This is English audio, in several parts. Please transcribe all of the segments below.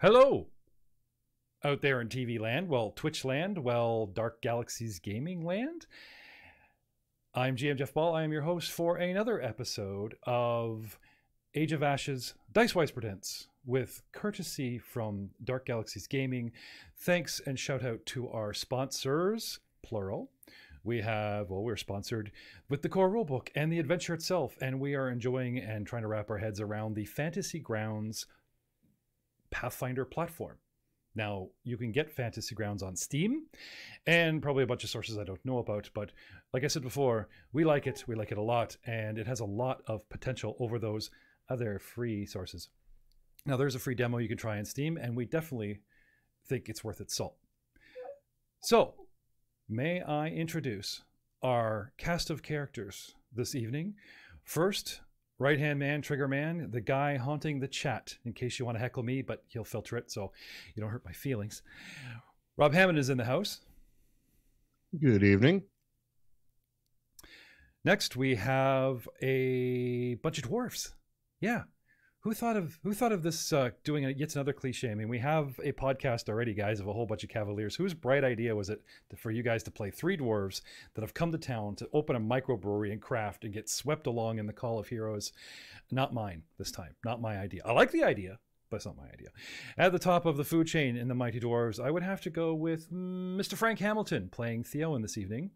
Hello, out there in TV land, well, Twitch land, well, Dark Galaxies gaming land. I'm GM Jeff Ball. I am your host for another episode of Age of Ashes Dicewise Presents, with courtesy from Dark Galaxies Gaming. Thanks and shout out to our sponsors, plural. We're sponsored with the core rulebook and the adventure itself, and we are enjoying and trying to wrap our heads around the Fantasy Grounds Pathfinder platform. Now, you can get Fantasy Grounds on Steam and probably a bunch of sources I don't know about, but like I said before, we like it a lot, and it has a lot of potential over those other free sources. Now, there's a free demo you can try on Steam, and we definitely think it's worth its salt. So, may I introduce our cast of characters this evening. First, right-hand man, trigger man, the guy haunting the chat, in case you want to heckle me, but he'll filter it so you don't hurt my feelings. Rob Hammond is in the house. Good evening. Next, we have a bunch of dwarves. Yeah. Who thought of this doing yet another cliche? I mean, we have a podcast already, guys, of a whole bunch of cavaliers. Whose bright idea was it for you guys to play three dwarves that have come to town to open a microbrewery and craft and get swept along in the Call of Heroes? Not mine this time. Not my idea. I like the idea, but it's not my idea. At the top of the food chain in the Mighty Dwarves, I would have to go with Mr. Frank Hamilton playing Theowen this evening.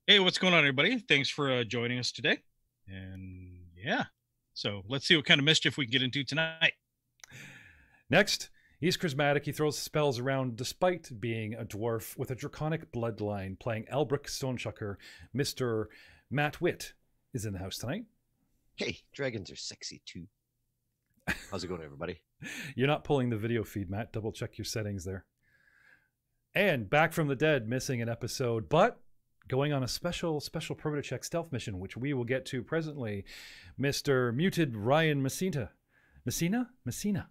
Hey, what's going on, everybody? Thanks for joining us today. And yeah. So let's see what kind of mischief we can get into tonight. Next, he's charismatic. He throws spells around despite being a dwarf with a draconic bloodline, playing Elbrick Stonechucker. Mr. Matt Witt is in the house tonight. Hey, dragons are sexy too. How's it going, everybody? You're not pulling the video feed, Matt. Double check your settings there. And back from the dead, missing an episode, but going on a special permanent check stealth mission, which we will get to presently, Mr. Muted Ryan Messsina. Messsina.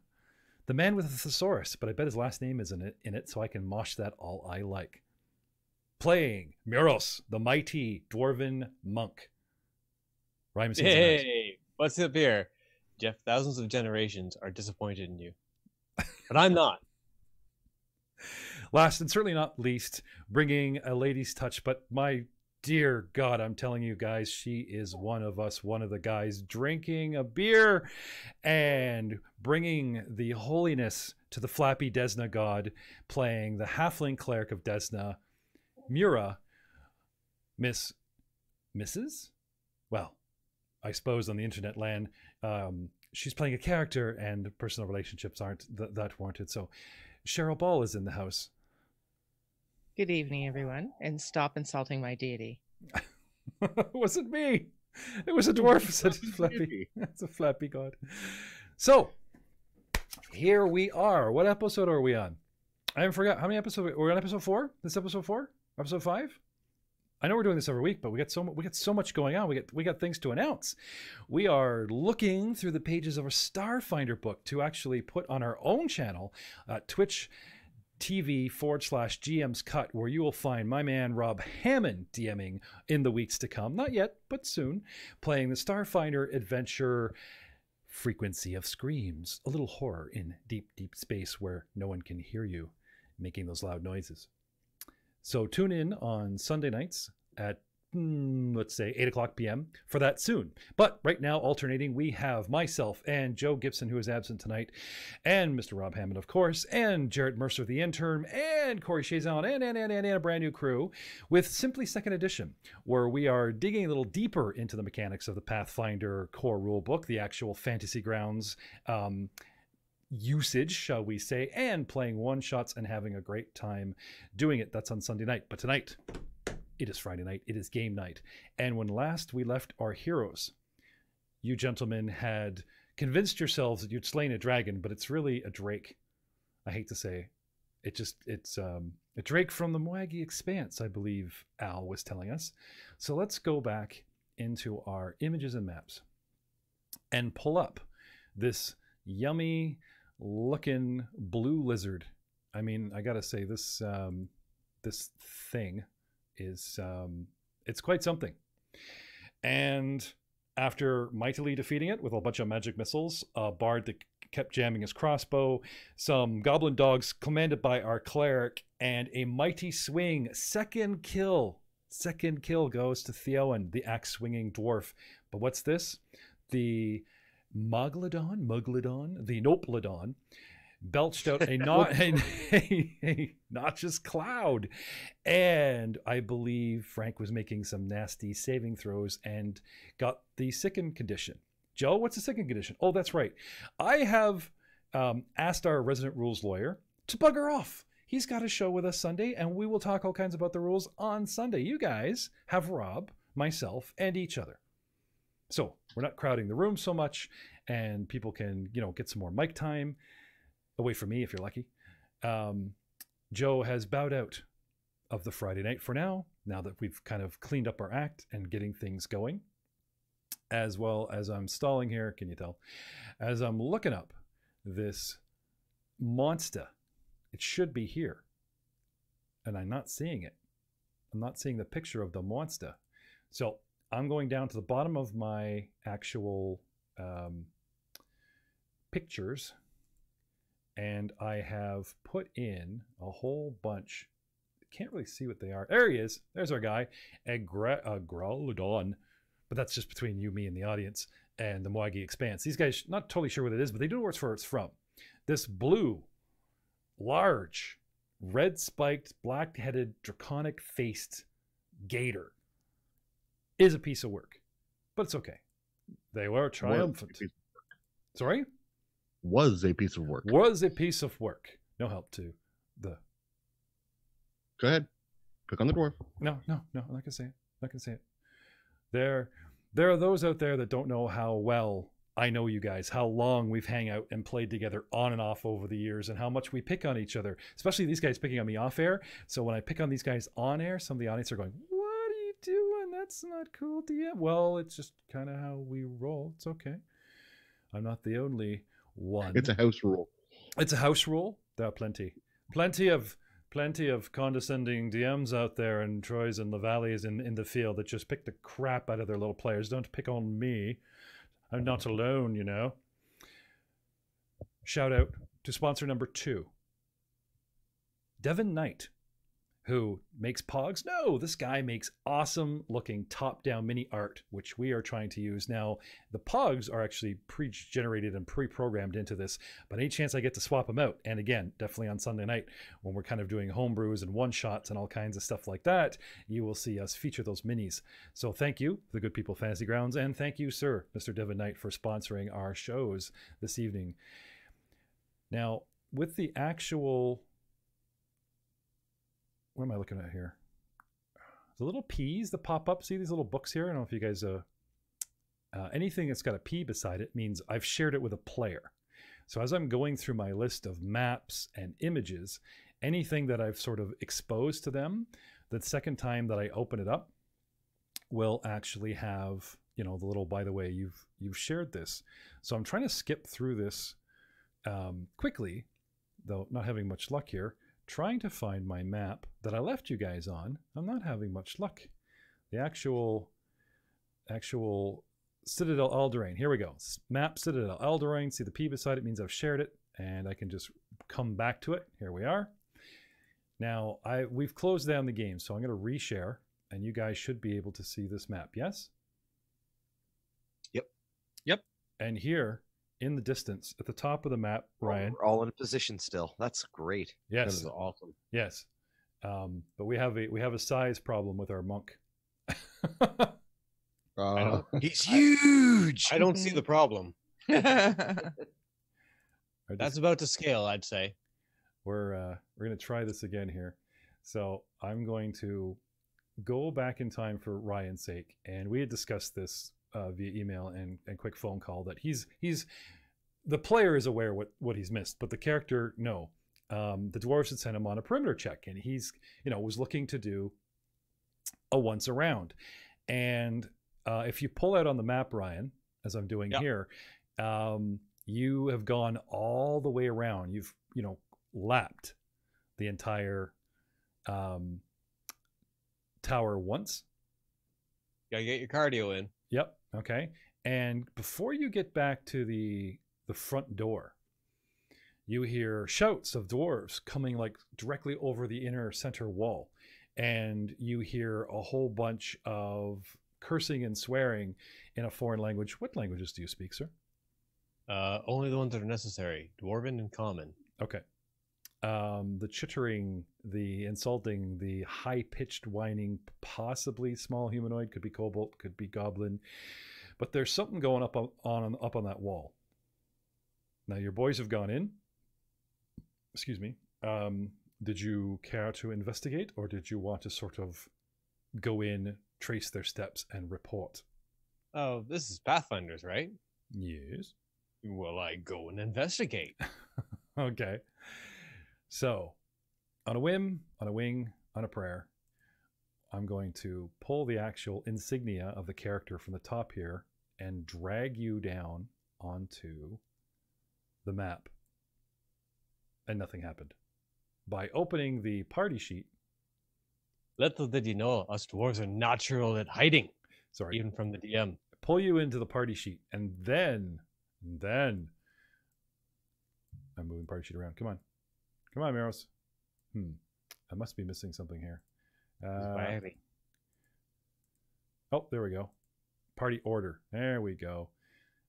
The man with the thesaurus, but I bet his last name is in it, so I can mosh that all I like. Playing Muros, the mighty dwarven monk. Ryan Messina. Hey, what's up here? Jeff, thousands of generations are disappointed in you. But I'm not. Last and certainly not least, bringing a lady's touch, but my dear God, I'm telling you guys, she is one of us, one of the guys drinking a beer and bringing the holiness to the flappy Desna god, playing the halfling cleric of Desna, Mura, Mrs.? Well, I suppose on the internet land, she's playing a character and personal relationships aren't that warranted. So Cheryl Ball is in the house. Good evening, everyone, and stop insulting my deity. It wasn't me. It was a dwarf. Said flappy. It's a flappy god. So here we are. What episode are we on? I haven't forgot how many episodes. We're on episode 4. This episode 4. Episode 5. I know we're doing this every week, but we got so much going on. We got things to announce. We are looking through the pages of our Starfinder book to actually put on our own channel, Twitch TV/GM's Cut, where you will find my man Rob Hammond DMing in the weeks to come. Not yet, but soon, playing the Starfinder adventure Frequency of Screams, a little horror in deep, deep space where no one can hear you making those loud noises. So tune in on Sunday nights at let's say 8:00 p.m. for that soon. But right now, alternating, we have myself and Joe Gibson, who is absent tonight, and Mr. Rob Hammond, of course, and Jarrett Mercer, the intern, and Corey Chazon, and a brand new crew with Simply Second Edition, where we are digging a little deeper into the mechanics of the Pathfinder core rulebook, the actual Fantasy Grounds usage, shall we say, and playing one-shots and having a great time doing it. That's on Sunday night. But tonight, it is Friday night. It is game night. And when last we left our heroes, you gentlemen had convinced yourselves that you'd slain a dragon, but it's really a drake. I hate to say. It's a drake from the Mwagi Expanse, I believe Al was telling us. So let's go back into our images and maps and pull up this yummy looking blue lizard. I mean, I gotta say, this this thing is it's quite something. And after mightily defeating it with a bunch of magic missiles, a bard that kept jamming his crossbow, some goblin dogs commanded by our cleric, and a mighty swing. Second kill goes to Theowen, the axe swinging dwarf. But what's this? The Moglodon, the Nopelodon, belched out a noxious cloud. And I believe Frank was making some nasty saving throws and got the sickened condition. Joe, what's the sickened condition? Oh, that's right. I have asked our resident rules lawyer to bugger off. He's got a show with us Sunday, and we will talk all kinds about the rules on Sunday. You guys have Rob, myself, and each other. So we're not crowding the room so much, and people can, get some more mic time away from me if you're lucky. Joe has bowed out of the Friday night for now that we've kind of cleaned up our act and getting things going. As well as I'm stalling here, can you tell? As I'm looking up this monster, it should be here. And I'm not seeing it. I'm not seeing the picture of the monster. So I'm going down to the bottom of my actual pictures. And I have put in a whole bunch. Can't really see what they are. There he is. There's our guy. Agrolodon. But that's just between you, me, and the audience and the Moagi Expanse. These guys, not totally sure what it is, but they do know where it's from. This blue, large, red-spiked, black-headed, draconic-faced gator is a piece of work. But it's okay. They were triumphant. Sorry? Was a piece of work. Was a piece of work. No help to the... Go ahead. Click on the dwarf. No, I'm not going to say it. Not going to say it. There are those out there that don't know how well I know you guys, how long we've hang out and played together on and off over the years, and how much we pick on each other, especially these guys picking on me off air. So when I pick on these guys on air, some of the audience are going, what are you doing? That's not cool, DM. Well, it's just kind of how we roll. It's okay. I'm not the only one. It's a house rule. It's a house rule. There are plenty of condescending DMs out there, and Troy's and Lavalleys in the field that just pick the crap out of their little players. Don't pick on me. I'm not alone, Shout out to sponsor number 2, Devin Knight, who makes pogs. No, this guy makes awesome looking top-down mini art, which we are trying to use. Now, the pogs are actually pre-generated and pre-programmed into this, but any chance I get to swap them out, and again, definitely on Sunday night when we're kind of doing homebrews and one-shots and all kinds of stuff like that, you will see us feature those minis. So thank you, the good people Fantasy Grounds, and thank you, sir, Mr. Devin Knight, for sponsoring our shows this evening. Now, with the actual... What am I looking at here? The little P's that pop up. See these little books here? I don't know if you guys... anything that's got a P beside it means I've shared it with a player. So as I'm going through my list of maps and images, anything that I've sort of exposed to them, the second time that I open it up will actually have, the little, by the way, you've shared this. So I'm trying to skip through this quickly, though not having much luck here. Trying to find my map that I left you guys on. I'm not having much luck. The actual Citidel Alterien. Here we go. Map Citidel Alterien. See the P beside it means I've shared it, and I can just come back to it. Here we are. Now we've closed down the game, so I'm going to reshare, and you guys should be able to see this map. Yes? Yep. And here, in the distance, at the top of the map, Ryan. We're all in position still. That's great. Yes. That is awesome. Yes. But we have a size problem with our monk. He's huge. I don't see the problem. That's That's about to scale, I'd say. we're going to try this again here. So I'm going to go back in time for Ryan's sake, and we had discussed this via email and quick phone call that he's the player is aware what he's missed, but the character no. The dwarves had sent him on a perimeter check, and he's was looking to do a once around, and if you pull out on the map, Ryan, as I'm doing here, you have gone all the way around. You've lapped the entire tower once. Gotta get your cardio in. Yep. Okay. And before you get back to the front door, you hear shouts of dwarves coming like directly over the inner center wall. And you hear a whole bunch of cursing and swearing in a foreign language. What languages do you speak, sir? Only the ones that are necessary. Dwarven and common. Okay. The chittering, the insulting, the high-pitched whining, possibly small humanoid, could be kobold, could be goblin, but there's something going up on that wall. Now your boys have gone in. Excuse me. Did you care to investigate, or did you want to sort of go in, trace their steps, and report? Oh, this is Pathfinders, right? Yes. Well, I go and investigate. Okay. So, on a whim, on a wing, on a prayer, I'm going to pull the actual insignia of the character from the top here and drag you down onto the map. And nothing happened. By opening the party sheet. Little did you know, us dwarves are natural at hiding. Sorry. Even from the DM. Pull you into the party sheet, and then I'm moving party sheet around. Come on, Meros. I must be missing something here. Oh, there we go. Party order. There we go.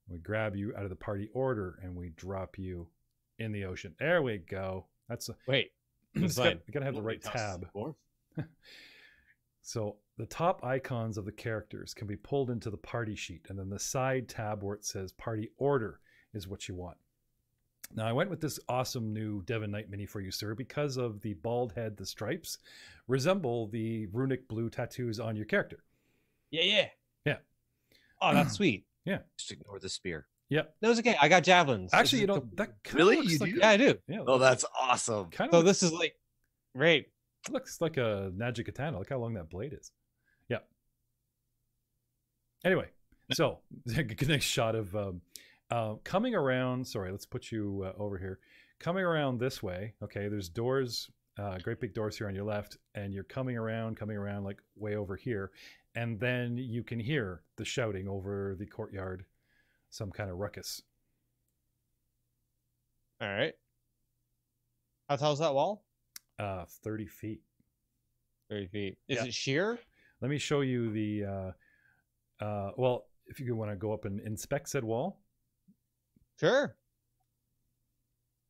We grab you out of the party order and we drop you in the ocean. There we go. That's a, wait. you gotta have the right tab. So the top icons of the characters can be pulled into the party sheet, and then the side tab where it says party order is what you want. Now I went with this awesome new Devon Knight mini for you, sir, because of the bald head, the stripes resemble the runic blue tattoos on your character. Yeah. Oh, that's sweet. Yeah. Just ignore the spear. Yep. No, it's okay. I got javelins. Actually, you know, that kind Really? of looks You like do? Yeah, I do. yeah, Oh, that's awesome. kind So of this is like, great. looks like a magic katana. Look how long that blade is. Yeah. Anyway, so good next shot of coming around. Sorry, let's put you over here. Coming around this way. Okay, there's doors, great big doors here on your left, and you're coming around like way over here, and then you can hear the shouting over the courtyard, some kind of ruckus. All right. How tall is that wall? 30 feet. 30 feet. Is Yeah. it sheer? Let me show you the. Well, if you want to go up and inspect said wall. Sure.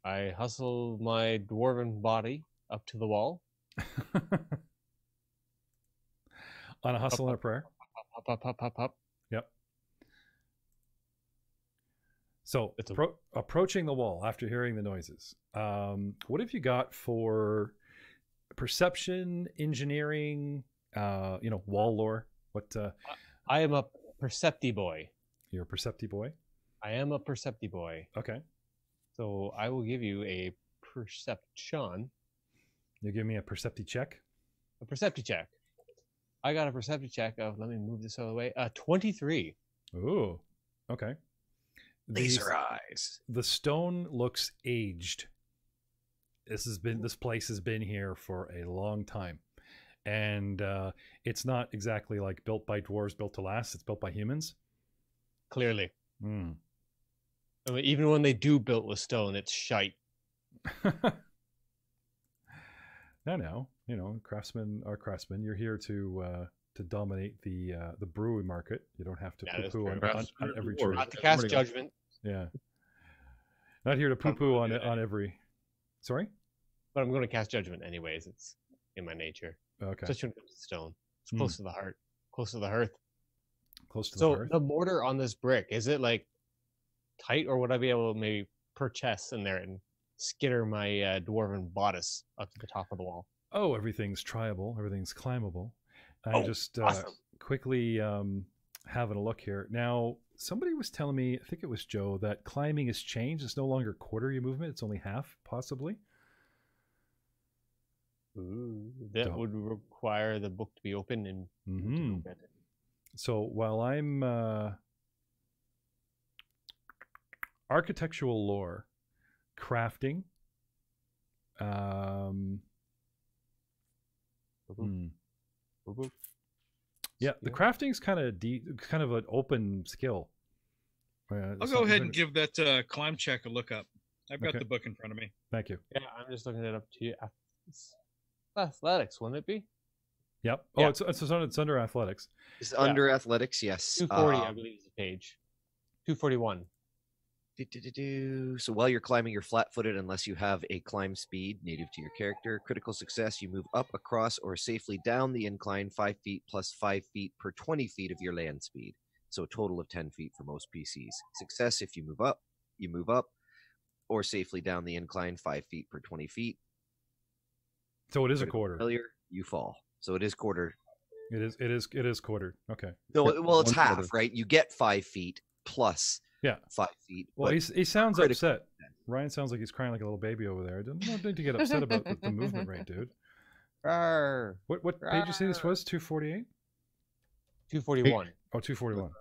I hustle my dwarven body up to the wall. On a hustle and a prayer. Up. Yep. So It's approaching the wall after hearing the noises. What have you got for perception, engineering, wall lore? What I am a percepti boy. you're a percepti boy? I am a percepti boy. Okay. So I will give you a perception. You give me a percepti check. A percepti check. I got a percepti check of, let me move this out of the way, 23. Ooh. Okay. Laser eyes. The stone looks aged. This place has been here for a long time, and it's not exactly like built by dwarves, built to last. It's built by humans. Clearly. Mm. I mean, even when they do built with stone, it's shite. No, craftsmen are craftsmen. You're here to dominate the brewery market. You don't have to That is poo-poo on fair. every Dwarves. trade. Not to cast judgment, Yeah, not here to poo-poo on every. Sorry. but I'm going to cast judgment anyways. It's in my nature. Okay. Especially when it comes to stone. It's close to the heart, close to the hearth. Close to the So hearth. the mortar on this brick, is it like tight, or would I be able to maybe per chest in there and skitter my dwarven bodice up to the top of the wall? Oh, everything's triable. Everything's climbable. I'm just awesome. quickly having a look here. Now, somebody was telling me, I think it was Joe, that climbing has changed. It's no longer quarter your movement. It's only half, possibly. Ooh, that Don't- would require the book to be open and Mm-hmm. So while I'm architectural lore, crafting, yeah, the crafting's kind of an open skill. I'll go ahead and give that climb check a look up. I've got Okay. the book in front of me. Thank you. Yeah, I'm just looking it up to you. It's athletics, wouldn't it be? Yep. Oh, Yeah. it's under athletics. It's under athletics, yes. 240, I believe, is the page. 241. So while you're climbing, you're flat-footed unless you have a climb speed native to your character. Critical success, you move up, across, or safely down the incline 5 feet plus 5 feet per 20 feet of your land speed. So a total of 10 feet for most PCs. Success, if you move up, or safely down the incline 5 feet per 20 feet. So it is a Critical quarter. failure, you fall. So it is quarter. It is quartered. Okay. No, well, it's One half, quarter. right? You get 5 feet plus Yeah. 5 feet. Well, but he sounds critical- upset. Ryan sounds like he's crying like a little baby over there. I don't need to get upset about the movement rate, dude. Rawr. What page you say this was? 248? 241. Oh, 241.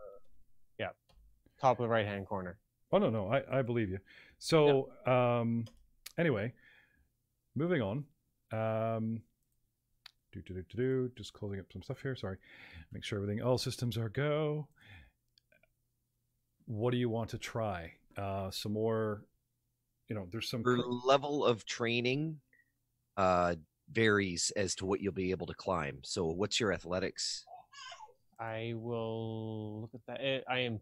Top of the right-hand corner. Oh, no, I believe you. So, anyway, moving on. Just closing up some stuff here. Sorry. Make sure all systems are go. What do you want to try? Some more, there's some... Your level of training varies as to what you'll be able to climb. So what's your athletics? I will look at that. I am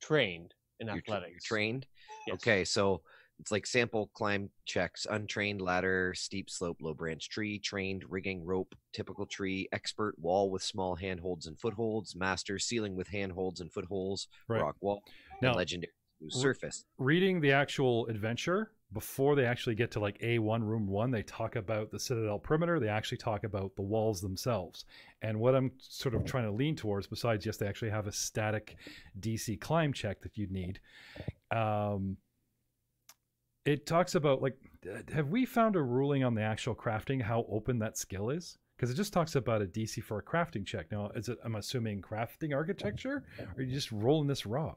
trained in You're athletics. trained? Yes. Okay, so it's like sample climb checks: untrained, ladder, steep slope, low branch tree; trained, rigging, rope, typical tree; expert, wall with small handholds and footholds; master, ceiling with handholds and footholds; Right. rock wall; Now, and legendary, surface. reading the actual adventure, before they actually get to like A1, Room 1, they talk about the Citadel perimeter. They actually talk about the walls themselves. And what I'm sort of trying to lean towards, besides, yes, they actually have a static DC climb check that you'd need. It talks about, like, have we found a ruling on the actual crafting, how open that skill is? Because it just talks about a DC for a crafting check. Now, is it, I'm assuming, crafting architecture? Or are you just rolling this raw?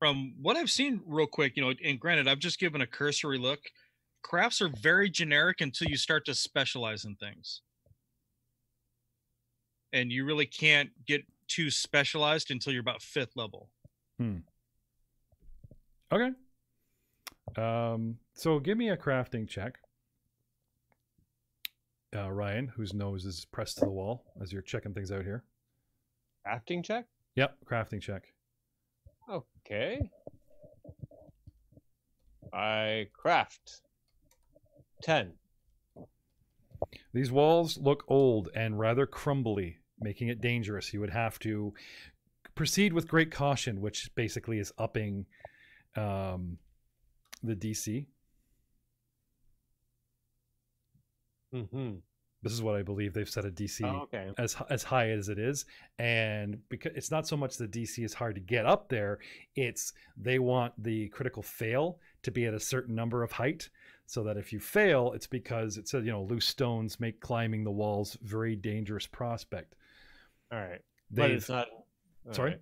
From what I've seen real quick, and granted, I've just given a cursory look. Crafts are very generic until you start to specialize in things. And you really can't get too specialized until you're about 5th level. Okay. So give me a crafting check. Ryan, whose nose is pressed to the wall as you're checking things out here. Crafting check? Yep, crafting check. Okay. I craft 10. These walls look old and rather crumbly, making it dangerous. You would have to proceed with great caution, which basically is upping the DC. Mm-hmm. This is what I believe they've set a DC Okay. as high as it is, and because it's not so much the DC is hard to get up there, it's they want the critical fail to be at a certain number of height, so that if you fail, it's because it says loose stones make climbing the walls very dangerous prospect. All right. But it's not. Sorry?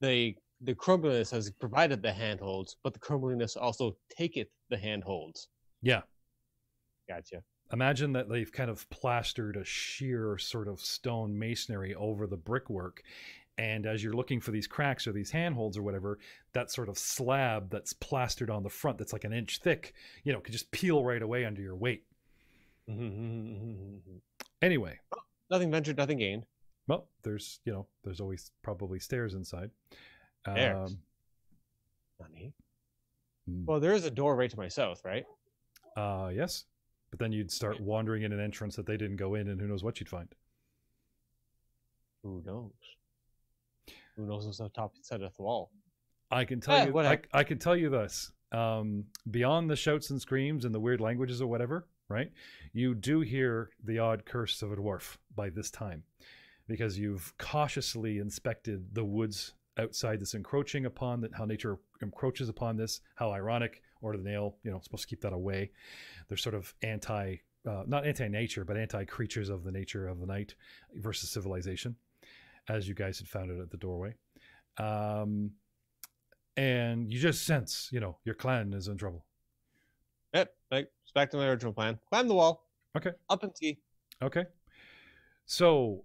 Right. The crumbliness has provided the handholds, but the crumbliness also taketh the handholds. Yeah. Gotcha. Imagine that they've kind of plastered a sheer sort of stone masonry over the brickwork. And as you're looking for these cracks or these handholds or whatever, that sort of slab that's plastered on the front that's like an inch thick, could just peel right away under your weight. Anyway. Nothing ventured, nothing gained. Well, there's always probably stairs inside. Stairs? Not me. Well, there is a door right to my south, right? Yes. But then you'd start wandering in an entrance that they didn't go in, and who knows what you'd find. Who knows? Who knows what's on the top side of the wall? I can tell you. I can tell you this. Beyond the shouts and screams and the weird languages or whatever, right? You do hear the odd curse of a dwarf by this time, because you've cautiously inspected the woods outside this encroaching upon that, how nature encroaches upon this, how ironic, or the nail, supposed to keep that away. They're sort of not anti-nature, but anti-creatures of the nature of the night versus civilization, as you guys had found it at the doorway. And you just sense, your clan is in trouble. Yep, it's back to my original plan. Climb the wall. Okay. Up and ski. Okay. So,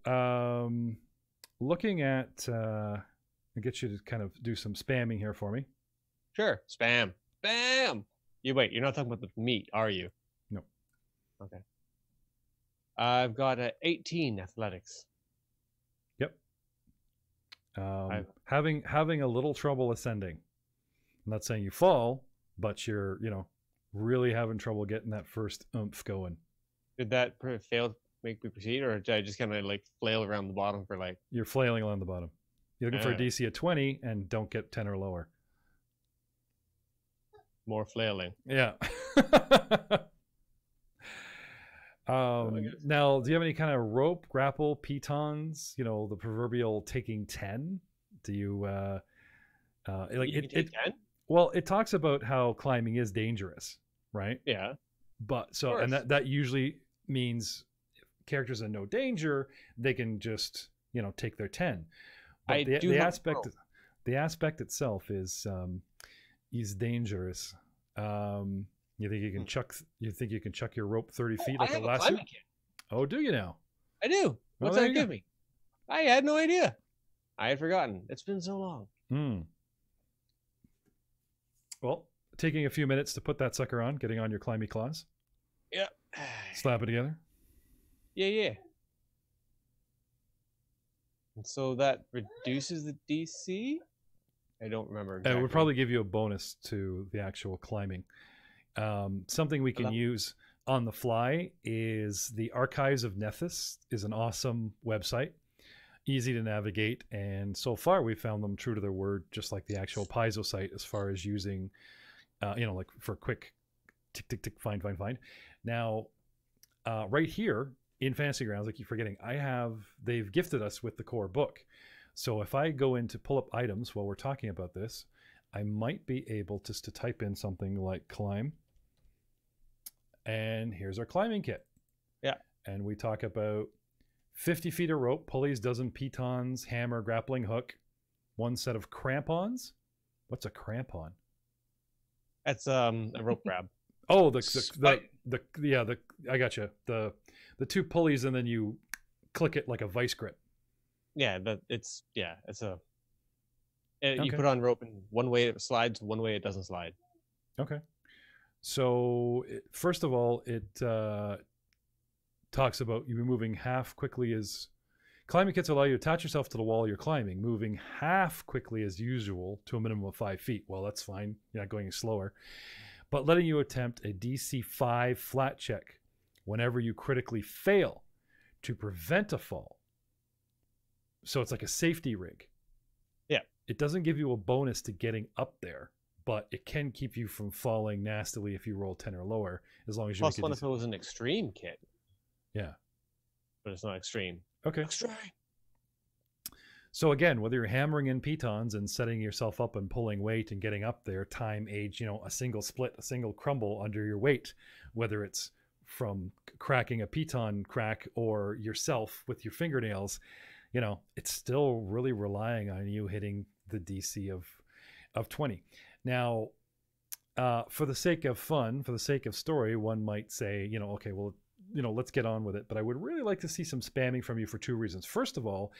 looking at I'll get you to kind of do some spamming here for me. Sure. Spam. Bam. Wait, you're not talking about the meat, are you? No. Okay. I've got a 18 athletics. Yep. Having a little trouble ascending. I'm not saying you fall, but you're, really having trouble getting that first oomph going. Did that fail to make me proceed, or did I just kind of like flail around the bottom for like... You're flailing along the bottom. You're looking for a DC of 20 and don't get 10 or lower. More flailing. Yeah. Now, do you have any kind of rope, grapple, pitons? The proverbial taking 10. Do you like you can take 10? Well, it talks about how climbing is dangerous, right? Yeah. But that usually means if characters in no danger, they can just take their 10. But the aspect itself is dangerous. You think you can chuck your rope 30 feet like a lasso? Oh, do you now? I do. What's that give me? I had no idea. I had forgotten. It's been so long. Well, taking a few minutes to put that sucker on, getting on your climby claws. Yep. Slap it together. Yeah. And so that reduces the DC? I don't remember exactly. It would probably give you a bonus to the actual climbing. Something we can use on the fly is the Archives of Nethys is an awesome website. Easy to navigate, and so far we found them true to their word, just like the actual Paizo site as far as using, like for quick tick, tick, tick, find. Now, right here in Fantasy Grounds, I keep forgetting, they've gifted us with the core book. So if I go in to pull up items while we're talking about this, I might be able just to type in something like climb. And here's our climbing kit. Yeah. And we talk about 50 feet of rope, pulleys, dozen pitons, hammer, grappling hook, one set of crampons. What's a crampon? That's a rope grab. Oh, I got you. The two pulleys, and then you click it like a vice grip. Yeah, you put on rope, and one way it slides, one way it doesn't slide. Okay. So first of all, it talks about you moving half quickly as climbing kits allow you to attach yourself to the wall you're climbing, moving half quickly as usual to a minimum of 5 feet. Well, that's fine. You're not going slower, but letting you attempt a DC 5 flat check whenever you critically fail to prevent a fall. So it's like a safety rig. Yeah. It doesn't give you a bonus to getting up there, but it can keep you from falling nastily if you roll 10 or lower, as long as you plus one if it was an extreme kit. Yeah. But it's not extreme. Okay. Extreme. So again, whether you're hammering in pitons and setting yourself up and pulling weight and getting up there, time, age, a single split, a single crumble under your weight, whether it's from cracking a piton crack or yourself with your fingernails, it's still really relying on you hitting the DC of 20. Now, for the sake of fun, for the sake of story, one might say, okay, well, let's get on with it. But I would really like to see some spamming from you for two reasons. First of all,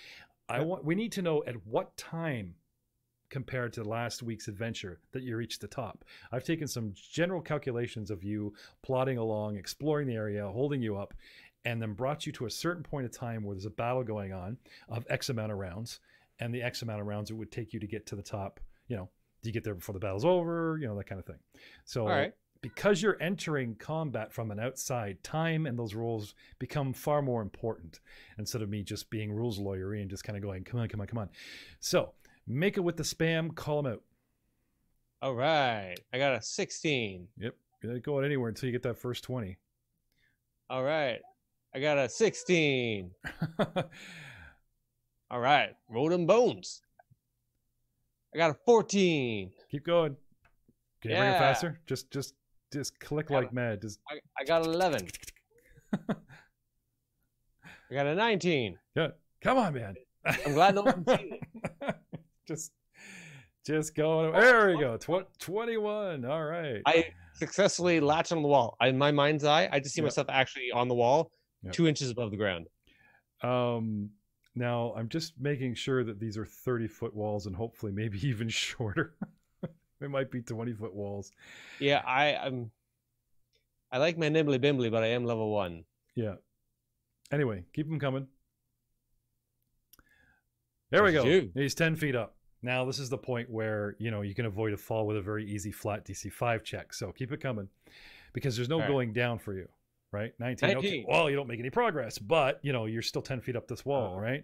we need to know at what time compared to last week's adventure that you reached the top. I've taken some general calculations of you plodding along, exploring the area, holding you up, and then brought you to a certain point of time where there's a battle going on of X amount of rounds, and the X amount of rounds it would take you to get to the top. Do you get there before the battle's over? That kind of thing. So all right. Because you're entering combat from an outside, time and those rules become far more important instead of me just being rules lawyery and just kind of going, come on. So make it with the spam, call them out. All right. I got a 16. Yep. You're not going anywhere until you get that first 20. All right. I got a 16. All right. Roll them bones. I got a 14. Keep going. Can you bring it faster? Just click like mad. I got 11. I got a 19. Yeah. Come on, man. I'm glad no one's seen it. Just going. There we go. 21. All right. I successfully latched on the wall. In my mind's eye, I just see myself actually on the wall, 2 inches above the ground. Now, I'm just making sure that these are 30-foot walls and hopefully maybe even shorter. It might be 20-foot walls. Yeah, I like my nibbly bimbly, but I am level 1. Yeah. Anyway, keep them coming. There we go. You. He's 10 feet up. Now, this is the point where, you know, you can avoid a fall with a very easy flat DC 5 check. So keep it coming because there's no going down for you, right? 19. Okay. Well, you don't make any progress, but, you know, you're still 10 feet up this wall, right?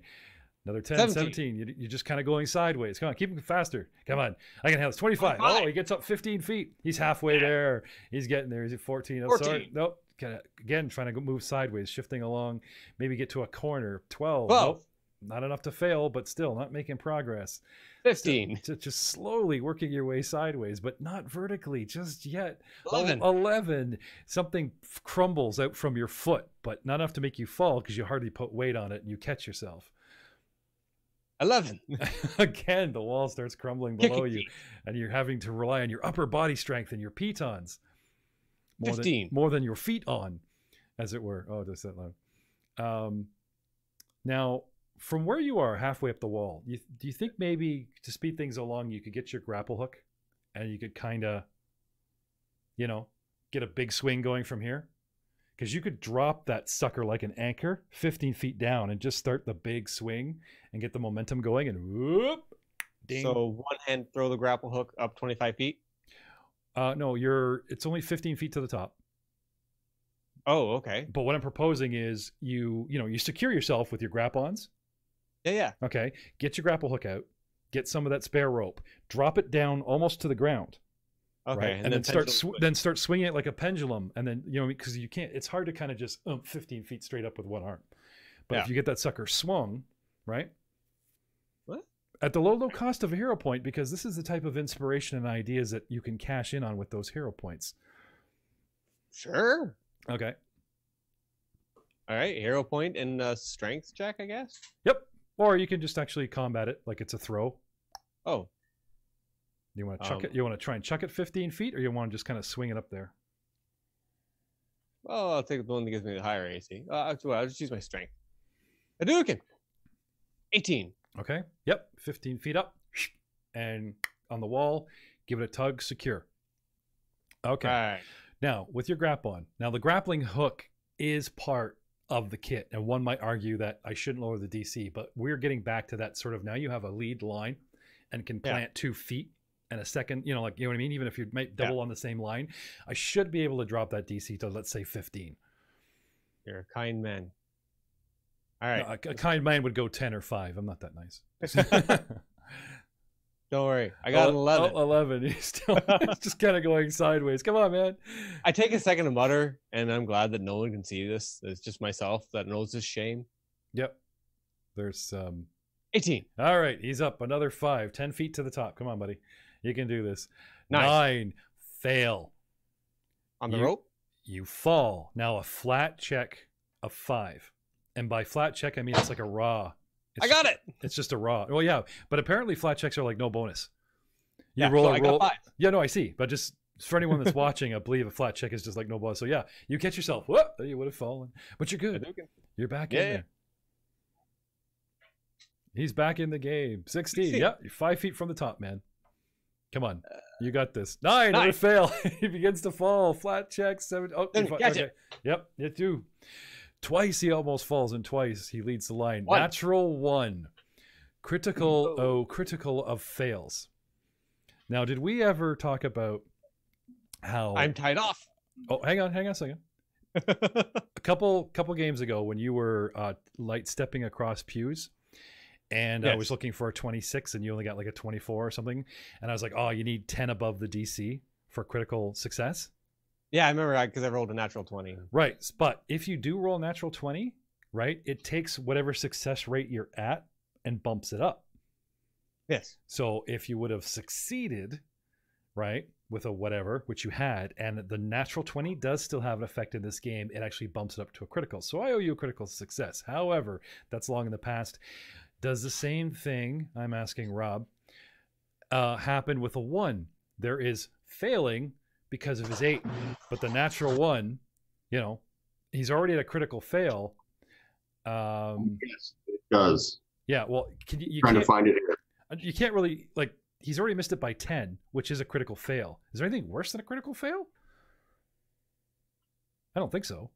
Another 10, 17. You're just kind of going sideways. Come on, keep it faster. Come on. I can have this. 25. Oh, he gets up 15 feet. He's halfway there. He's getting there. He's at 14. 14. Sorry. Nope. Again, trying to move sideways, shifting along, maybe get to a corner. 12. 12. Nope. Not enough to fail, but still not making progress. 15. Just slowly working your way sideways, but not vertically just yet. 11. 11. Something crumbles out from your foot, but not enough to make you fall because you hardly put weight on it and you catch yourself. 11. Again, the wall starts crumbling below you, and you're having to rely on your upper body strength and your pitons. 15. More than your feet on, as it were. Oh, just that loud. Now, from where you are halfway up the wall, do you think maybe to speed things along, you could get your grapple hook and you could kind of, you know, get a big swing going from here? Because you could drop that sucker like an anchor 15 feet down and just start the big swing and get the momentum going and whoop, ding. So one hand throw the grapple hook up 25 feet? No, it's only 15 feet to the top. Oh, okay. But what I'm proposing is you secure yourself with your grap-ons. Yeah. Okay. Get your grapple hook out. Get some of that spare rope. Drop it down almost to the ground. Okay. Right? And then start swinging it like a pendulum. And then, you know, because you can't, it's hard to kind of just 15 feet straight up with one arm. But if you get that sucker swung, right? What? At the low cost of a hero point, because this is the type of inspiration and ideas that you can cash in on with those hero points. Sure. Okay. All right. Hero point and strength check, I guess? Yep. Or you can just actually combat it like it's a throw. Oh. You want to chuck it? You want to try and chuck it 15 feet, or you want to just kind of swing it up there? Well, I'll take the one that gives me the higher AC. I'll just use my strength. Hadouken! 18. Okay. Yep. 15 feet up. And on the wall, give it a tug, secure. Okay. All right. Now, with your grap-on. Now, the grappling hook is part of the kit. And one might argue that I shouldn't lower the DC, but we're getting back to that sort of, now you have a lead line and can plant 2 feet and a second, you know, like, you know what I mean? Even if you might double on the same line, I should be able to drop that DC to, let's say, 15. You're a kind man. All right. No, a kind man would go 10 or 5. I'm not that nice. Don't worry. I got an 11. 11. He's still just kind of going sideways. Come on, man. I take a second to mutter, and I'm glad that no one can see this. It's just myself that knows this shame. Yep. There's 18. All right. He's up. Another 5. 10 feet to the top. Come on, buddy. You can do this. 9. Fail. On the rope? You fall. Now a flat check of 5. And by flat check, I mean it's like a raw. I got it. It's just a raw. Well, yeah. But apparently flat checks are like no bonus. You Yeah, roll so a I roll. got 5. Yeah, no, I see. But just for anyone that's watching, I believe a flat check is just like no bonus. So yeah, you catch yourself. Whoop, you would have fallen. But you're good. You're back in there. He's back in the game. 16. Yeah, you're 5 feet from the top, man. Come on. You got this. 9. Another fail. He begins to fall. Flat check. 7. Oh, catch it. Yep, you do. Twice he almost falls, and twice he leads the line. 1. Natural 1. Critical. Critical of fails. Now, did we ever talk about how I'm tied off? Oh, hang on a second. A couple games ago, when you were light stepping across pews, and I was looking for a 26, and you only got like a 24 or something, and I was like, "Oh, you need 10 above the DC for critical success." Yeah, I remember because I rolled a natural 20. Right, but if you do roll a natural 20, right, it takes whatever success rate you're at and bumps it up. Yes. So if you would have succeeded, right, with a whatever, which you had, and the natural 20 does still have an effect in this game, it actually bumps it up to a critical. So I owe you a critical success. However, that's long in the past. Does the same thing, I'm asking Rob, happen with a 1? There is failing because of his 8, but the natural 1, you know, he's already at a critical fail. Yes, does. Yeah, well, you Trying to can't, find it here. you can't really, like, he's already missed it by 10, which is a critical fail. Is there anything worse than a critical fail? I don't think so.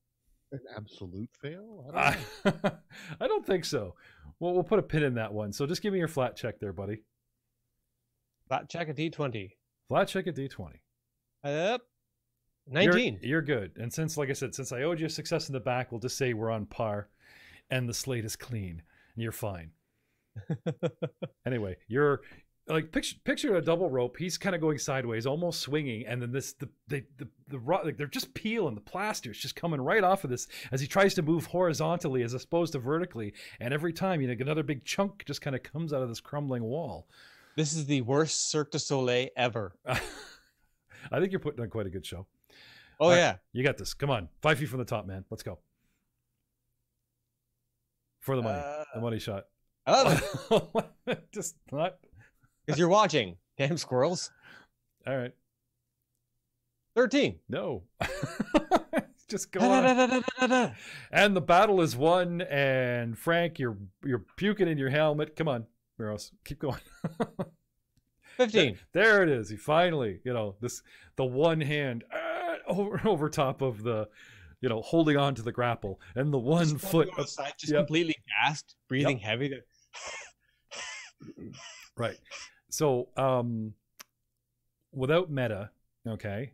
An absolute fail? I don't know. I don't think so. Well, we'll put a pin in that one. So just give me your flat check there, buddy. Flat check a D20. Flat check a D20. Yep. 19. You're good. And since, like I said, since I owed you a success in the back, we'll just say we're on par and the slate is clean and you're fine. Anyway, you're like, picture a double rope. He's kind of going sideways, almost swinging. And then the rock, like, they're just peeling. The plaster is just coming right off of this as he tries to move horizontally as opposed to vertically. And every time, another big chunk just kind of comes out of this crumbling wall. This is the worst Cirque du Soleil ever. I think you're putting on quite a good show. Oh, All yeah. right, you got this. Come on. 5 feet from the top, man. Let's go. For the money. The money shot. Oh, Just not. because you're watching. Damn squirrels. All right. 13. No. Just go on. And the battle is won. And Frank, you're puking in your helmet. Come on, Miros. Keep going. 15. There it is. He finally, the one hand over top of the, holding on to the grapple, and the one Just foot on the side, just yep. completely gassed, breathing heavy. Right. So, without meta, okay,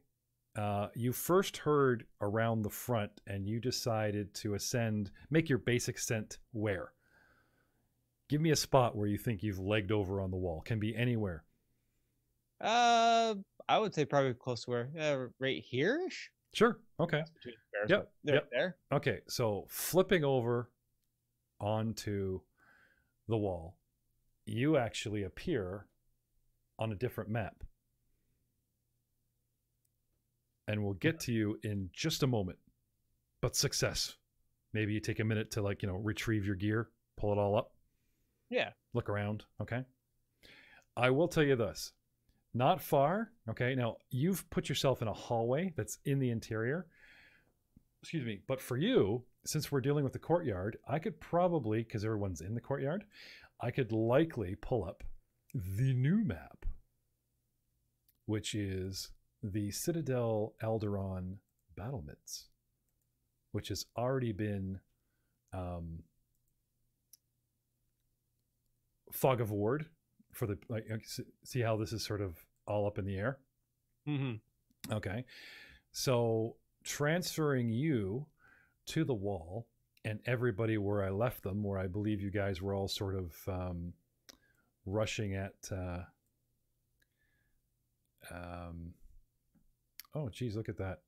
you first heard around the front, and you decided to make your basic ascent where? Give me a spot where you think you've legged over on the wall. Can be anywhere. I would say probably close to where, right here-ish? Sure. Okay. Yep. There. Okay. So flipping over onto the wall, you actually appear on a different map. And we'll get to you in just a moment. But success. Maybe you take a minute to retrieve your gear, pull it all up. Yeah. Look around. Okay. I will tell you this. Not far. Okay. Now you've put yourself in a hallway that's in the interior. Excuse me. But for you, since we're dealing with the courtyard, I could probably, because everyone's in the courtyard, I could likely pull up the new map, which is the Citidel Alterien battlements, which has already been fog of ward for the, see how this is sort of all up in the air. Mm-hmm. Okay. So transferring you to the wall and everybody where I left them, where I believe you guys were all sort of rushing at oh geez, look at that.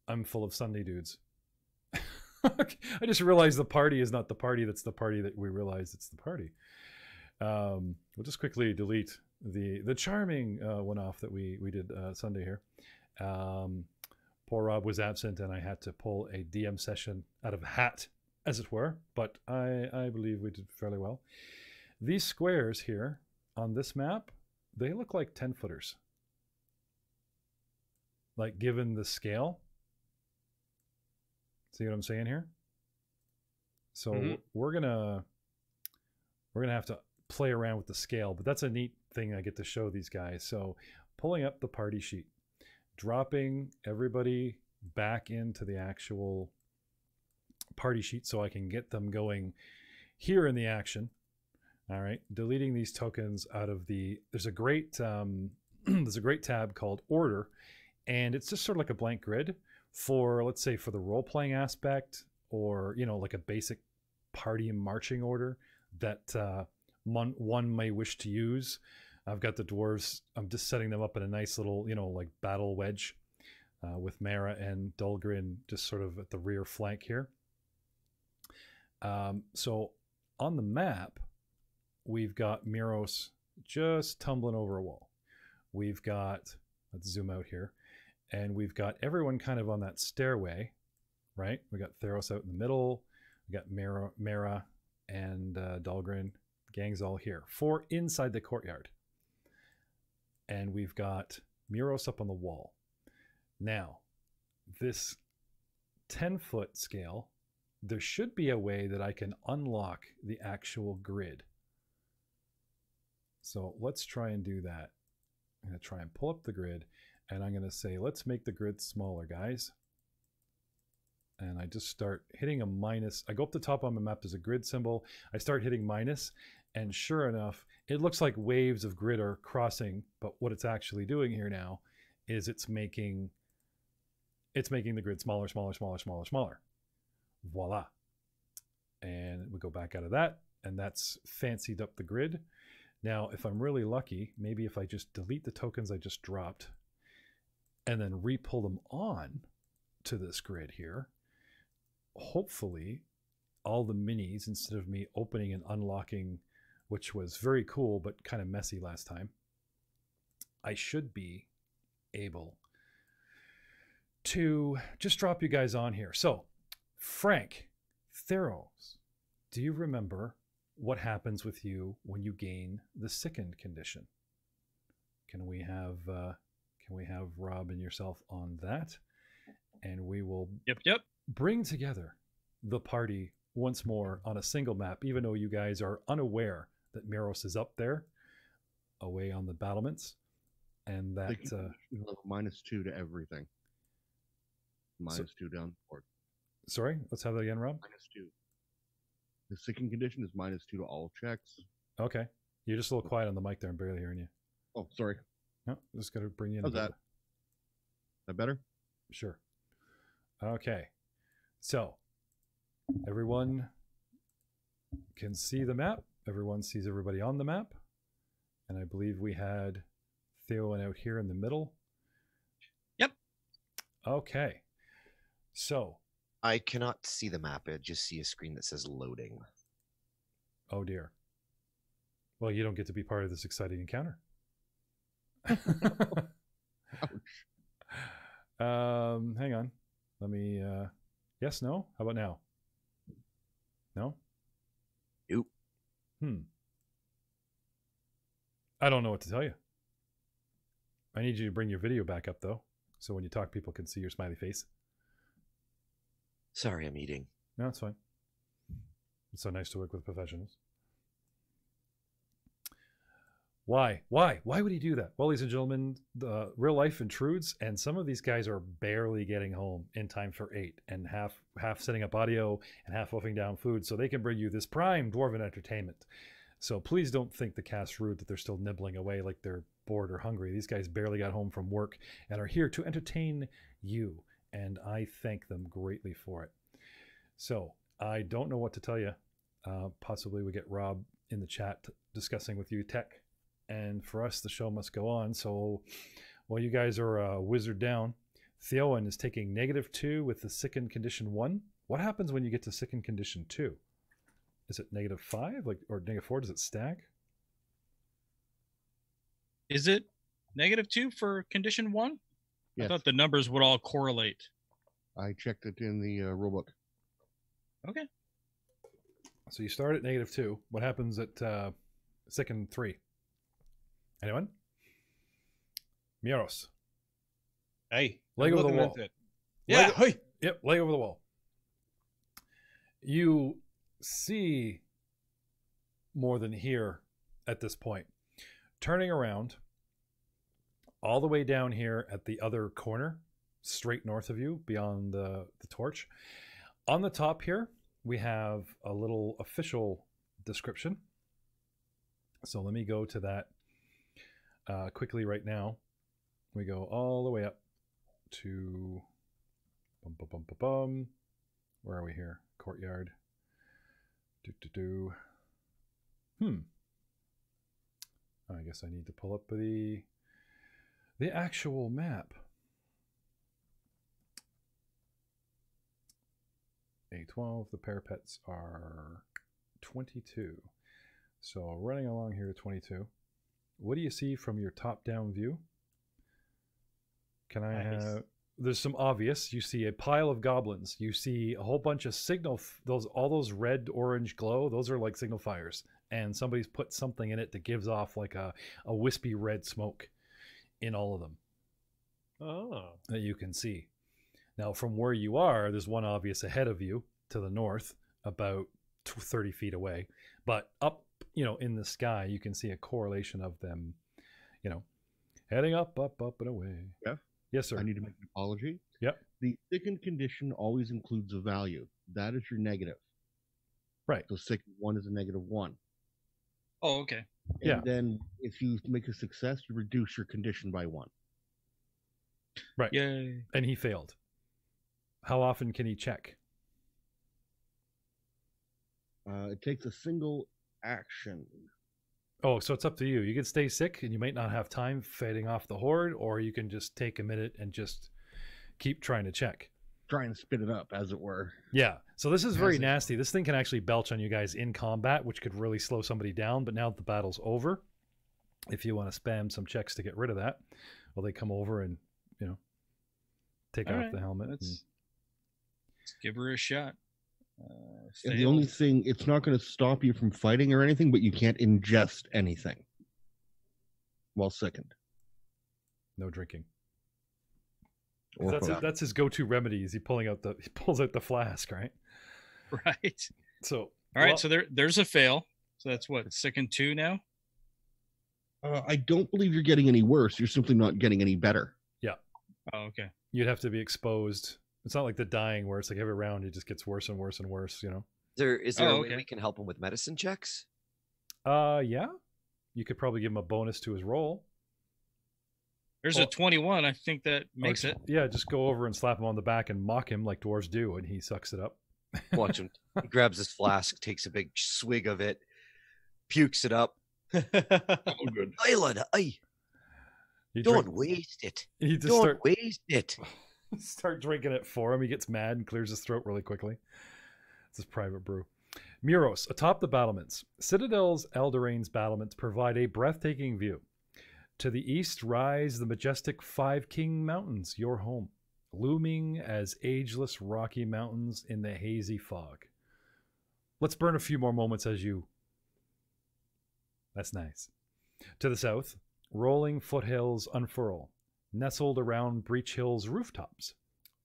I'm full of Sunday dudes. I just realized the party is not the party that's the party that we realized it's the party. We'll just quickly delete the charming one off that we did Sunday here. Poor Rob was absent and I had to pull a DM session out of a hat, as it were, but I believe we did fairly well. These squares here on this map, they look like 10-footers. Like, given the scale. See what I'm saying here? So we're gonna have to play around with the scale, but that's a neat thing I get to show these guys. So pulling up the party sheet, dropping everybody back into the actual party sheet so I can get them going here in the action. All right, deleting these tokens out of there's a great tab called Order, and it's just sort of like a blank grid for, let's say, for the role-playing aspect, or like a basic party marching order that one may wish to use. I've got the dwarves. I'm just setting them up in a nice little, like battle wedge with Mara and Dulgrin just sort of at the rear flank here. So on the map, we've got Miros just tumbling over a wall. We've got, let's zoom out here, and we've got everyone kind of on that stairway, right? We got Theros out in the middle. We got Mara and Dulgrin. Gang's all here. 4 inside the courtyard. And we've got Miros up on the wall. Now, this 10-foot scale there should be a way that I can unlock the actual grid. So let's try and do that. I'm going to try and pull up the grid, and I'm going to say, let's make the grid smaller, guys. And I just start hitting a minus. I go up the top on my map, there's a grid symbol. I start hitting minus, and sure enough, it looks like waves of grid are crossing, but what it's actually doing here now is it's making the grid smaller, smaller, smaller, smaller, smaller. Voila. And we go back out of that, and that's fancied up the grid. Now, if I'm really lucky, maybe if I just delete the tokens I just dropped and then re-pull them on to this grid here, hopefully all the minis, instead of me opening and unlocking, which was very cool but kind of messy last time, I should be able to just drop you guys on here. So, Frank, Theros, do you remember what happens with you when you gain the sickened condition? Can we have Rob and yourself on that? And we will Yep. bring together the party once more on a single map, even though you guys are unaware that Miros is up there, away on the battlements, and that -2 to everything. -2 down the board. Sorry, let's have that again, Rob. -2. The sickened condition is -2 to all checks. Okay, you're just a little quiet on the mic there. I'm barely hearing you. Oh, sorry. No, just got to bring you in. How's that? Is that better? Sure. Okay, so everyone can see the map. Everyone sees everybody on the map. And I believe we had Theowen out here in the middle. Yep. Okay. So. I cannot see the map. I just see a screen that says loading. Oh, dear. Well, you don't get to be part of this exciting encounter. Hang on. Let me, yes, no? How about now? No? Nope. I don't know what to tell you. I need you to bring your video back up, though, so when you talk, people can see your smiley face. Sorry, I'm eating. No, it's fine. It's so nice to work with professionals. Why? Why would he do that? Well, ladies and gentlemen, the real life intrudes, and some of these guys are barely getting home in time for 8, and half setting up audio and half wolfing down food, so they can bring you this prime dwarven entertainment. So please don't think the cast's rude that they're still nibbling away like they're bored or hungry. These guys barely got home from work and are here to entertain you, and I thank them greatly for it. So I don't know what to tell you. Possibly we get Rob in the chat discussing with you tech. And for us, the show must go on. So while you guys are wizard down, Theowen is taking -2 with the sickened condition 1. What happens when you get to sickened condition 2? Is it -5, or -4? Does it stack? Is it -2 for condition 1? Yes. I thought the numbers would all correlate. I checked it in the rulebook. Okay. So you start at -2. What happens at sickened 3? Anyone? Miros. Hey, Leg I'm over the looking wall. at it. Yeah, hey. Yep, leg over the wall. You see more than hear at this point. Turning around, all the way down here at the other corner, straight north of you, beyond the torch. On the top here, we have a little official description. So let me go to that quickly right now. We go all the way up to where are we here? Courtyard. I guess I need to pull up the actual map. A12, the parapets are 22. So running along here to 22. What do you see from your top-down view? Can I have... There's some obvious. You see a pile of goblins. You see a whole bunch of signal... all those red, orange glow, those are like signal fires. And somebody's put something in it that gives off like a wispy red smoke in all of them. Oh. That you can see. Now, from where you are, there's one obvious ahead of you. to the north, about 30 feet away. But up, in the sky, you can see a correlation of them, heading up, and away. Yeah. Yes, sir. I need to make an apology. Yep. The thickened condition always includes a value. That is your negative. Right. So sicken 1 is a -1. Oh, okay. And Yeah. then if you make a success, you reduce your condition by 1. Right. Yay. And he failed. How often can he check? It takes a single action. Oh, so it's up to you. You can stay sick and you might not have time fighting off the horde, or you can just take a minute and just keep trying to check. Try and spit it up, as it were. Yeah. So this is very Has it- nasty. This thing can actually belch on you guys in combat, which could really slow somebody down. But now that the battle's over, if you want to spam some checks to get rid of that, well, they come over and, take All off right, the helmet. Let's give her a shot. And the only thing, it's not going to stop you from fighting or anything, but you can't ingest anything while sickened. No drinking. Or That's his go-to remedy. Is he pulls out the flask, right? Right. So All right. So there's a fail. So that's what, second 2 now? I don't believe you're getting any worse. You're simply not getting any better. Oh, okay. you'd have to be exposed. It's not like the dying where it's like every round it just gets worse and worse and worse, Is there a way okay. we can help him with medicine checks? Yeah. You could probably give him a bonus to his roll. There's a 21. I think that makes it. Yeah, just go over and slap him on the back and mock him like dwarves do, and he sucks it up. Watch him. He grabs his flask, takes a big swig of it, pukes it up. Oh, good. Island, don't waste it. He just Don't waste it. start drinking it for him. He gets mad and clears his throat really quickly. It's his private brew. Muros, atop the battlements. Citadel's Alderain's battlements provide a breathtaking view. To the east rise the majestic Five King Mountains, your home, looming as ageless rocky mountains in the hazy fog. Let's burn a few more moments as you... That's nice. To the south, rolling foothills unfurl, nestled around Breach Hill's rooftops.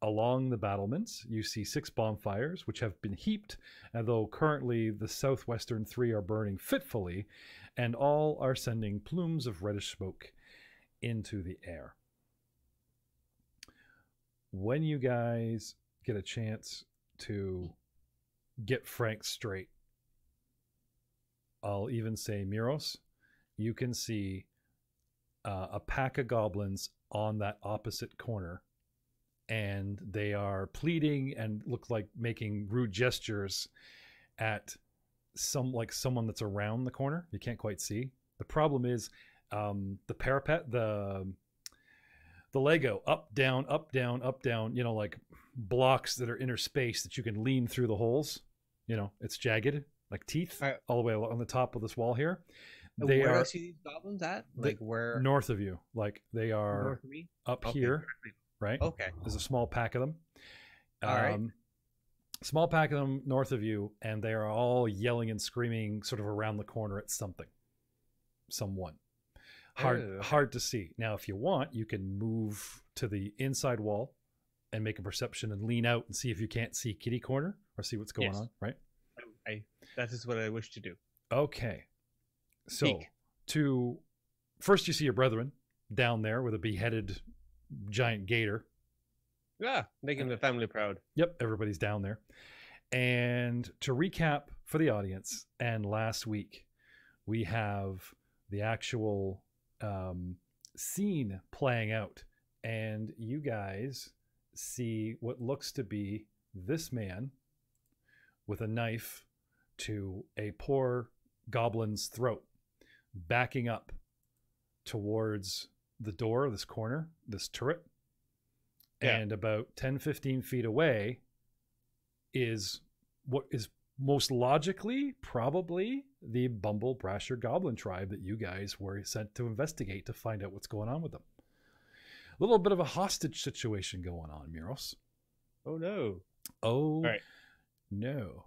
Along the battlements, you see 6 bonfires, which have been heaped, although currently the southwestern 3 are burning fitfully, and all are sending plumes of reddish smoke into the air. When you guys get a chance to get Frank straight, I'll even say Muros, you can see a pack of goblins on that opposite corner, and they are pleading and look like making rude gestures at someone that's around the corner. You can't quite see. The problem is the parapet, the Lego, up, down, up, down, up, down, like blocks that are interspaced that you can lean through the holes. It's jagged like teeth all the way on the top of this wall here. They where are do I see these goblins at? Like where? north of you. Like they are North of me? up Okay. here, right? Okay. There's a small pack of them. All right. Small pack of them north of you, and they are all yelling and screaming sort of around the corner at someone. Hard to see. Now, if you want, you can move to the inside wall and make a perception and lean out and see if you can't see kitty corner or see what's going on, right? That is what I wish to do. Okay. So, first you see your brethren down there with a beheaded giant gator. Yeah, making the family proud. Yep, everybody's down there. And to recap for the audience, and last week, we have the actual scene playing out. And you guys see what looks to be this man with a knife to a poor goblin's throat, backing up towards the door of this corner, this turret. Yeah. And about 10-15 feet away is what is most logically probably the Bumble Brasher Goblin tribe that you guys were sent to investigate to find out what's going on with them. A little bit of a hostage situation going on, Muros. Oh no. Oh, Right. No.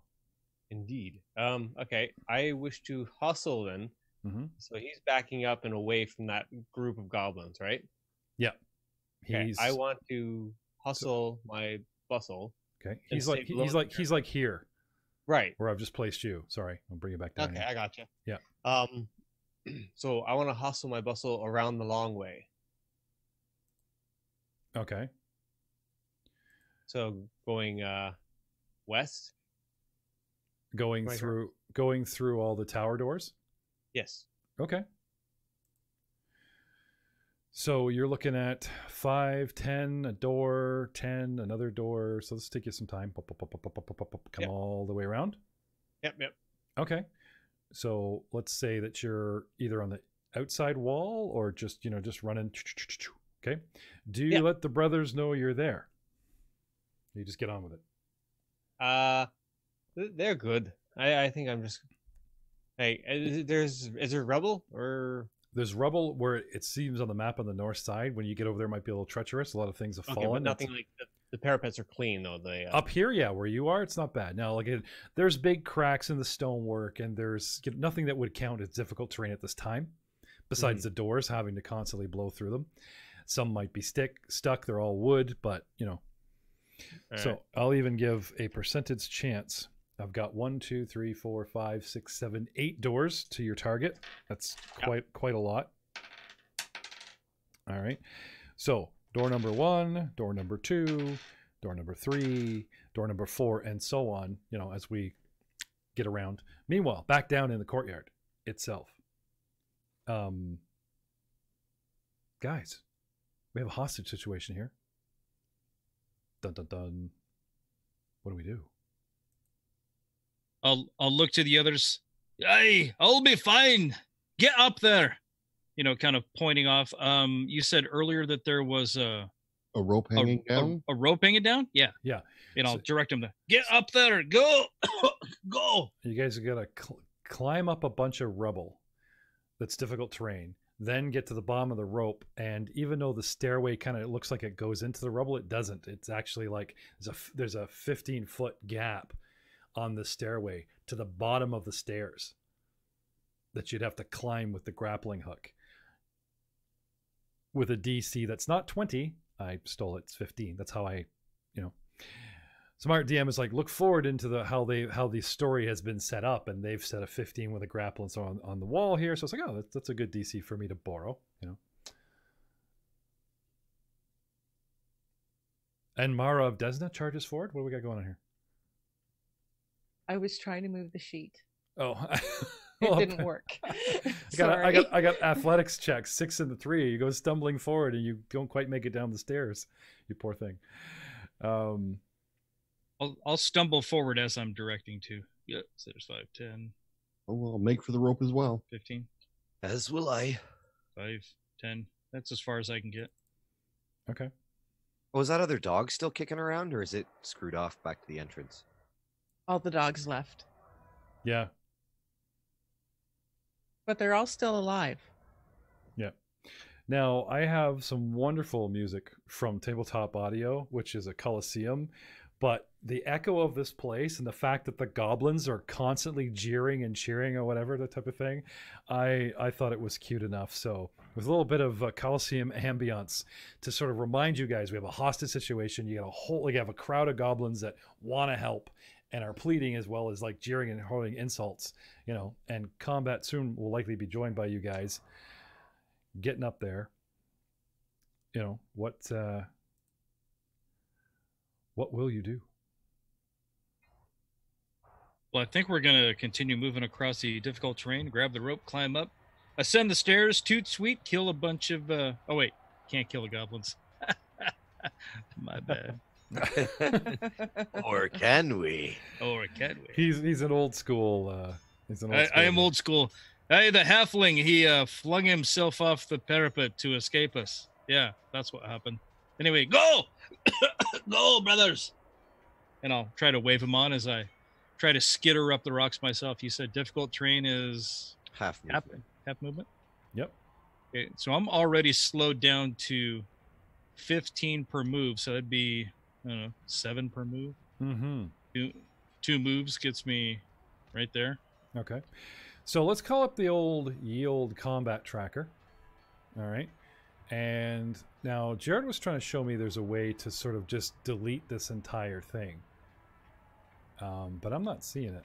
Indeed. Okay. I wish to hustle then. Mm-hmm. So he's backing up and away from that group of goblins, right? Yeah. Okay. I want to hustle my bustle Okay. And stay below He's like here, Right. where I've just placed you. Sorry, I'll bring you back down. Okay, here. I got you. Yeah. So I want to hustle my bustle around the long way. Okay. So going west. Going Right. through all the tower doors. Yes. Okay. So you're looking at 5, 10, a door, 10, another door. So this will take you some time. Come Yep. all the way around. Yep. Okay. So let's say that you're either on the outside wall or just running. Okay. Do you let the brothers know you're there? You just get on with it. They're good. I think I'm just. Hey, is there rubble or? There's rubble where it seems on the map on the north side. When you get over there, it might be a little treacherous. A lot of things have Okay, fallen. but nothing like the parapets are clean though. They Up here, yeah, where you are, it's not bad. Now, like, there's big cracks in the stonework, and there's nothing that would count as difficult terrain at this time, besides the doors having to constantly blow through them. Some might be stuck. They're all wood, but All so right. I'll even give a percentage chance. I've got 1, 2, 3, 4, 5, 6, 7, 8 doors to your target. That's quite a lot. All right. So door number 1, door number 2, door number 3, door number 4, and so on, as we get around. Meanwhile, back down in the courtyard itself. Guys, we have a hostage situation here. Dun dun dun. What do we do? I'll look to the others. Hey, I'll be fine. Get up there. Kind of pointing off. You said earlier that there was a rope hanging down. A rope hanging down? Yeah. Yeah. And I'll So- direct him to get up there. Go. Go. You guys are going to climb up a bunch of rubble that's difficult terrain, then get to the bottom of the rope. And even though the stairway kind of looks like it goes into the rubble, it doesn't. It's actually like there's a 15-foot gap on the stairway to the bottom of the stairs that you'd have to climb with the grappling hook. With a DC that's not 20, I stole it, it's 15. That's how Smart DM is like, look forward into how the story has been set up, and they've set a 15 with a grapple and so on the wall here. So it's like, oh, that's a good DC for me to borrow, And Mara of Desna charges forward. What do we got going on here? I was trying to move the sheet. Oh, It didn't work. I got athletics checks, 6 and the 3. You go stumbling forward and you don't quite make it down the stairs. You poor thing. I'll stumble forward as I'm directing to. Yep. So there's 5, 10, Oh, well, make for the rope as well. 15, As will I. 5, 10. That's as far as I can get. Okay. Oh, is that other dog still kicking around, or is it screwed off back to the entrance? All the dogs left, Yeah. but they're all still alive. Yeah. Now, I have some wonderful music from Tabletop Audio, which is a Colosseum, but the echo of this place and the fact that the goblins are constantly jeering and cheering or whatever, that type of thing, I thought it was cute enough. So with a little bit of Colosseum ambience to sort of remind you guys, we have a hostage situation. You have a crowd of goblins that want to help and are pleading, as well as like jeering and hurling insults, and combat soon will likely be joined by you guys getting up there. What will you do? Well, I think we're going to continue moving across the difficult terrain, grab the rope, climb up, ascend the stairs, toot sweet, kill a bunch of... oh, wait. Can't kill the goblins. My bad. Or can we? Or can we? He's an old school. I am old school. Hey, the halfling, he flung himself off the parapet to escape us. Yeah, that's what happened. Anyway, go! Go, brothers! And I'll try to wave him on as I try to skitter up the rocks myself. You said difficult terrain is Half movement. half movement? Yep. Okay, so I'm already slowed down to 15 per move, so that'd be, I don't know, 7 per move. Mm-hmm. Two moves gets me right there. Okay. So let's call up the old yield combat tracker. All right. And now Jared was trying to show me there's a way to sort of just delete this entire thing. but I'm not seeing it.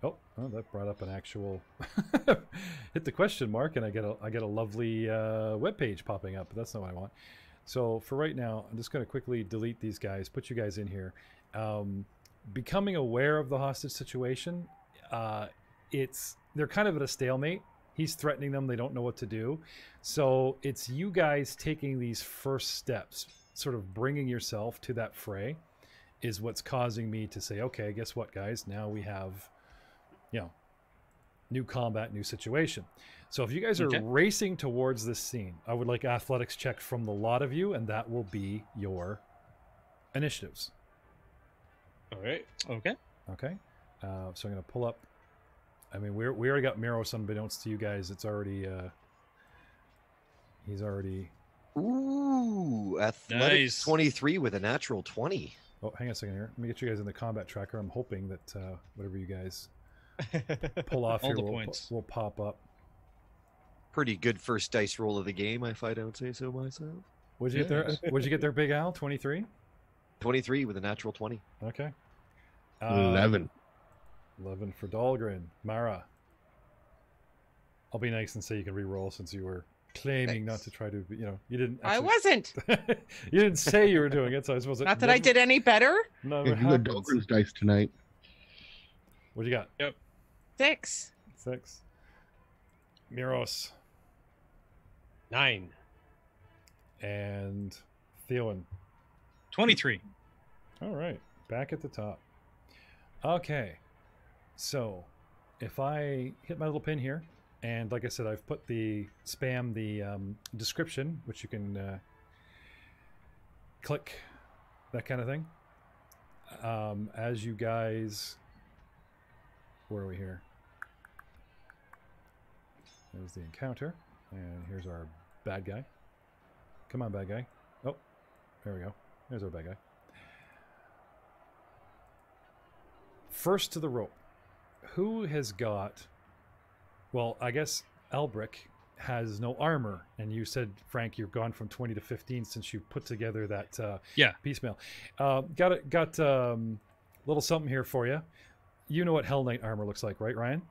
Oh, that brought up an actual hit the question mark, and I get a lovely web page popping up, but that's not what I want. So for right now, I'm just going to quickly delete these guys, put you guys in here. Becoming aware of the hostage situation, they're kind of at a stalemate. He's threatening them. They don't know what to do. So it's you guys taking these first steps, sort of bringing yourself to that fray, is what's causing me to say, okay, guess what, guys? Now we have, new combat, new situation. So if you guys are racing towards this scene, I would like athletics check from the lot of you, and that will be your initiatives. All right. Okay. Okay. So I'm going to pull up. I mean, we already got Miros unbeknownst to you guys. It's already, he's already. Ooh, athletics 23 with a natural 20. Oh, hang on a second here. Let me get you guys in the combat tracker. I'm hoping that whatever you guys pull off All here the points will pop up. Pretty good first dice roll of the game, if I don't say so myself. What'd you get there? What'd you get there, Big Al? 23? 23 with a natural 20. Okay. 11. 11 for Dahlgren. Mara. I'll be nice and say you can re-roll since you were claiming not to try to, you didn't. I wasn't. You didn't say you were doing it, so I suppose. Not that I did any better. No, You had Dahlgren's dice tonight. What do you got? Yep. 6. 6. Miros. 9. And Theowen. 23. All right. Back at the top. Okay. So if I hit my little pin here, and like I said, I've put the description, which you can click, that kind of thing. As you guys, where are we here? There's the encounter, and here's our bad guy. Come on, bad guy. Oh, there we go. There's our bad guy. First to the rope. Who has got... Well, I guess Albric has no armor, and you said, Frank, you've gone from 20 to 15 since you put together that piecemeal. Got little something here for you. You know what Hell Knight armor looks like, right, Ryan?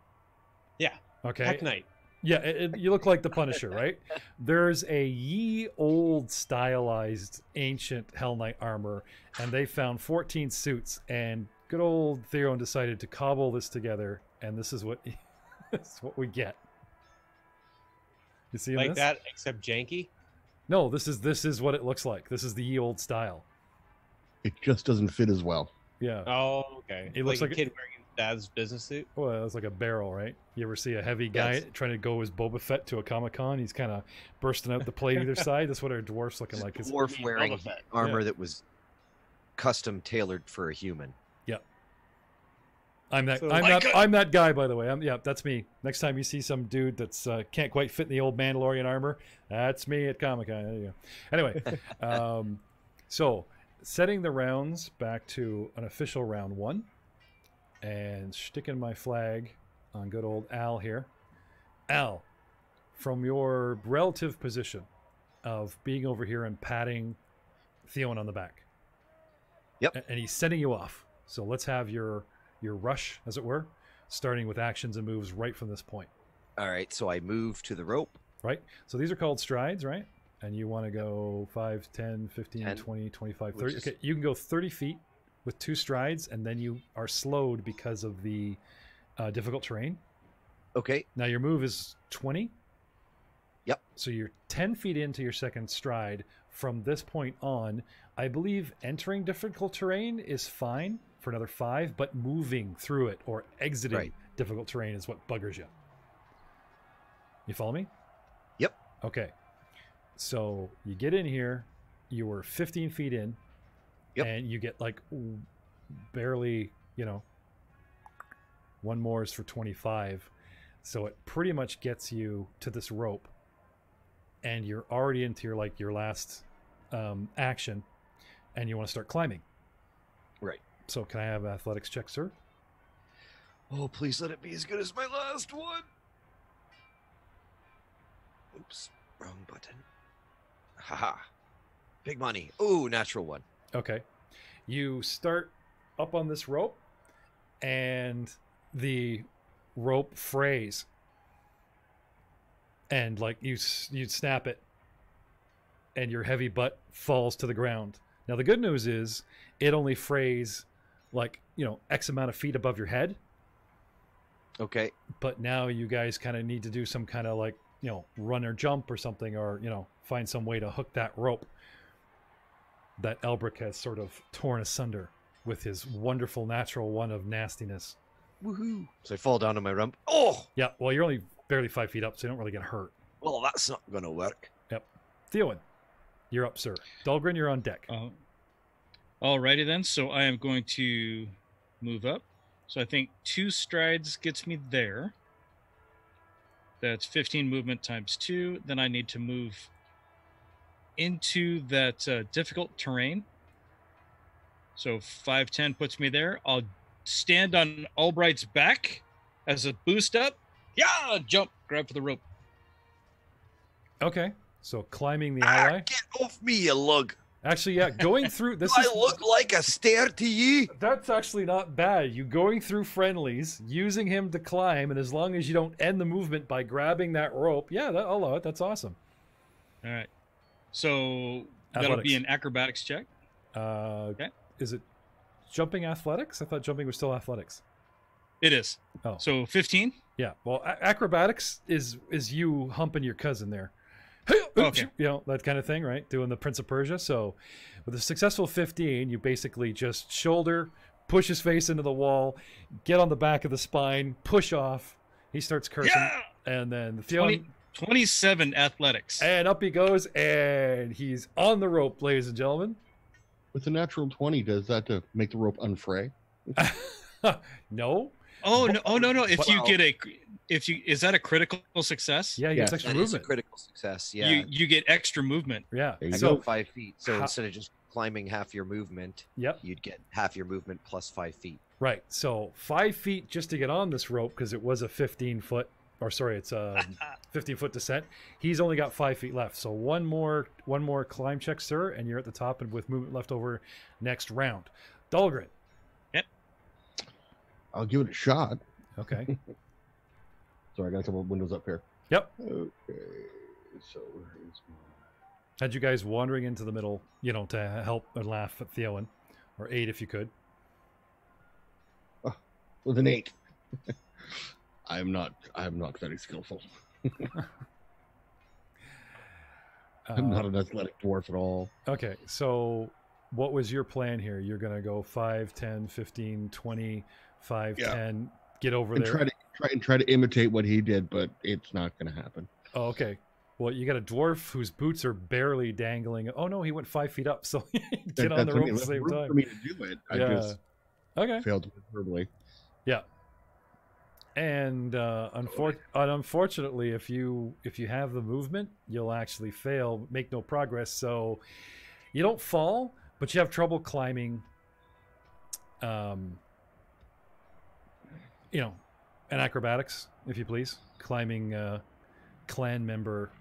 Yeah. Okay. Heck Knight. Yeah, you look like the Punisher, right? There's a ye old stylized ancient Hell Knight armor, and they found 14 suits, and good old Theron decided to cobble this together, and this is what this is what we get. You see Like this? that, except janky? No, this is what it looks like. This is the ye old style. It just doesn't fit as well. Yeah. Oh, okay. It looks like a kid wearing his dad's business suit? Well, it's like a barrel, right? You ever see a heavy guy trying to go as Boba Fett to a Comic-Con? He's kind of bursting out the plate either side. That's what our dwarf's looking like. It's Dwarf wearing armor that was custom tailored for a human. Yep. I'm that. So- I'm that guy, by the way. That's me. Next time you see some dude that's can't quite fit in the old Mandalorian armor, that's me at Comic-Con. There you go. Anyway, so setting the rounds back to an official round 1, and sticking my flag on good old Al here. Al, from your relative position of being over here and patting Theon on the back. Yep. And he's sending you off. So let's have your rush, as it were, starting with actions and moves right from this point. All right, so I move to the rope. Right? So these are called strides, right? And you want to go 5, 10, 15, 10, 20, 25, which 30. is- Okay, you can go 30 feet with 2 strides, and then you are slowed because of the difficult terrain. Okay, Now your move is 20. Yep. So you're 10 feet into your second stride. From this point on, I believe entering difficult terrain is fine for another 5, but moving through it or exiting Right. difficult terrain is what buggers you. You follow me? Yep. Okay. So you get in here, you were 15 feet in, Yep. and you get like barely, 1 more is for 25. So it pretty much gets you to this rope, and you're already into your last action, and you want to start climbing. right. So can I have athletics check, sir? Oh, please let it be as good as my last one. Oops, wrong button. Haha. Big money. Ooh, natural 1. Okay. You start up on this rope, and the rope frays, and like you snap it, and your heavy butt falls to the ground. Now the good news is it only frays like, you know, X amount of feet above your head. Okay. But now you guys kind of need to do some kind of like, you know, run or jump or something, or, you know, find some way to hook that rope that Elbrick has sort of torn asunder with his wonderful natural one of nastiness. Woohoo! So I fall down on my rump. Oh! Yeah, well, you're only barely 5 feet up, so you don't really get hurt. Well, that's not going to work. Yep. Theowen, you're up, sir. Dahlgren, you're on deck. Alrighty then. So I am going to move up. So I think 2 strides gets me there. That's 15 movement times 2. Then I need to move into that difficult terrain. So 5'10" puts me there. I'll stand on Albright's back as a boost up. Yeah, jump, grab for the rope. Okay, so climbing the ally. Get off me, you lug! Actually, yeah, going through this. Do I look like a stair to you? That's actually not bad. You going through friendlies, using him to climb, and as long as you don't end the movement by grabbing that rope, yeah, I'll allow it. That's awesome. All right. So that'll be an acrobatics check. Okay. Is it jumping athletics? I thought jumping was still athletics. It is. Oh. So 15? Yeah. Well, acrobatics is you humping your cousin there. Okay. You know, that kind of thing, right? Doing the Prince of Persia. So with a successful 15, you basically just shoulder, push his face into the wall, get on the back of the spine, push off. He starts cursing. Yeah! And then the 27 athletics. And up he goes, and he's on the rope, ladies and gentlemen. With a natural 20, does that to make the rope unfray? No. Oh no! Is that a critical success? Yeah, he gets extra That is a movement. critical success, yeah. You get extra movement. Yeah. There you So go. 5 feet. So instead of just climbing half your movement, Yep. you'd get half your movement plus 5 feet. Right. So 5 feet just to get on this rope, because it was a 15-foot, or sorry, it's a 15-foot descent. He's only got 5 feet left. So one more climb check, sir, and you're at the top and with movement left over next round. Dahlgren. Yep. I'll give it a shot. Okay. Sorry, I got a couple of windows up here. Yep. Okay. So where's my... Had you guys wandering into the middle, you know, to help and laugh at Theowen, or aid if you could. With an 8. I'm not very skillful. I'm not an athletic dwarf at all. Okay, so what was your plan here? You're going to go 5, 10, 15, 20, 5, Yeah. 10, get over And there. try to imitate what he did, but it's not going to happen. Oh, okay. Well, you got a dwarf whose boots are barely dangling. Oh, no, he went 5 feet up, so get on the rope at the same For time. me to do it, I just Okay. failed miserably. Yeah. And unfortunately, if you have the movement, you'll actually fail, make no progress. So you don't fall, but you have trouble climbing. You know, an acrobatics, if you please, climbing clan member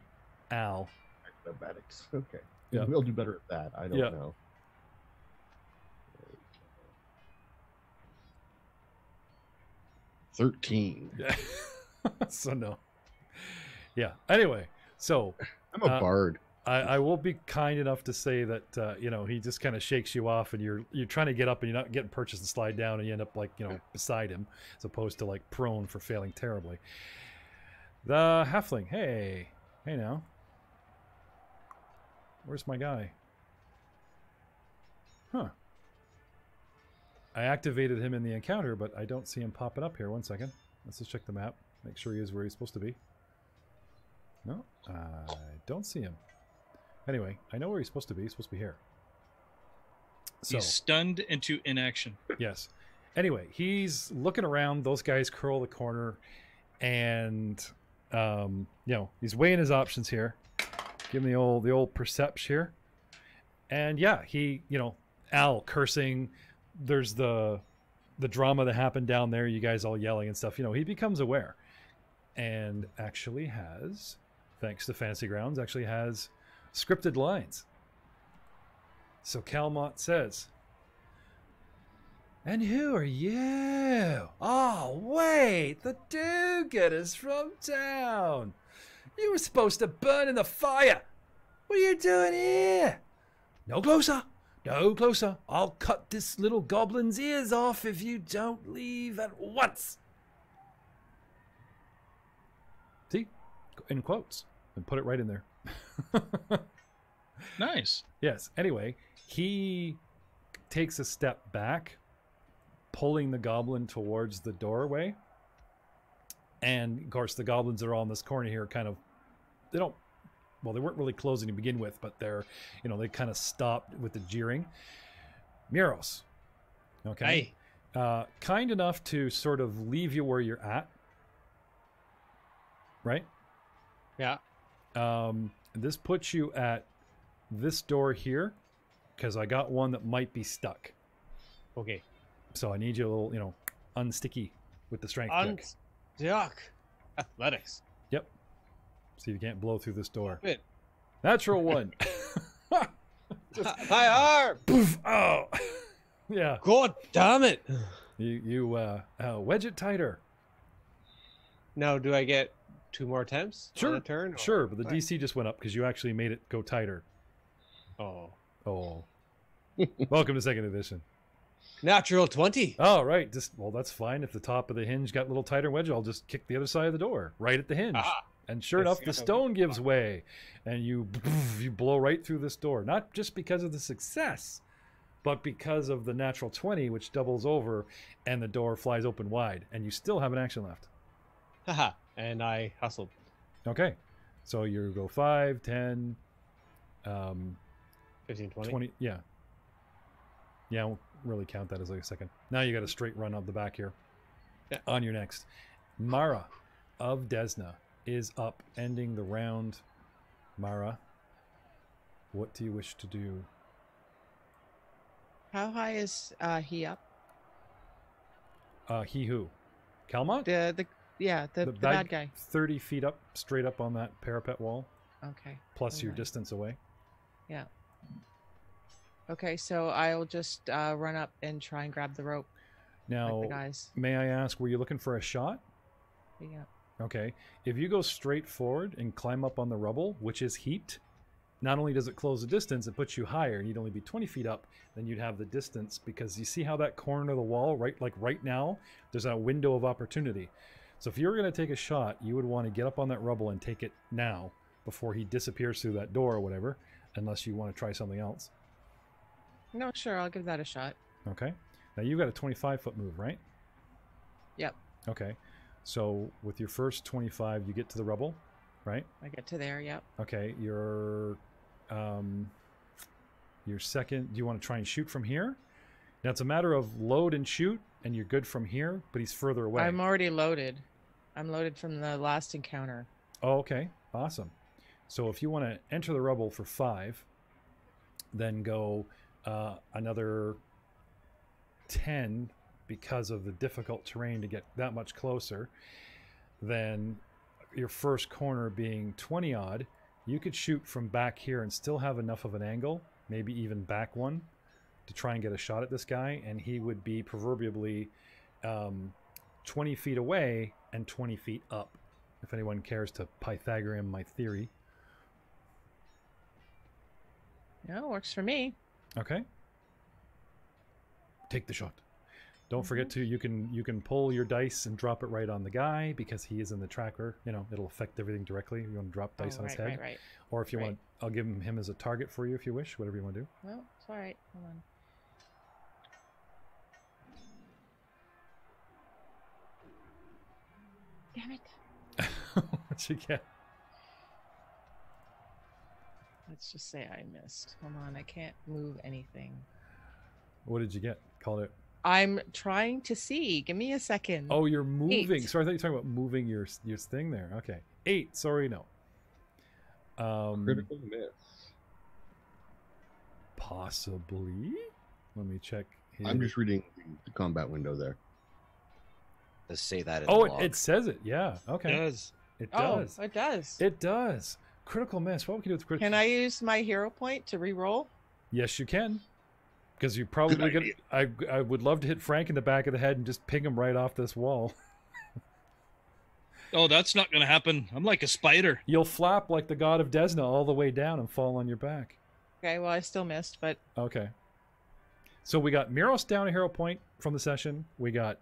Al. Acrobatics. Okay. Yeah. We'll do better at that. I don't know. 13. Yeah. So no. Yeah. Anyway, so I'm a bard. I will be kind enough to say that you know, he just kind of shakes you off, and you're trying to get up, and you're not getting purchased and slide down, and you end up like, you know, beside him, as opposed to like prone for failing terribly. The halfling, hey now, where's my guy? Huh. I activated him in the encounter, but I don't see him popping up here. 1 second. Let's just check the map. Make sure he is where he's supposed to be. No, I don't see him. Anyway, I know where he's supposed to be. He's supposed to be here. So, He's stunned into inaction. yes. Anyway, he's looking around. Those guys curl the corner, and you know, he's weighing his options here. Give him the old perception here, and yeah, he, you know, Al cursing. There's the drama that happened down there. You guys all yelling and stuff. You know, he becomes aware, and actually has, thanks to Fantasy Grounds, actually has scripted lines. So Calmont says, And who are you? Oh, wait, the do-gooders from town. You were supposed to burn in the fire. What are you doing here? No closer. No closer. I'll cut this little goblin's ears off if you don't leave at once. See? In quotes. And put it right in there. Nice. Yes. Anyway, he takes a step back, pulling the goblin towards the doorway. And, of course, the goblins that are all in this corner here kind of, they don't, well, they weren't really closing to begin with, but they're, you know, they kind of stopped with the jeering. Muros. Okay. Kind enough to sort of leave you where you're at. Right? Yeah. This puts you at this door here, because I got one that might be stuck. Okay. So I need you a little, you know, unsticky with the strength check. Yuck. Athletics. Yep. See if you can't blow through this door. Wait. Natural one. My arm. Poof. Oh. Yeah. God damn it. You wedge it tighter. Now, do I get 2 more attempts on a turn? Or- Sure, but the DC just went up because you actually made it go tighter. Oh. Oh. Welcome to 2nd edition. Natural 20. Oh, right. Well, that's fine. If the top of the hinge got a little tighter wedge, I'll just kick the other side of the door, right at the hinge. Ah. And sure enough, the stone gives way, and you blow right through this door. Not just because of the success, but because of the natural 20, which doubles over, and the door flies open wide, and you still have an action left. Haha. And I hustled. Okay. So you go 5, 10, 15, 20. 20. Yeah. Yeah, I won't really count that as like a second. Now you got a straight run up the back here. Yeah. On your next. Mara of Desna is up, ending the round. Mara, what do you wish to do? How high is he up? He who? Calmont? The bad guy. 30 feet up, straight up on that parapet wall, Okay. plus your Alright. distance away. Yeah. Okay, so I'll just run up and try and grab the rope. Now, Like the guys. may I ask, were you looking for a shot? Yeah. Okay. If you go straight forward and climb up on the rubble, which is heaped, not only does it close the distance, it puts you higher, and you'd only be 20 feet up, then you'd have the distance, because you see how that corner of the wall, right now, there's a window of opportunity. So if you were going to take a shot, you would want to get up on that rubble and take it now, before he disappears through that door or whatever, unless you want to try something else. No, sure, I'll give that a shot. Okay. Now you've got a 25-foot move, right? Yep. Okay. So with your first 25, you get to the rubble, right? I get to there, yep. Okay. Your second, do you want to try and shoot from here? Now it's a matter of load and shoot, and you're good from here, but he's further away. I'm already loaded. I'm loaded from the last encounter. Oh, okay. Awesome. So if you want to enter the rubble for 5, then go another 10 because of the difficult terrain to get that much closer, then your first corner being 20 odd, you could shoot from back here and still have enough of an angle, maybe even back one, to try and get a shot at this guy, and he would be proverbially 20 feet away and 20 feet up, if anyone cares to Pythagorean my theory. Yeah, works for me. Okay. Take the shot. Don't forget to, you can pull your dice and drop it right on the guy, because he is in the tracker. You know, it'll affect everything directly. You want to drop dice on his head. Right. Or if you Right. want, I'll give him as a target for you if you wish, whatever you want to do. Well, it's all right. Hold on. Damn it. What you get? Let's just say I missed. Hold on, I can't move anything. What did you get? Call it. I'm trying to see. Give me a second. Oh, you're moving. 8. Sorry, I thought you were talking about moving your thing there. Okay. 8. Sorry, no. Critical miss. Possibly. Let me check. Here. I'm just reading the combat window there. Does say that in Oh, the log. it says it. Yeah. Okay. Does. It Oh, does. it does. It does. Critical miss. What we can do with critical? Can I use my hero point to re-roll? Yes, you can. Because you probably gonna. I would love to hit Frank in the back of the head and just ping him right off this wall. Oh, that's not going to happen. I'm like a spider. You'll flap like the god of Desna all the way down and fall on your back. Okay, well, I still missed, but Okay. So we got Miros down a hero point from the session. We got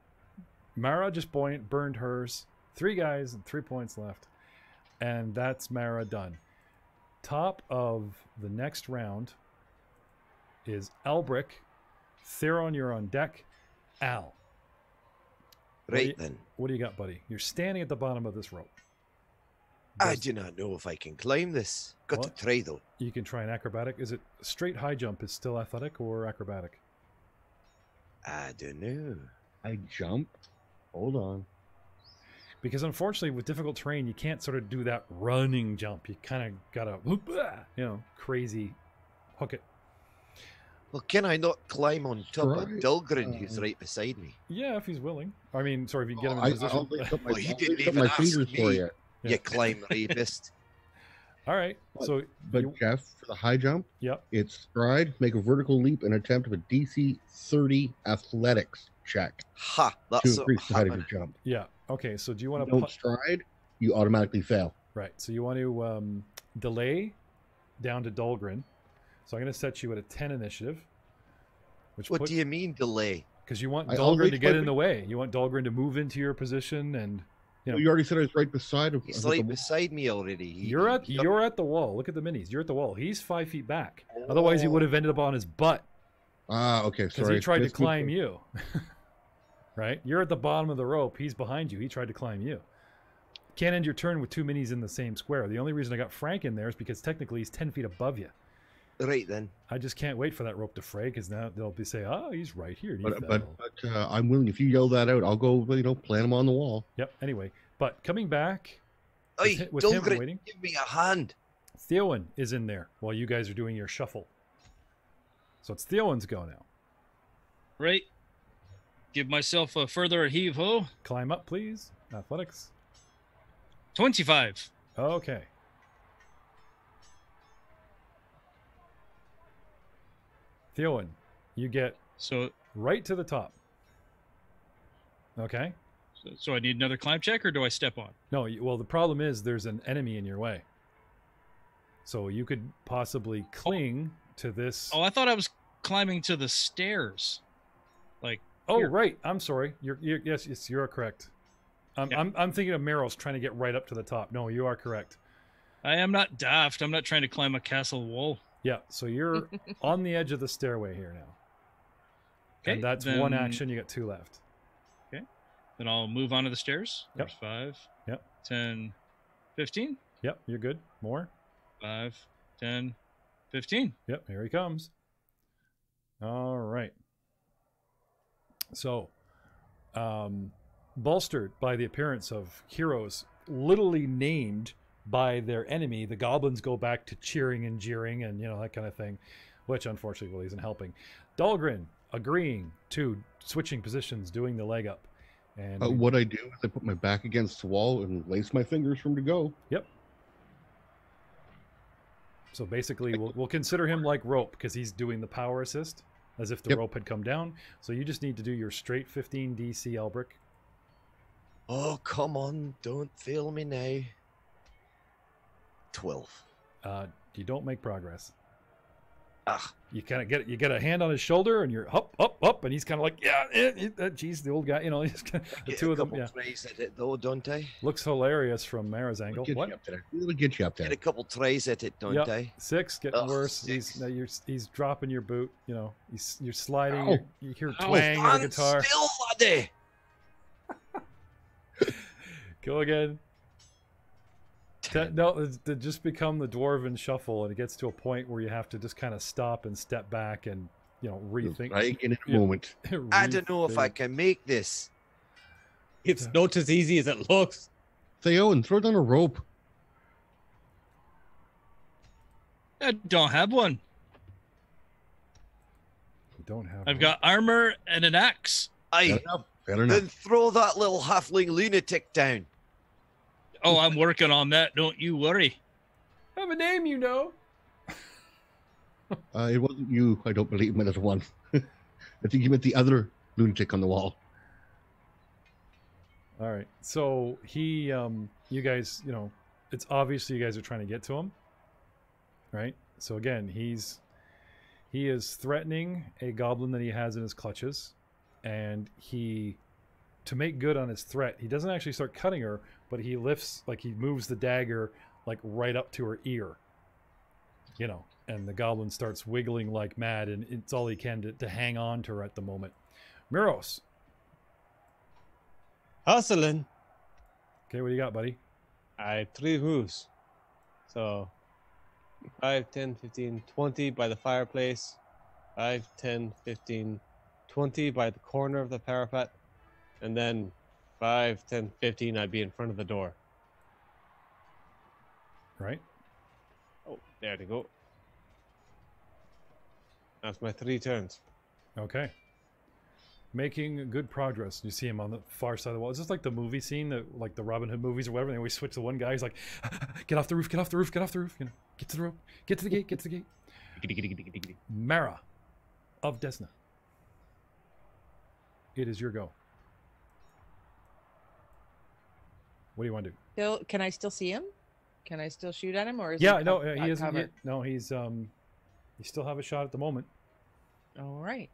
Mara just burned hers. 3 guys and 3 points left. And that's Mara done. Top of the next round is Albric. Theron, you're on deck. Al. Right then. What do you got, buddy? You're standing at the bottom of this rope. I do not know if I can climb this. Got What? to try though. You can try an acrobatic. Is it straight high jump is still athletic or acrobatic? I don't know. I jump. Hold on. Because unfortunately with difficult terrain, you can't sort of do that running jump. You kind of gotta, crazy hook it. Well, can I not climb on top of Right. Dahlgren, who's right beside me? Yeah, if he's willing. I mean, sorry, if you can get him in I'll position. lift up my, Well, you I'll didn't lift up even my ask fingers for me. you. Yeah. You climb rapist. All right. So, But you, Jeff, for the high jump, yep. it's stride, make a vertical leap, and attempt of a DC 30 athletics check Ha! to That's increase the height of your what jump. Yeah. Okay. So do you want You to don't stride, you automatically fail. Right. So you want to delay down to Dahlgren. So I'm going to set you at a 10 initiative. Which What do you mean delay? Because you want I'll Dahlgren to reach get my in the way. You want Dahlgren to move into your position, and you know You already said I was right beside him. He's right beside me already. you're at the wall. Look at the minis. You're at the wall. He's 5 feet back. Otherwise, he would have ended up on his butt Ah, okay, because sorry. he tried to That's good. climb you. Right? You're at the bottom of the rope. He's behind you. He tried to climb you. Can't end your turn with 2 minis in the same square. The only reason I got Frank in there is because technically he's 10 feet above you. Right then. I just can't wait for that rope to fray because now they'll be saying, "Oh, he's right here." But I'm willing. If you yell that out, I'll go. Plant him on the wall. Yep. Anyway, but coming back Oi, with him Dahlgren, waiting, give me a hand. Theowen is in there while you guys are doing your shuffle. So it's Theowen's go now. Right. Give myself a further heave ho. Climb up, please. Athletics. 25. Okay. Theowen, you get So, right to the top. Okay. so I need another climb check, or do I step on? No, well, the problem is there's an enemy in your way. So you could possibly cling to this. Oh, I thought I was climbing to the stairs. Like, Oh, here. right. I'm sorry. Yes, you're correct. Yeah. I'm thinking of Meros trying to get right up to the top. No, you are correct. I am not daft. I'm not trying to climb a castle wall. Yeah, so you're on the edge of the stairway here now. Okay, And that's then- one action. You got 2 left. Then I'll move onto the stairs. Yep. There's 5. Yep. 10, 15. Yep, you're good. More. 5, 10, 15. Yep, here he comes. All right. So, bolstered by the appearance of heroes literally named by their enemy, the goblins go back to cheering and jeering and, that kind of thing, which unfortunately really isn't helping. Dahlgren agreeing to switching positions, doing the leg up. And What I do is I put my back against the wall and lace my fingers for him to go. Yep. So basically, we'll consider him like rope because he's doing the power assist as if the Yep. rope had come down. So you just need to do your straight 15 DC Elbrick. Oh, come on. Don't fail me now. 12. You don't make progress. Ah, You kind of get a hand on his shoulder and you're up, and he's kind of like, geez, the old guy, he's the get two a of them, couple yeah. tries at it though, don't I? Looks hilarious from Mara's angle. Get What? you up there. It'll get you up there. Get a couple tries at it, don't Yep. I? 6, getting Ugh, worse. 6. He's dropping your boot. You're sliding. Ow. You hear Ow. twang on the Stand guitar. still, laddie. Go again. No, it just become the dwarven shuffle, and it gets to a point where you have to just kind of stop and step back and rethink. Try again in a Yeah. moment. I don't know if I rethink. can make this. It's not as easy as it looks. Theo, and throw down a rope. I don't have one. You don't have. I've one. got armor and an axe. Aye, Fair enough. Fair enough. then throw that little halfling lunatic down. Oh, I'm working on that. Don't you worry. I have a name, It wasn't you, I don't believe, my little one. I think you meant the other lunatic on the wall. All right. So he, you guys, it's obvious you guys are trying to get to him, right? So again, he is threatening a goblin that he has in his clutches, and to make good on his threat, he doesn't actually start cutting her, but he moves the dagger like right up to her ear, and the goblin starts wiggling like mad, and it's all he can to hang on to her at the moment. Miros. Hustling. Okay, what do you got, buddy? I have 3 moves. So 5, 10, 15, 20 by the fireplace. 5, 10, 15, 20 by the corner of the parapet. And then 5, 10, 15, I'd be in front of the door. Right. Oh, there they go. That's my 3 turns. Okay. Making good progress. You see him on the far side of the wall. Is this like the movie scene, like the Robin Hood movies or whatever? They always switch to one guy. He's like, get off the roof, get off the roof, get off the roof. Get to the rope, get to the gate, get to the gate. Mara of Desna. It is your go. What do you want to do? Can I still see him? Can I still shoot at him, or is Yeah, he no, not he isn't. covered? No, he's you still have a shot at the moment. All right.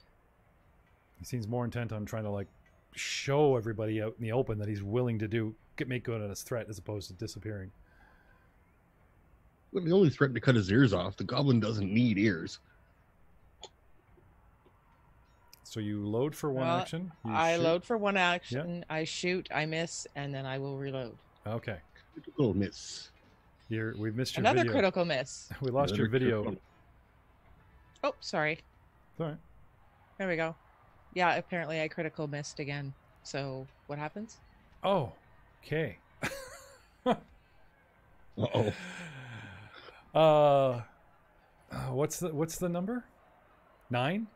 He seems more intent on trying to like show everybody out in the open that he's willing to make good on his threat as opposed to disappearing. Well, he only threatened to cut his ears off. The goblin doesn't need ears. So you load for one action. I load for one action. I shoot, I miss, and then I will reload. Okay. Critical miss. We've missed your Another video. critical miss. We lost your video. Oh, sorry. All right. There we go. Yeah, apparently I critical missed again. So what happens? Oh, okay. Uh-oh. What's the number? 9?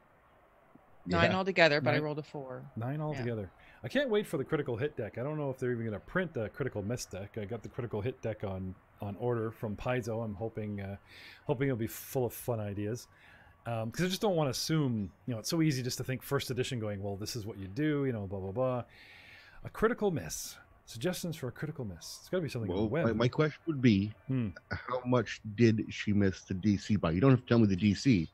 9 altogether, but 9? I rolled a 4. 9 altogether. I can't wait for the critical hit deck. I don't know if they're even going to print the critical miss deck. I got the critical hit deck on order from Paizo. I'm hoping it'll be full of fun ideas. Because I just don't want to assume, it's so easy just to think first edition going, well, this is what you do, blah, blah, blah. A critical miss. Suggestions for a critical miss. It's got to be something on the web. My question would be, how much did she miss the DC by? You don't have to tell me the DC,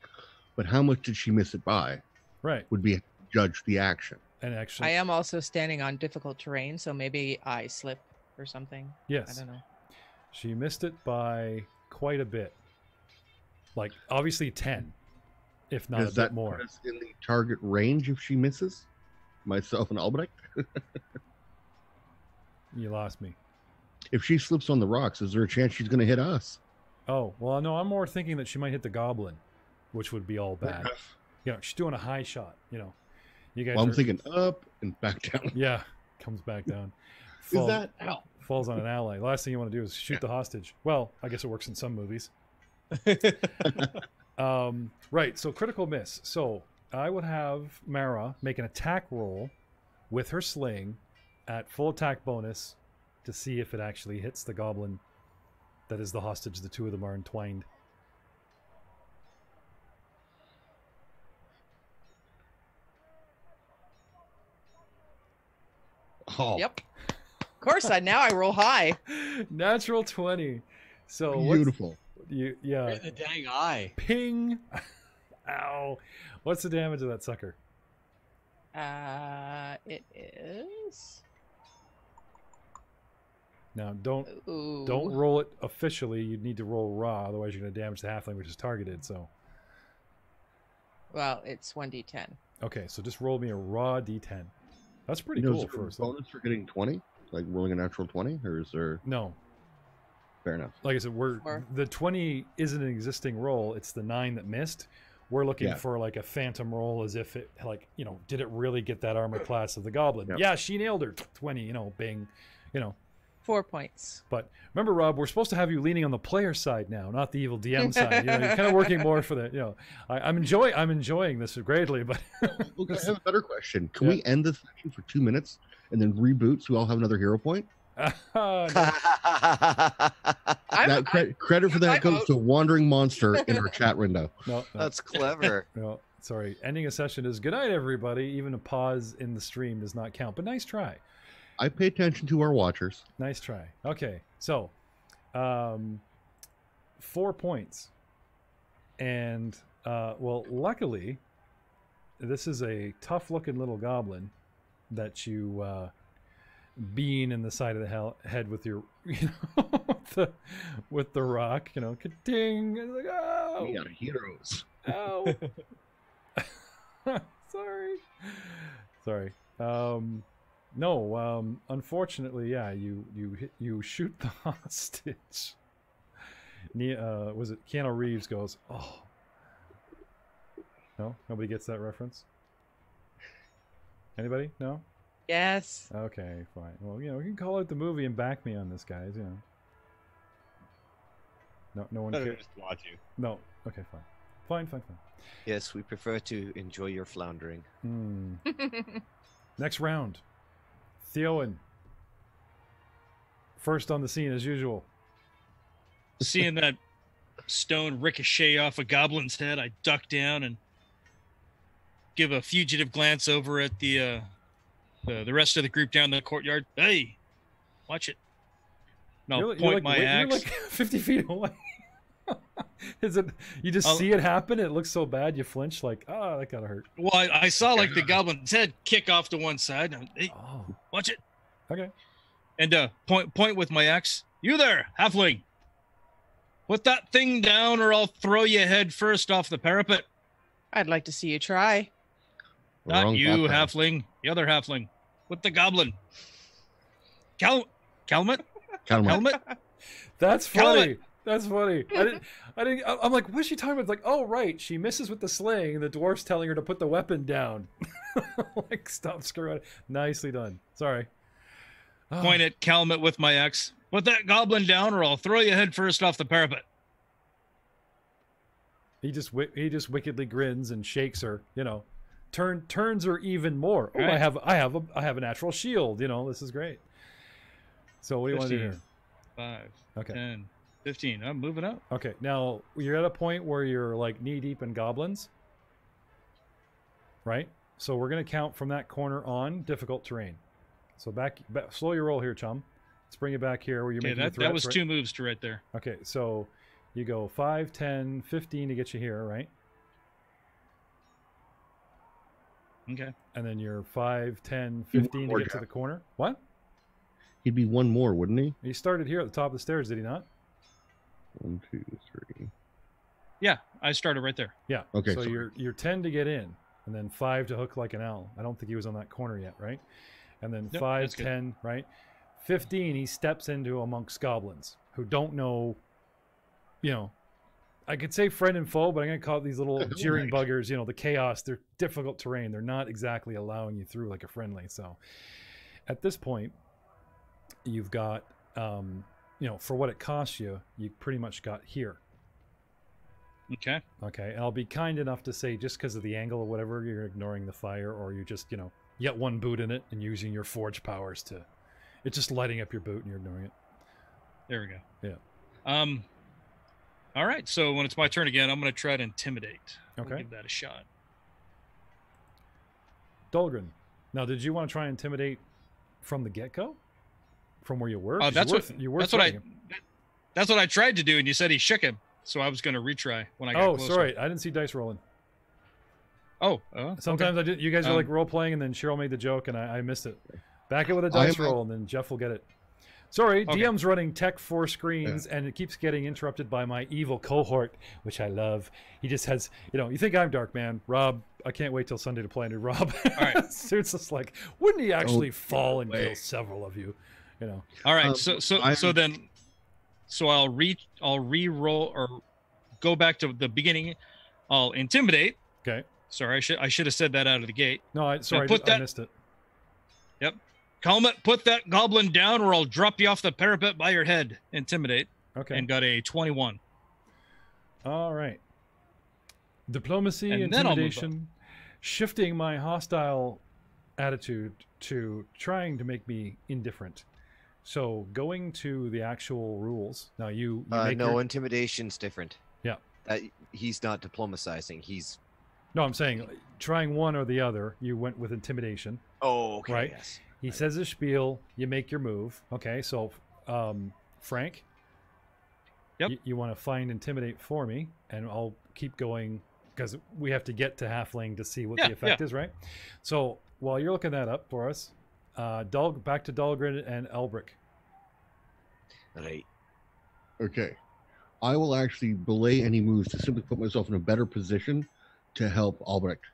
but how much did she miss it by? Right. Would be judge the action. And actually, I am also standing on difficult terrain, so maybe I slip or something. Yes. I don't know. She missed it by quite a bit. Like, obviously 10. If not Does a that bit more. put us in the target range if she misses? Myself and Albrecht? You lost me. If she slips on the rocks, is there a chance she's going to hit us? Oh, well, no, I'm more thinking that she might hit the goblin, which would be all bad. She's doing a high shot, You guys I'm thinking up and back down. Yeah, comes back down. Is that ow? Falls on an ally. Last thing you want to do is shoot the hostage. Well, I guess it works in some movies. Right, so critical miss. So I would have Mara make an attack roll with her sling at full attack bonus to see if it actually hits the goblin that is the hostage. The two of them are entwined. Oh. Yep. Of course, now I roll high. Natural 20. So beautiful. Yeah. Right in the dang eye. Ping. Ow. What's the damage of that sucker? It is. Now don't roll it officially. You'd need to roll raw, otherwise you're going to damage the halfling, which is targeted. So. Well, it's 1d10. Okay, so just roll me a raw d10. That's pretty Is cool. there For a bonus for getting 20, like rolling a natural 20, or is there? No. Fair enough. Like I said, the 20 isn't an existing roll. It's the 9 that missed. We're looking for like a phantom roll, as if it did it really get that armor class of the goblin? Yep. Yeah, she nailed her. 20. Bing. 4 points. But remember, Rob, we're supposed to have you leaning on the player side now, not the evil DM side. You're kind of working more for the. I'm enjoying this greatly, but. Okay, I have a better question. Can we end this session for 2 minutes and then reboot so we all have another hero point? That credit for that I'm goes out. to Wandering Monster in our chat window. No, That's clever. no, sorry. Ending a session is good night, everybody. Even a pause in the stream does not count, but nice try. I pay attention to our watchers. Nice try. Okay, so 4 points. And, well, luckily, this is a tough-looking little goblin that you bean in the side of the head with your, you know, with the rock, you know, ka-ding. It's like, oh, We are heroes. ow. Sorry. No, unfortunately, yeah, you shoot the hostage. Was it Keanu Reeves goes, oh. No? Nobody gets that reference? Anybody? No? Yes. Okay, fine. Well, you know, you can call out the movie and back me on this, guys, you know. No one Better cares. just watch you. No. Okay, fine. Fine. Yes, we prefer to enjoy your floundering. Next round. Theowen. First on the scene as usual. Seeing that stone ricochet off a goblin's head, I duck down and give a fugitive glance over at the rest of the group down the courtyard. Hey, watch it. And I'll point my axe. You're like 50 feet away. Is it? You just see it happen. It looks so bad. You flinch. Like, oh, that gotta hurt. Well, I saw like the goblin's head kick off to one side. Hey, Oh, watch it. okay. And point with my axe. You there, halfling? Put that thing down, or I'll throw you head first off the parapet. I'd like to see you try. Not Wrong you, background. halfling. The other halfling. With the goblin. Helmet? Helmet? That's Kill funny. it. That's funny. I'm like, what's she talking about? It's like, oh, right. She misses with the sling, and the dwarf's telling her to put the weapon down. Like, stop screwing. Nicely done. Sorry. Oh, Point at Calmet with my axe. Put that goblin down, or I'll throw you head first off the parapet. he just wickedly grins and shakes her. You know, turns her even more. Oh, Right. I have a natural shield. You know, this is great. So what do you want to do 15. here? 5, Okay. 10, 15. I'm moving up. Okay. Now you're at a point where you're like knee deep in goblins, right? So we're gonna count from that corner on difficult terrain. So back slow your roll here, chum. Let's bring it back here where you're Okay, making your that threats, was right? 2 moves to right there. Okay, so you go 5, 10, 15 to get you here, right? Okay. And then you're 5, 10, You 15 to more, get to Jeff. the corner. What? He'd be one more, wouldn't he? He started here at the top of the stairs, did he not? 1, 2, 3. Yeah, I started right there. Yeah. Okay, So sorry. you're 10 to get in, and then 5 to hook like an owl. I don't think he was on that corner yet, right? And then Nope, 5, that's good. 10, right? 15, he steps into amongst goblins who don't know, you know, I could say friend and foe, but I'm going to call it these little jeering Right. buggers, you know, the chaos. They're difficult terrain. They're not exactly allowing you through like a friendly. So at this point, you've got, you know, for what it costs you, you pretty much got here. Okay. Okay, and I'll be kind enough to say just because of the angle or whatever, you're ignoring the fire, or you just, you know, you got one boot in it and using your forge powers to, it's just lighting up your boot and you're ignoring it. There we go. Yeah. All right. So when it's my turn again, I'm going to try to intimidate. I'll Okay. give that a shot. Dahlgren, now did you want to try and intimidate from the get-go? From where you were? 'Cause That's what. you were That's what I. threatening him. That's what I tried to do, and you said he shook him, so I was going to retry when I got Oh, closer. sorry, I didn't see dice rolling. Oh. Sometimes I did. You guys are like Um, role playing, and then Cheryl made the joke, and I missed it. Back it with a dice I'm a- roll, and then Jeff will get it. Sorry, Okay. DM's running tech 4 screens, and it keeps getting interrupted by my evil cohort, which I love. He just has, you know, you think I'm Dark Man. Rob, I can't wait till Sunday to play under Rob. All right. So it's just like, wouldn't he actually fall and way. kill several of you? You know. All right. Um, So I'm- I'll re-roll or go back to the beginning. I'll intimidate. Okay. Sorry, I should have said that out of the gate. No, sorry, put I that- missed it. Calmet, put that goblin down, or I'll drop you off the parapet by your head. Intimidate, Okay. and got a 21. All right. Diplomacy, And then I'll move intimidation, shifting my hostile attitude to trying to make me indifferent. So going to the actual rules now, you make no, intimidation's different. Yeah. He's not diplomatizing. He's. No, I'm saying trying one or the other. You went with intimidation. Oh, okay. Right. Yes. He says his spiel. You make your move. Okay. So, Frank. Yep. You want to find intimidate for me, and I'll keep going because we have to get to halfling to see what the effect is, right? So while you're looking that up for us, back to Dahlgren and Elbrick. Right. Okay. I will actually belay any moves to simply put myself in a better position to help Albrecht.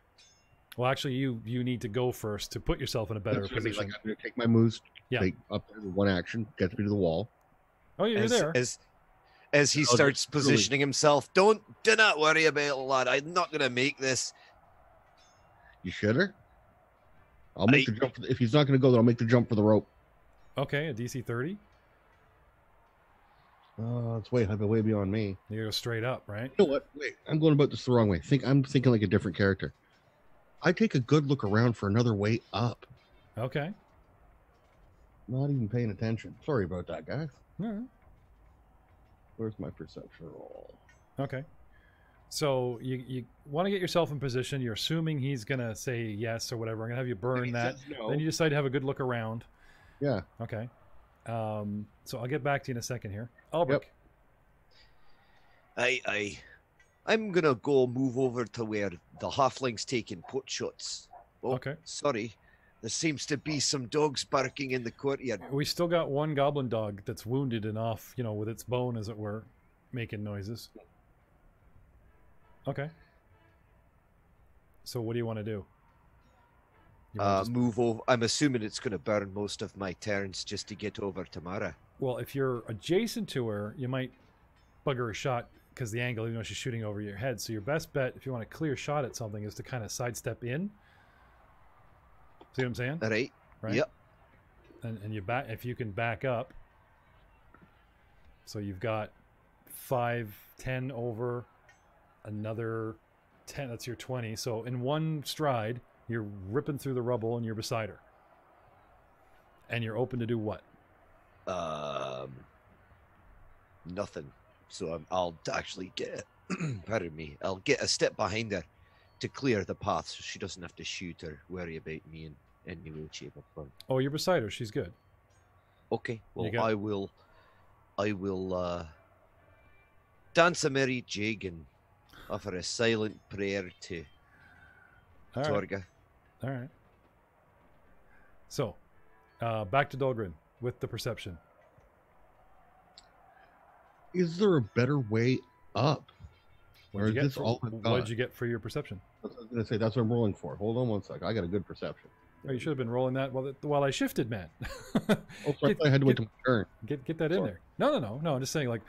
Well, actually, you need to go first to put yourself in a better That's what I mean, position. like, I'm going to take my moves, Yeah. take up there with one action, gets me to the wall. Oh, you're there. As he starts positioning himself, do not worry about it, lad. I'm not going to make this. You shitter? I'll make the jump. If he's not going to go there, I'll make the jump for the rope. Okay, a DC 30. It's way beyond me. You go straight up, right? You know what? Wait, I'm going about this the wrong way. I'm thinking like a different character. I take a good look around for another way up. Okay. Not even paying attention. Sorry about that, guys. All right. Where's my perception roll? Okay. So you want to get yourself in position. You're assuming he's going to say yes or whatever. I'm going to have you burn that. No. Then you decide to have a good look around. Yeah. Okay. So I'll get back to you in a second here. Albrecht. Yep. I'm going to go move over to where the halfling's taking pot shots. Oh, Okay. Sorry. There seems to be some dogs barking in the courtyard. We still got one goblin dog that's wounded and off, with its bone, as it were, making noises. Okay. So what do you want to do? Move over. I'm assuming it's going to burn most of my turns just to get over to Mara. Well, if you're adjacent to her, you might bug her a shot because the angle, she's shooting over your head. So your best bet, if you want a clear shot at something, is to kind of sidestep in. See what I'm saying? All right. Right. Yep. And you back if you can back up. So you've got 5, 10 over, another 10. That's your 20. So in one stride, you're ripping through the rubble and you're beside her. And you're open to do what? Nothing. So I'll actually get. Pardon me. I'll get a step behind her to clear the path, so she doesn't have to shoot or worry about me in any way, shape, or form. Oh, you're beside her. She's good. Okay. Well, I will dance a merry jig and offer a silent prayer to Torga. All right. So, back to Dahlgren with the perception. Is there a better way up? What did you get for your perception? I was going to say, that's what I'm rolling for. Hold on one sec. I got a good perception. Oh, you should have been rolling that while I shifted, man. I had to wait to my turn. Get that in there. No. I'm just saying, like,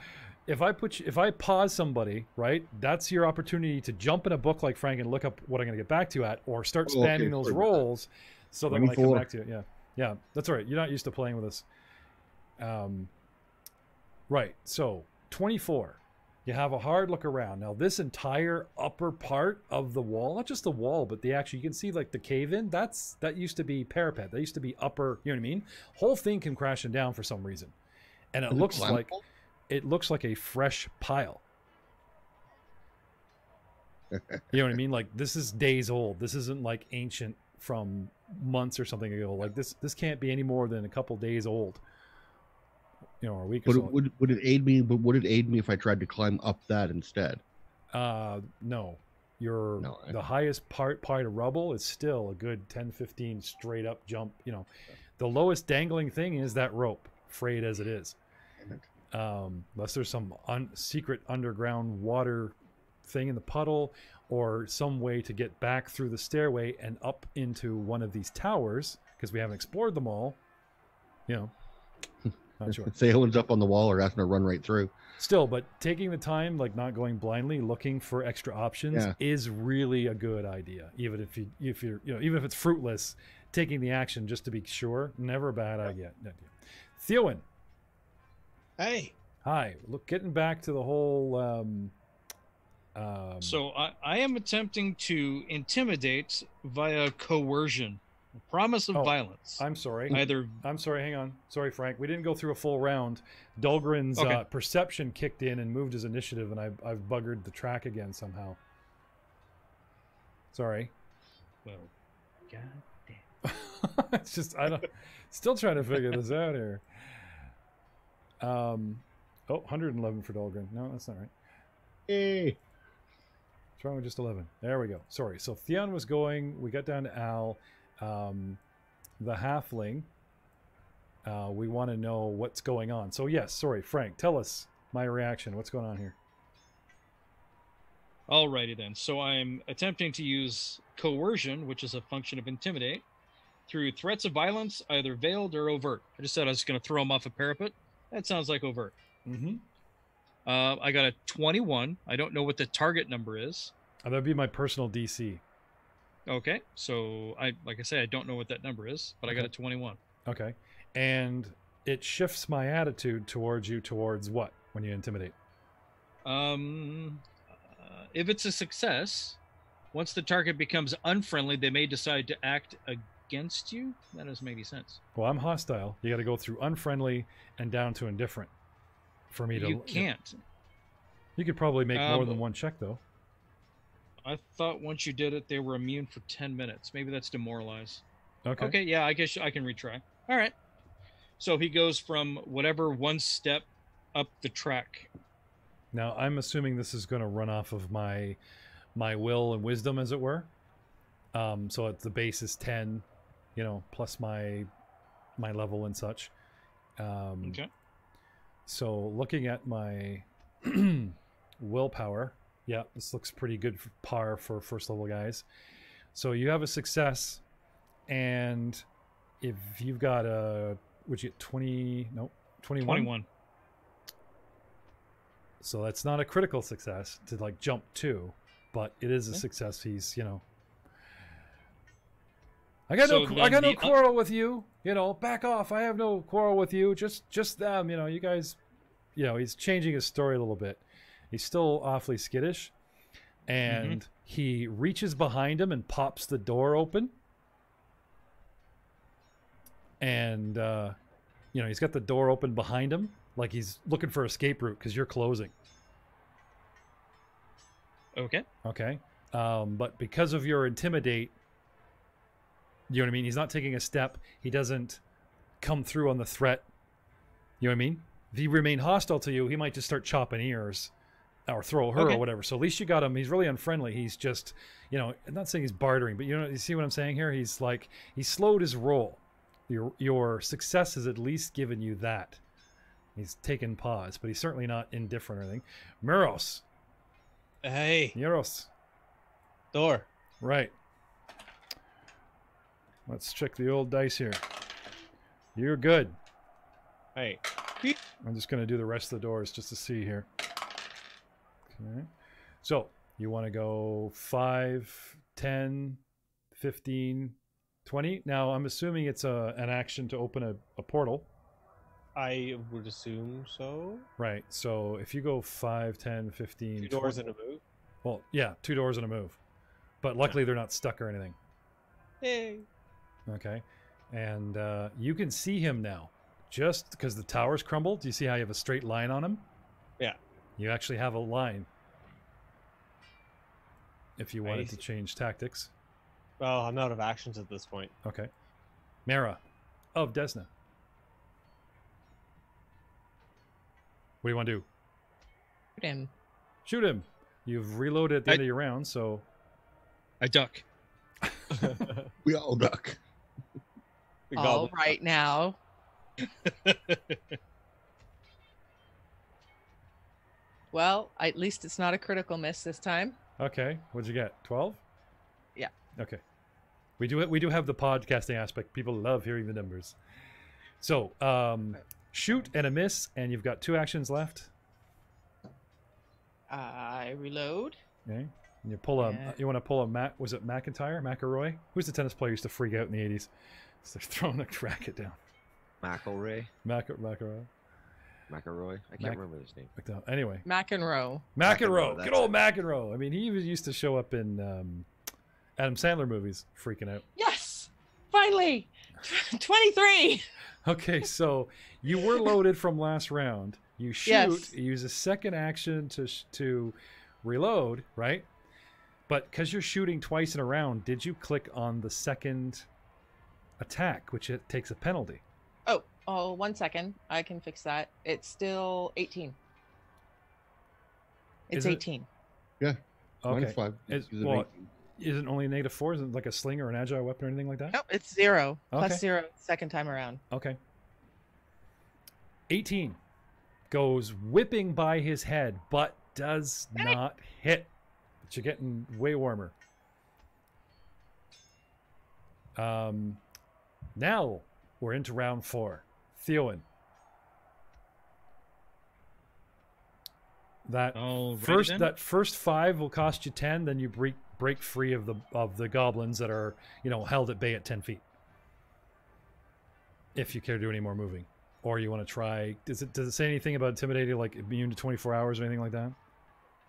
if I pause somebody, right, that's your opportunity to jump in a book like Frank and look up what I'm going to get back to you at, or start spamming those rolls so that when I come back to it, yeah, that's all right. You're not used to playing with us. Right. So 24. You have a hard look around. Now, this entire upper part of the wall, not just the wall, but you can see like the cave in, that used to be parapet. That used to be upper, you know what I mean? Whole thing came crashing down for some reason. And it looks like a fresh pile. You know what I mean? Like, this is days old. This isn't like ancient from months or something ago. Like, this can't be any more than a couple days old. Or a week or so. Would it aid me? But would it aid me if I tried to climb up that instead? No. The highest part of rubble is still a good 10, 15 straight up jump. The lowest dangling thing is that rope, frayed as it is. Unless there's some secret underground water thing in the puddle, or some way to get back through the stairway and up into one of these towers, because we haven't explored them all. Not sure. Say one's up on the wall or asking to run right through. Still, but taking the time, like not going blindly, looking for extra options is really a good idea. Even if even if it's fruitless, taking the action just to be sure, never a bad idea. Theowen. Hey. Hi. Look, getting back to the whole. So I am attempting to intimidate via coercion. Promise of Oh, violence. I'm sorry. Either I'm sorry. Hang on. Sorry, Frank. We didn't go through a full round. Dahlgren's Okay. perception kicked in and moved his initiative, and I've buggered the track again somehow. Sorry. well, God damn. It's just still trying to figure this out here. 111 for Dahlgren. No, that's not right. Hey. What's wrong with just 11? There we go. Sorry. So Theon was going. We got down to Al. The halfling. We want to know what's going on. So yes, sorry, Frank, tell us my reaction. What's going on here? Alrighty then. So I'm attempting to use coercion, which is a function of intimidate, through threats of violence, either veiled or overt. I just said I was going to throw him off a parapet. That sounds like overt. Mm-hmm. I got a 21. I don't know what the target number is. That'd be my personal DC. Okay, so like I say, I don't know what that number is, but I got a 21. Okay. And it shifts my attitude towards what when you intimidate? If it's a success, once the target becomes unfriendly, they may decide to act against you. That doesn't make any sense. Well, I'm hostile. You got to go through unfriendly and down to indifferent for me to. You can't. You could probably make more than one check, though. I thought once you did it, they were immune for 10 minutes. Maybe that's demoralize. Okay. Okay, yeah, I guess I can retry. All right. So he goes from whatever one step up the track. Now, I'm assuming this is going to run off of my will and wisdom, as it were. So the base is 10, plus my level and such. Okay. So looking at my willpower, yeah, this looks pretty good for par for first level guys. So you have a success, and if you've got would you get 20? No, 21. 21. So that's not a critical success to like jump to, but it is a success. He's, I got no quarrel with you. Back off. I have no quarrel with you. Just them. You guys. He's changing his story a little bit. He's still awfully skittish, and he reaches behind him and pops the door open. And he's got the door open behind him, like he's looking for escape route because you're closing. Okay. Okay. But because of your intimidate, you know what I mean? He's not taking a step. He doesn't come through on the threat. You know what I mean? If he remained hostile to you, he might just start chopping ears or throw her or whatever. So at least you got him. He's really unfriendly. He's just, I'm not saying he's bartering, but you see what I'm saying here? He's like, he slowed his roll. Your success has at least given you that. He's taken pause, but he's certainly not indifferent or anything. Muros. Hey. Muros. Door. Right. Let's check the old dice here. You're good. Hey. I'm just going to do the rest of the doors just to see here. Okay. So you want to go 5, 10, 15, 20. Now I'm assuming it's an action to open a portal. I would assume so. Right. So if you go 5, 10, 15... 2 doors and a move? Well, yeah, 2 doors and a move. But luckily they're not stuck or anything. Hey. Okay. And you can see him now. Just because the tower's crumbled, do you see how you have a straight line on him? Yeah. You actually have a line. If you wanted to change tactics. Well, I'm out of actions at this point. Okay. Mara of Desna. What do you want to do? Shoot him. Shoot him. You've reloaded at the end of your round, so... I duck. We all duck. All right now. Well, at least it's not a critical miss this time. Okay. What'd you get? 12? Yeah. Okay. We do have the podcasting aspect. People love hearing the numbers. So, shoot and a miss, and you've got 2 actions left. I reload. Okay. And you pull you want to pull a was it McElroy? Who's the tennis player who used to freak out in the 80s? So they're throwing a racket down. McElroy. McElroy. I can't remember his name. Anyway. McEnroe. McEnroe. Good old McEnroe. I mean, he used to show up in Adam Sandler movies freaking out. Yes. Finally, 23. Okay, so you were loaded from last round. You shoot. Yes. You use a second action to reload, right? But because you're shooting twice in a round, did you click on the second attack, which it takes a penalty? Oh, 1 second. I can fix that. It's still 18. It's Is it? 18. Yeah. Okay. -5. Isn't only -4? Isn't it like a sling or an agile weapon or anything like that? Nope, it's 0. Okay. Plus 0 second time around. Okay. 18 goes whipping by his head, but does not hit. But you're getting way warmer. Now we're into round 4. Theowen. That first 5 will cost you 10. Then you break free of the goblins that are held at bay at 10 feet. If you care to do any more moving, or you want to try, does it say anything about intimidating, like immune to 24 hours or anything like that?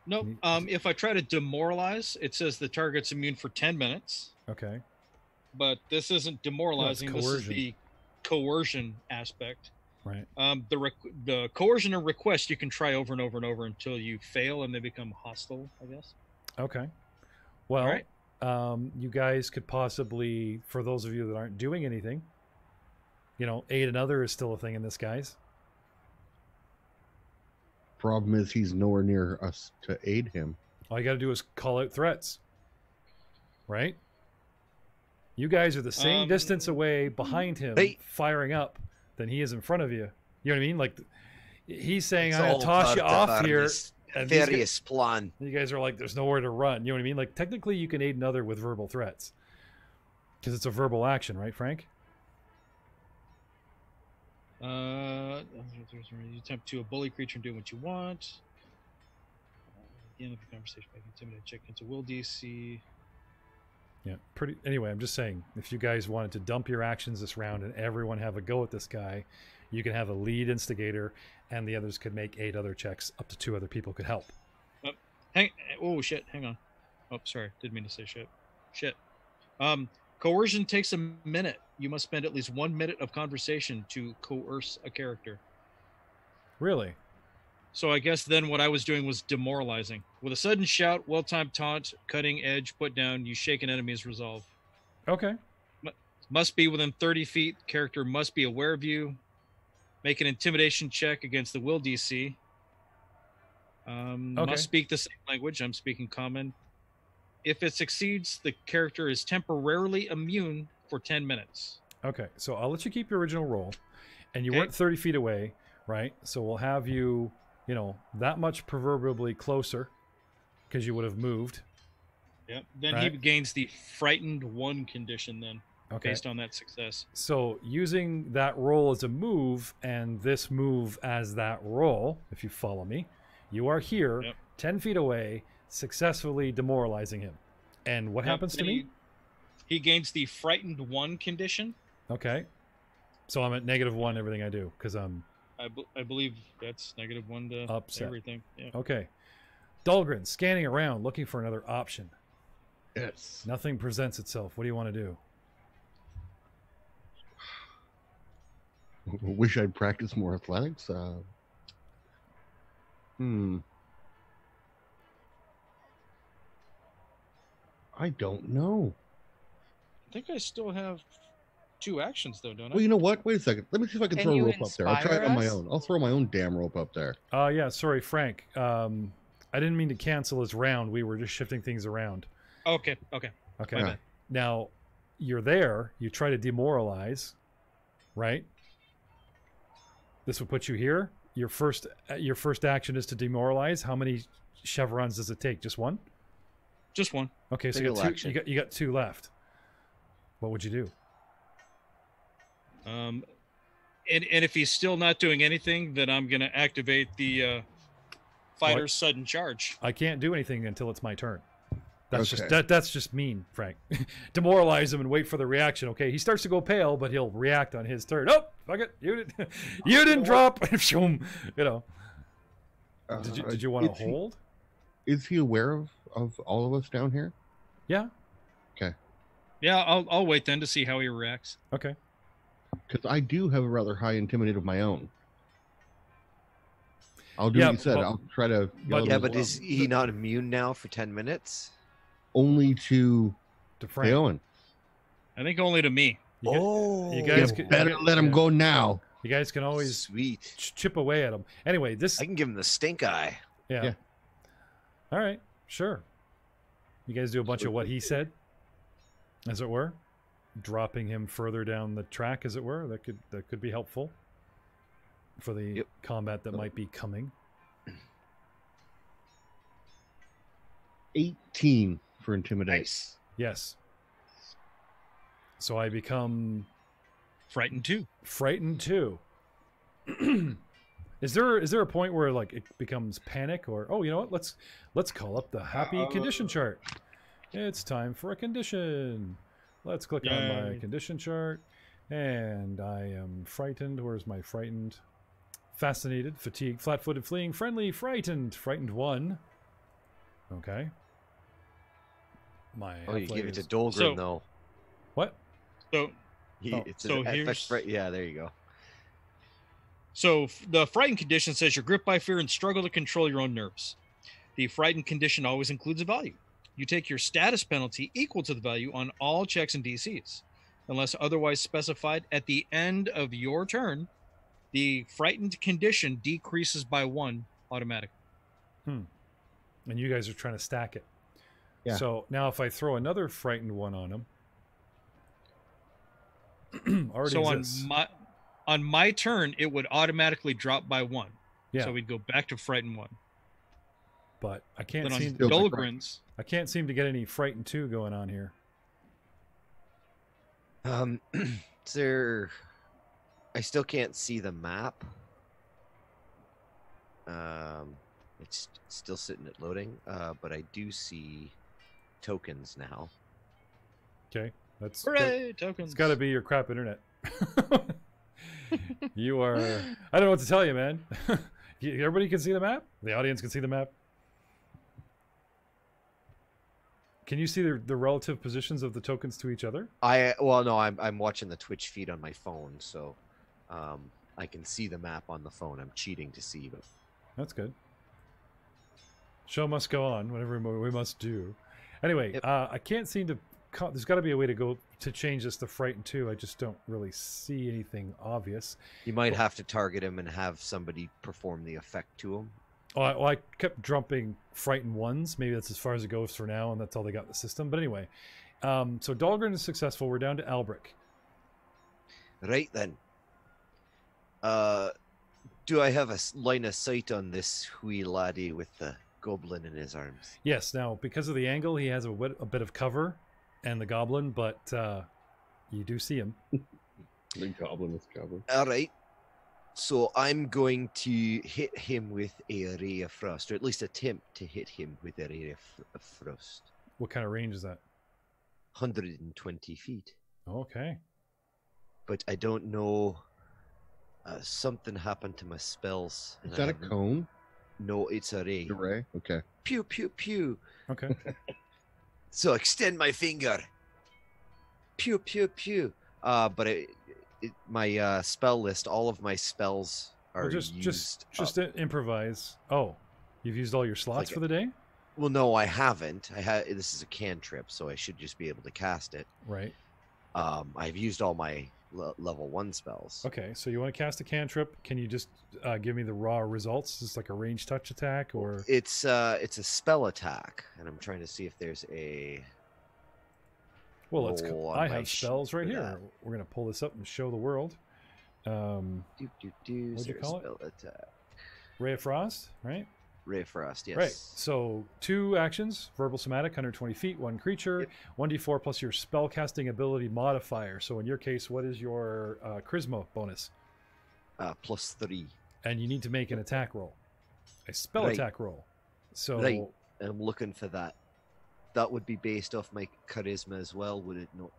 Nope. If I try to demoralize, it says the target's immune for 10 minutes. Okay. But this isn't demoralizing. This is the coercion aspect. Right. The coercion and request you can try over and over and over until you fail and they become hostile, I guess. Okay. Well, right. You guys could possibly, for those of you that aren't doing anything, aid another is still a thing in this, guys. Problem is, he's nowhere near us to aid him. All you got to do is call out threats. Right? You guys are the same distance away behind him, firing up, than he is in front of you. You know what I mean? Like, he's saying, I'm going to toss you off here. And various plan. You guys are like, there's nowhere to run. You know what I mean? Like, technically, you can aid another with verbal threats. Because it's a verbal action, right, Frank? You attempt to a bully creature and do what you want. At the end of the conversation, make an Intimidate Jack into will DC. Yeah, pretty. Anyway, I'm just saying, if you guys wanted to dump your actions this round and everyone have a go at this guy, you can have a lead instigator, and the others could make 8 other checks. Up to 2 other people could help. Oh shit! Hang on. Oh, sorry, didn't mean to say shit. Shit. Coercion takes a minute. You must spend at least 1 minute of conversation to coerce a character. Really? So I guess then what I was doing was demoralizing. With a sudden shout, well-timed taunt, cutting edge, put down, you shake an enemy's resolve. Okay. Must be within 30 feet. Character must be aware of you. Make an intimidation check against the will DC. Must speak the same language. I'm speaking common. If it succeeds, the character is temporarily immune for 10 minutes. Okay, so I'll let you keep your original roll. And you weren't 30 feet away, right? So we'll have you, that much proverbially closer because you would have moved. Yep. Then he gains the frightened 1 condition then, based on that success. So using that roll as a move and this move as that roll, if you follow me, you are here, 10 feet away, successfully demoralizing him. And what happens to me? He gains the frightened 1 condition. Okay. So I'm at -1 everything I do because I'm... I believe that's -1 to upset. Everything. Yeah. Okay. Dahlgren, scanning around, looking for another option. Yes. Nothing presents itself. What do you want to do? Wish I'd practiced more athletics. I don't know. I think I still have 2 actions though, don't I? Well, you know what? Wait a second. Let me see if I can throw a rope up there. I'll try it on my us? own. I'll throw my own damn rope up there. Yeah, sorry, Frank. I didn't mean to cancel his round. We were just shifting things around. Okay. Yeah. Now, you're there. You try to demoralize, right? This would put you here. Your first action is to demoralize. How many chevrons does it take? Just 1? Just 1. Okay, so you got 2 left. What would you do? And if he's still not doing anything, then I'm going to activate the fighter's sudden charge. I can't do anything until it's my turn. That's that's just mean, Frank. Demoralize him and wait for the reaction. Okay, he starts to go pale, but he'll react on his turn. Oh, fuck it, you didn't drop. Did you want to hold? Is he aware of all of us down here? Yeah. Okay. Yeah, I'll wait then to see how he reacts. Okay. Because I do have a rather high intimidate of my own. I'll do Yeah, what you said. but- I'll try to. but- Yeah, as but well. is he not immune now for 10 minutes? Only to Frank. Owen? I think only to me. You, you guys You could, better let him go now. You guys can always Sweet. chip away at him. Anyway, this. I can give him the stink eye. Yeah. All right. Sure. You guys do a bunch of what he said, as it were, dropping him further down the track, as it were. That could be helpful for the combat that might be coming. 18 for intimidate. Nice. Yes. So I become Frightened too. frightened too. Is there a point where like it becomes panic, or oh, you know what? Let's call up the happy condition chart. It's time for a condition. Let's click on my Yay. condition chart, and I am frightened. Where's my frightened? Fascinated, fatigued, flat-footed, fleeing, friendly, frightened. Frightened 1. Okay. My Oh, you give it to is- Dolgrim, So- though. what? So It's so an effect here's- for- yeah, there you go. So the frightened condition says you're gripped by fear and struggle to control your own nerves. The frightened condition always includes a value. You take your status penalty equal to the value on all checks and DCs. Unless otherwise specified, at the end of your turn, the frightened condition decreases by 1 automatically. And you guys are trying to stack it. Yeah. So now if I throw another frightened 1 on him, already So exists. on my turn, it would automatically drop by 1. Yeah. So we'd go back to frightened 1. But I can't But on seem Still Dolgrin's, I can't seem to get any frightened 2 going on here. Is there... I still can't see the map. It's still sitting at loading, but I do see tokens now. Okay. That's hooray, tokens. it's got to be your crap internet. You are I don't know what to tell you, man. Everybody can see the map? The audience can see the map? Can you see the relative positions of the tokens to each other? Well, no, I'm watching the Twitch feed on my phone, so I can see the map on the phone. I'm cheating to see, but That's good. Show must go on, whatever we must do. Anyway, Yep. I can't seem to... There's got to be a way to change this to frightened 2. I just don't really see anything obvious. you might have to target him and have somebody perform the effect to him. Well, I kept dropping frightened 1s. Maybe that's as far as it goes for now, and that's all they got in the system. But anyway, so Dahlgren is successful. We're down to Albric. Right then. Do I have a line of sight on this wee laddie with the goblin in his arms? Yes, now, because of the angle, he has a bit of cover and the goblin, but you do see him. The goblin is covered. All right. So I'm going to hit him with a ray of frost, or at least attempt to hit him with a ray of frost. What kind of range is that? 120 feet. Okay. But I don't know. Something happened to my spells. Is and that I a haven't- cone? No, it's a ray. The ray? Okay. Pew, pew, pew. Okay. So extend my finger. Pew, pew, pew. But my spell list, all of my spells are Well, just used. improvise. Oh, you've used all your slots Like for the day? Well, no, I haven't. This is a cantrip, so I should just be able to cast it. Right. I've used all my level 1 spells. Okay, so you want to cast a cantrip? Can you just give me the raw results? Is this like a range touch attack, or It's a spell attack, and I'm trying to see if there's a. well, let's. roll on I my have spells right for here. that. We're gonna pull this up and show the world. Do, What'd you is there a call it? spell attack? Ray of Frost, right? Ray of Frost, yes. Right. So 2 actions: verbal, somatic, 120 feet, 1 creature, 1d4 plus your spell casting ability modifier. So in your case, what is your charisma bonus? +3. And you need to make an attack roll, a spell Right. attack roll. So Right. I'm looking for that. That would be based off my charisma as well, would it not?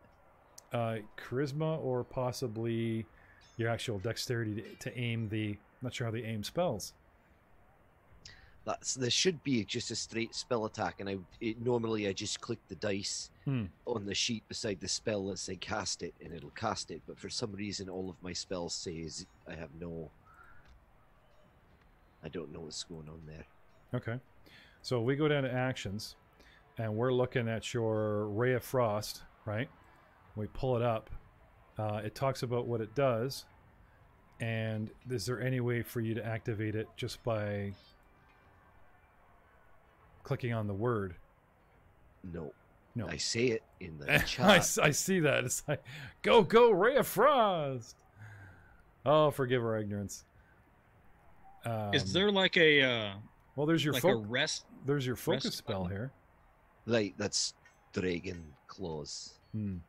charisma or possibly your actual dexterity to aim the. I'm not sure how they aim spells. There should be just a straight spell attack, and normally I just click the dice on the sheet beside the spell as I cast it, and it'll cast it. But for some reason, all of my spells say I don't know what's going on there. Okay. So we go down to actions, and we're looking at your Ray of Frost, right? We pull it up. It talks about what it does, and is there any way for you to activate it just by clicking on the word? No. No. I say it in the chat. I see that. It's like, go, Ray of Frost! Oh, forgive our ignorance. Is there like a... well, there's your like a rest? There's your focus rest spell button? here. Like, that's Dragon Claws. And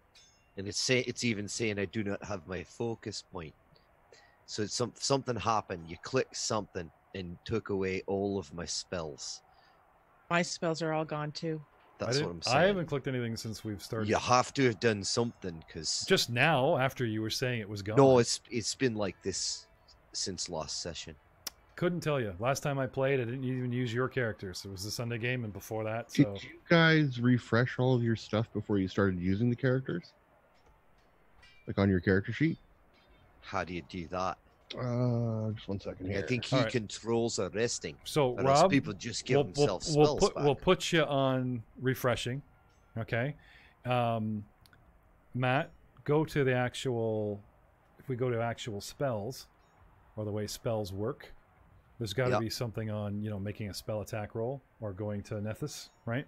it's even saying I do not have my focus point. So it's something happened. You click something and took away all of my spells. My spells are all gone too. That's what I'm saying. I haven't clicked anything since we've started. You have to have done something, because just now, after you were saying it was gone. No, it's been like this since last session. Couldn't tell you. Last time I played, I didn't even use your characters. It was the Sunday game, and before that, so... Did you guys refresh all of your stuff before you started using the characters? Like on your character sheet? How do you do that? Just 1 second here. I think he controls a resting. So, or else Rob, people just give themselves spells back. We'll put you on refreshing, okay? Matt, go to the actual... If we go to actual spells, or the way spells work, there's got to be something on, making a spell attack roll, or going to Nethys, right?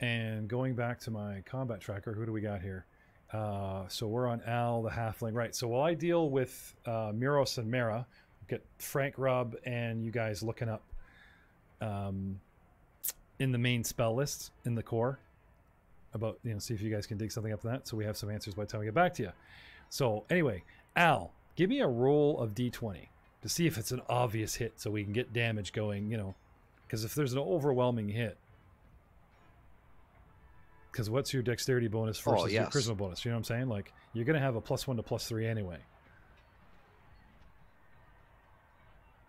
And going back to my combat tracker, who do we got here? So we're on Al, the halfling. Right, so while I deal with Muros and Mara, get Frank, Rob, and you guys looking up in the main spell list, in the core, about, see if you guys can dig something up from that, so we have some answers by the time we get back to you. So anyway, Al, give me a roll of D20 to see if it's an obvious hit, so we can get damage going, because if there's an overwhelming hit, because what's your dexterity bonus versus your charisma bonus? You know what I'm saying? Like, you're going to have a +1 to +3 anyway.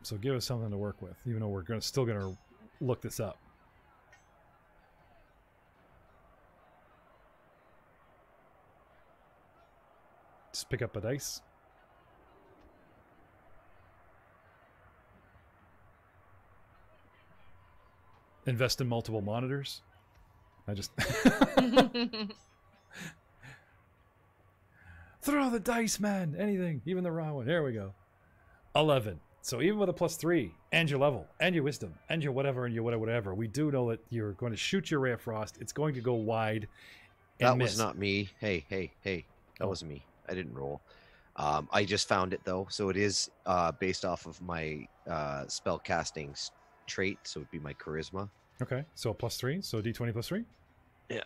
So give us something to work with, even though we're still going to look this up. Just pick up a dice. Invest in multiple monitors. I just throw the dice, man. Anything, even the wrong one. There we go. 11. So even with a +3 and your level and your wisdom and your whatever and your whatever, we do know that you're going to shoot your Ray of Frost. It's going to go wide. That was not me. Hey. That wasn't me. I didn't roll. I just found it though. So it is based off of my spell casting trait. So it'd be my charisma. Okay. So a +3. So D20 +3. Yeah.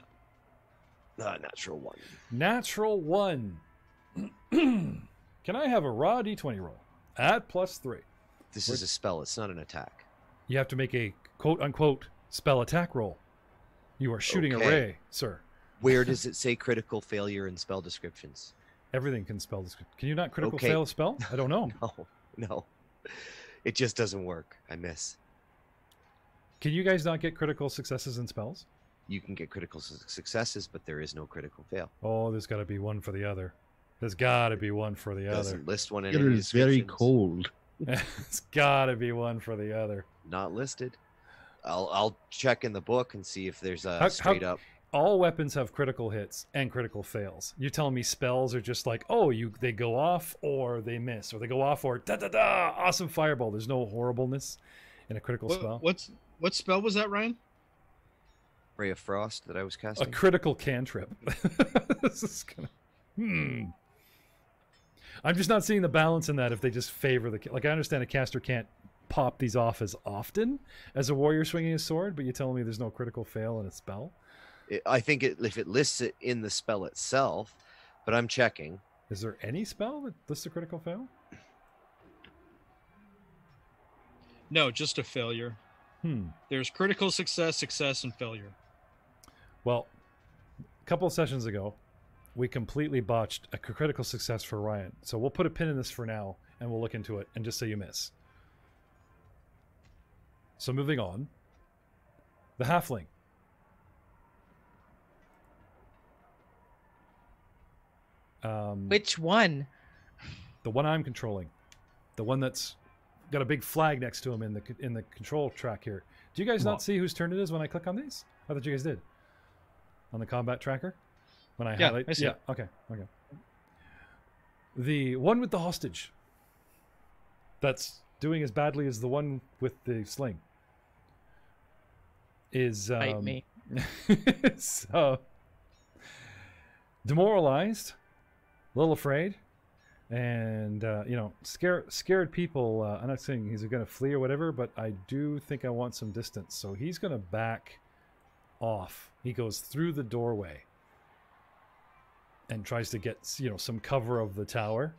Natural 1. Natural 1. Can I have a raw D20 roll at +3? This is a spell. It's not an attack. You have to make a quote-unquote spell attack roll. You are shooting a ray, sir. Where does it say critical failure in spell descriptions? Everything can spell description. Can you not critical fail a spell? I don't know. No. It just doesn't work. I miss. Can you guys not get critical successes in spells? You can get critical successes, but there is no critical fail. Oh, there's got to be one for the other. There's got to be one for the other. Doesn't list one in It any is very cold. It's got to be one for the other. Not listed. I'll check in the book and see if there's a straight up. All weapons have critical hits and critical fails. You're telling me spells are just like, they go off or they miss, or they go off or da-da-da, awesome fireball. There's no horribleness in a critical spell. What spell was that, Ryan? Ray of Frost that I was casting. A critical cantrip. This is gonna... I'm just not seeing the balance in that if they just favor the... Like, I understand a caster can't pop these off as often as a warrior swinging a sword, but you're telling me there's no critical fail in a spell? I think if it lists it in the spell itself, but I'm checking. Is there any spell that lists a critical fail? No, just a failure. There's critical success, success, and failure. Well, a couple of sessions ago, we completely botched a critical success for Ryan. So we'll put a pin in this for now, and we'll look into it, and just say you miss. So moving on. The halfling. Which one? The one I'm controlling. The one that's got a big flag next to him in the control track here. Do you guys not see whose turn it is when I click on these? I thought you guys did. On the combat tracker? When I highlight? I see it. Okay. The one with the hostage. That's doing as badly as the one with the sling. Is Bite me. so demoralized, a little afraid, and scared people. I'm not saying he's going to flee or whatever, but I do think I want some distance. So he's going to back off. He goes through the doorway and tries to get some cover of the tower.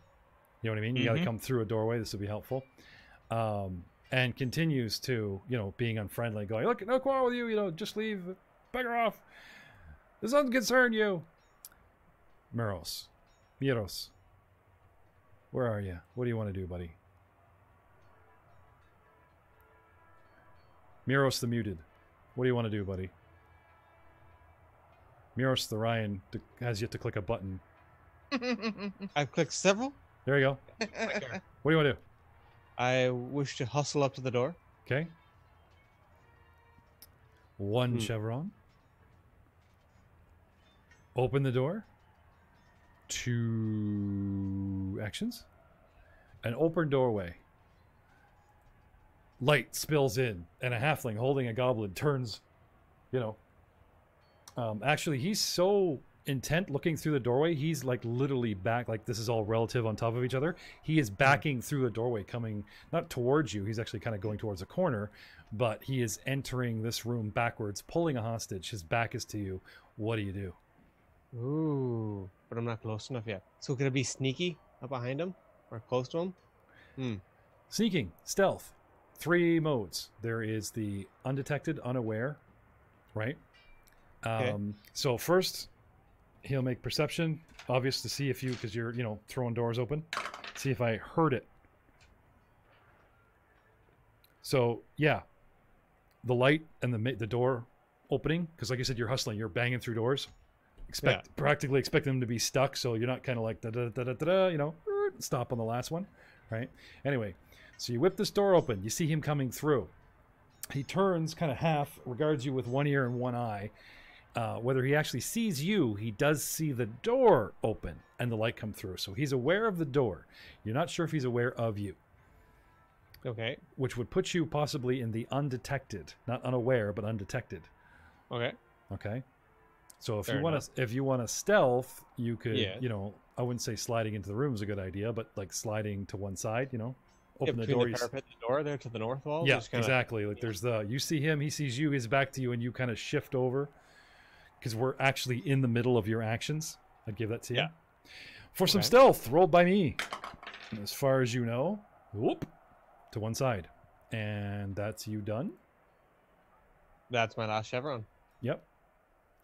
You know what I mean? You got to come through a doorway. This would be helpful. And continues to, being unfriendly, going, look, no quarrel with you, just leave, bugger off. This doesn't concern you. Miros, where are you? What do you want to do, buddy? Miros the muted. What do you want to do, buddy? Miros the Ryan has yet to click a button. I've clicked several. There you go. What do you want to do? I wish to hustle up to the door. Okay. One chevron. Open the door. 2 actions. An open doorway. Light spills in, and a halfling holding a goblin turns, actually, he's so intent looking through the doorway, he's like literally back, like this is all relative on top of each other. He is backing through a doorway, coming not towards you, he's actually kind of going towards a corner, but he is entering this room backwards, pulling a hostage. His back is to you. What do you do? Ooh, but I'm not close enough yet. So could I be sneaky up behind him or close to him? Sneaking, stealth, 3 modes. There is the undetected, unaware, right? Okay. So first he'll make perception, obvious to see if you, because you're, throwing doors open. See if I heard it. So, yeah. The light and the door opening, because like I said, you're hustling, you're banging through doors. Practically expect them to be stuck, so you're not kind of like, stop on the last one, right? Anyway, so you whip this door open. You see him coming through. He turns kind of half, regards you with one ear and one eye. Whether he actually sees you, he does see the door open and the light come through. So he's aware of the door. You're not sure if he's aware of you. Okay. Which would put you possibly in the undetected. Not unaware, but undetected. Okay. Okay. So if Fair you want to stealth, you could, Yeah. I wouldn't say sliding into the room is a good idea, but like sliding to one side, open the door. The parapet, the door there to the north wall. Yeah, exactly. Like there's you see him, he sees you, he's back to you, and you kind of shift over. Because we're actually in the middle of your actions. I'd give that to you. Yeah. For some stealth, rolled by me. And as far as you know, whoop, to one side. And that's you done. That's my last chevron. Yep.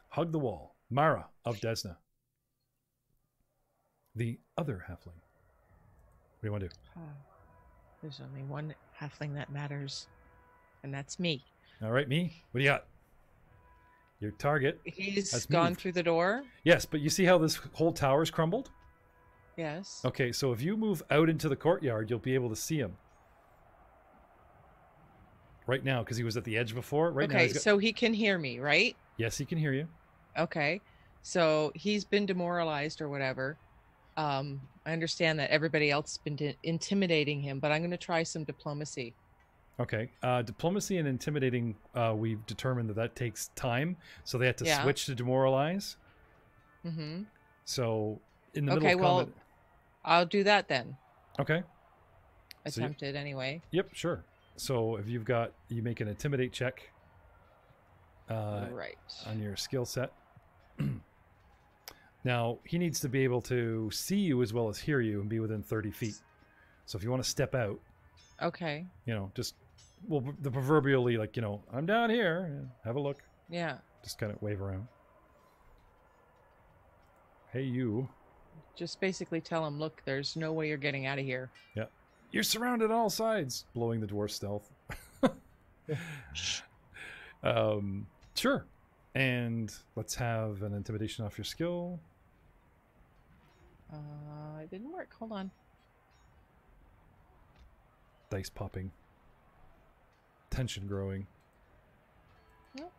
Hug the wall. Mara of Desna. The other halfling. What do you want to do? There's only one halfling that matters, and that's me. All right, me. What do you got? Your target. He's gone through the door. Yes, but you see how this whole tower's crumbled? Yes. Okay, so if you move out into the courtyard, you'll be able to see him. Right now, because he was at the edge before. Right now. Okay, so he can hear me, right? Yes, he can hear you. Okay. So he's been demoralized or whatever. I understand that everybody else has been intimidating him, but I'm going to try some diplomacy. Okay. Diplomacy and intimidating, we've determined that takes time, so they had to switch to demoralize. Mm-hmm. So in the middle of well, combat... I'll do that then. Okay. Attempted anyway. Yep, sure. So if you make an intimidate check right on your skill set. Now, he needs to be able to see you as well as hear you and be within 30 feet. So if you want to step out, okay, just, the proverbially, like, I'm down here, have a look. Yeah. Just kind of wave around. Hey, you. Just basically tell him, look, there's no way you're getting out of here. Yeah. You're surrounded on all sides, blowing the dwarf stealth. Sure. And let's have an intimidation off your skill. It didn't work. Hold on. Dice popping. Tension growing. Yep.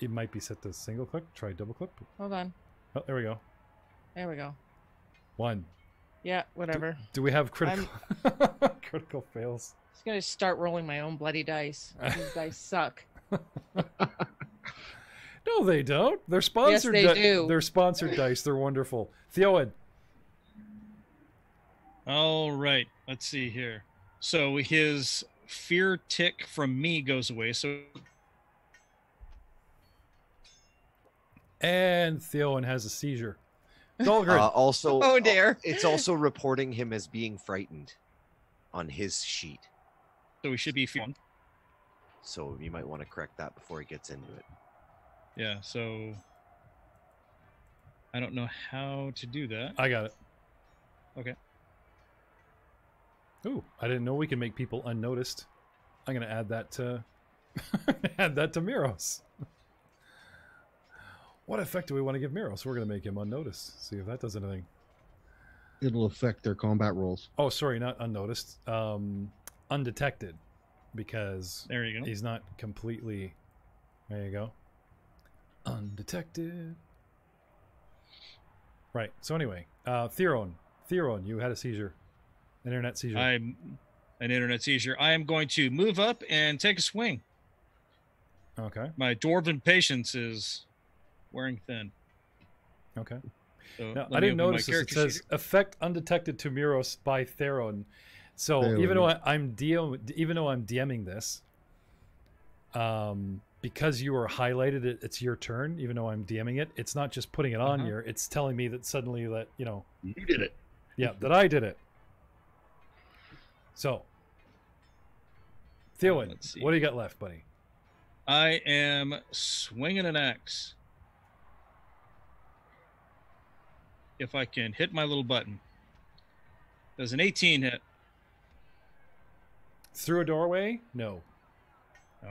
It might be set to single click. Try double click. Hold on. Oh, there we go. There we go. 1. Yeah, whatever. Do we have critical critical fails? I'm just gonna start rolling my own bloody dice. These dice suck. No, they don't. They're sponsored. Yes, they do. They're sponsored dice. They're wonderful. Theowen. All right. Let's see here. So his fear tick from me goes away. So And Theowen has a seizure. Dahlgren. Also, Oh dear. it's also reporting him as being frightened on his sheet. we should be fear. So you might want to correct that before he gets into it. Yeah. So I don't know how to do that. I got it. Okay. Ooh, I didn't know we can make people unnoticed. I'm gonna add that to add that to Miros. What effect do we want to give Miros? We're gonna make him unnoticed. See if that does anything. It'll affect their combat rolls. Oh, sorry, not unnoticed. Undetected, because There you go. he's not completely. There you go. Undetected. Right. So anyway, Theron, you had a seizure, internet seizure. I'm an internet seizure. I am going to move up and take a swing. Okay. My dwarven patience is wearing thin. Okay. So Now, let I me didn't open my notice this. It character says sheet. effect undetected to Miros by Theron. So Theron. even though I'm DMing this, because you are highlighted, it's your turn. Even though I'm DMing it, it's not just putting it on here. It's telling me that suddenly that You did it. yeah, that I did it. So, Theowen, let's see. what do you got left, buddy? I am swinging an axe. If I can hit my little button. Does an 18 hit? Through a doorway? No.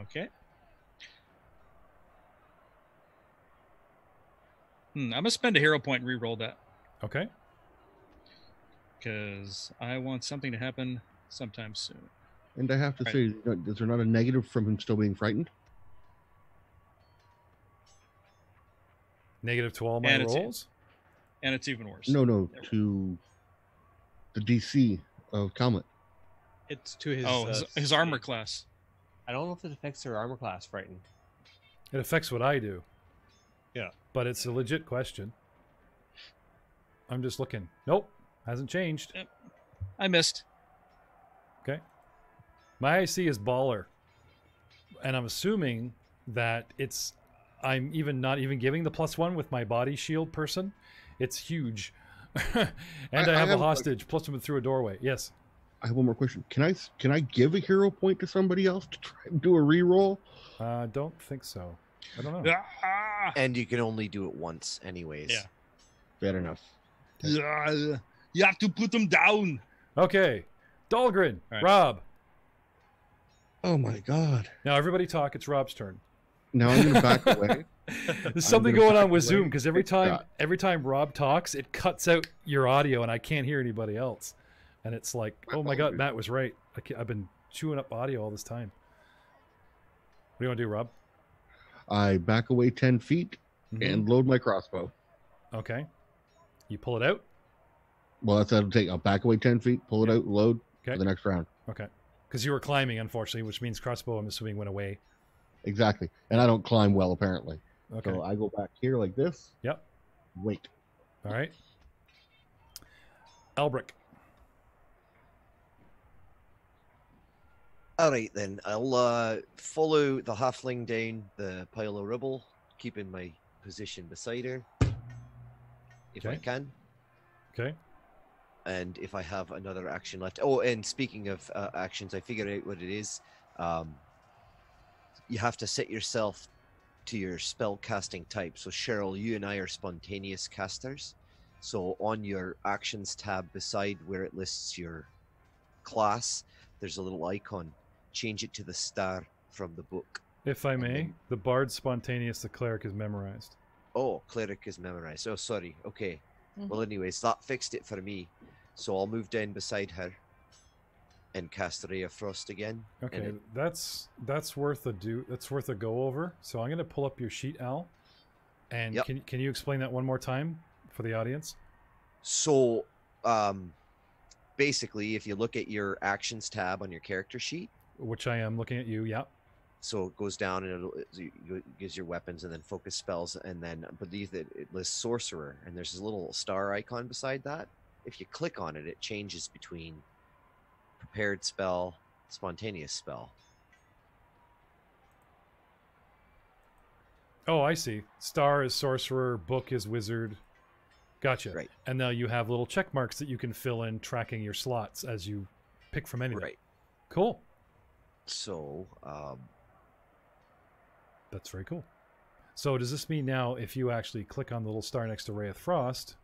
Okay. I'm going to spend a hero point and re-roll that. Okay. Because I want something to happen sometime soon. And I have to Right. say, is there not a negative from him still being frightened? Negative to all my And rolls? And it's even worse. No, There we to the DC of Calmet. It's to his. Oh, his armor class. I don't know if it affects her armor class, frightened. It affects what I do. Yeah. But it's a legit question. I'm just looking. Nope. Hasn't changed. I missed. Okay. My IC is baller. And I'm assuming that I'm not even giving the +1 with my body shield person. It's huge. And I have a hostage, plus them through a doorway. Yes. I have one more question. Can I give a hero point to somebody else to try and do a reroll? Don't think so. I don't know. Ah! And you can only do it once, anyways. Yeah. Fair enough. You have to put them down. Okay. Dahlgren. All right. Rob. Oh my god. Now everybody talk. It's Rob's turn. Now I'm gonna back away. There's something gonna going on back with away. Zoom because every Yeah. time Rob talks, it cuts out your audio and I can't hear anybody else. And it's like, oh my god, Matt was right. I've been chewing up audio all this time. What do you want to do, Rob? I back away 10 feet Mhm. and load my crossbow. Okay. You pull it out. Well, that's what it'll take. I'll back away 10 feet, pull it out, load Okay. for the next round. Okay. Because you were climbing, unfortunately, which means crossbow, I'm assuming, went away. Exactly. And I don't climb well, apparently. Okay. So I go back here like this. Yep. Wait. All right. Elbrick. All right, then. I'll follow the halfling down the pile of rubble, keeping my position beside her, if I Okay. can. Okay. And if I have another action left. Oh, and speaking of actions, I figured out what it is. You have to set yourself to your spell casting type. So Cheryl, you and I are spontaneous casters. So on your actions tab beside where it lists your class, there's a little icon. Change it to the star from the book. If I And may, then- the bard's spontaneous, the cleric is memorized. Oh, cleric is memorized. Oh, sorry. Okay. Mhm. Well, anyways, that fixed it for me. So I'll move down beside her and cast Ray of Frost again. and Okay, it- that's worth a go over. So I'm going to pull up your sheet, Al. And Yep. can you explain that one more time for the audience? So, basically, if you look at your actions tab on your character sheet, Which I am looking at you. Yeah. so it goes down and it gives your weapons and then focus spells, and then beneath it lists sorcerer, and there's this little star icon beside that. If you click on it, it changes between prepared spell, spontaneous spell. Oh, I see. Star is sorcerer, book is wizard. Gotcha. Right. And now you have little check marks that you can fill in tracking your slots as you pick from anything. Right. Cool. So, That's very cool. So does this mean now if you actually click on the little star next to Ray of Frost,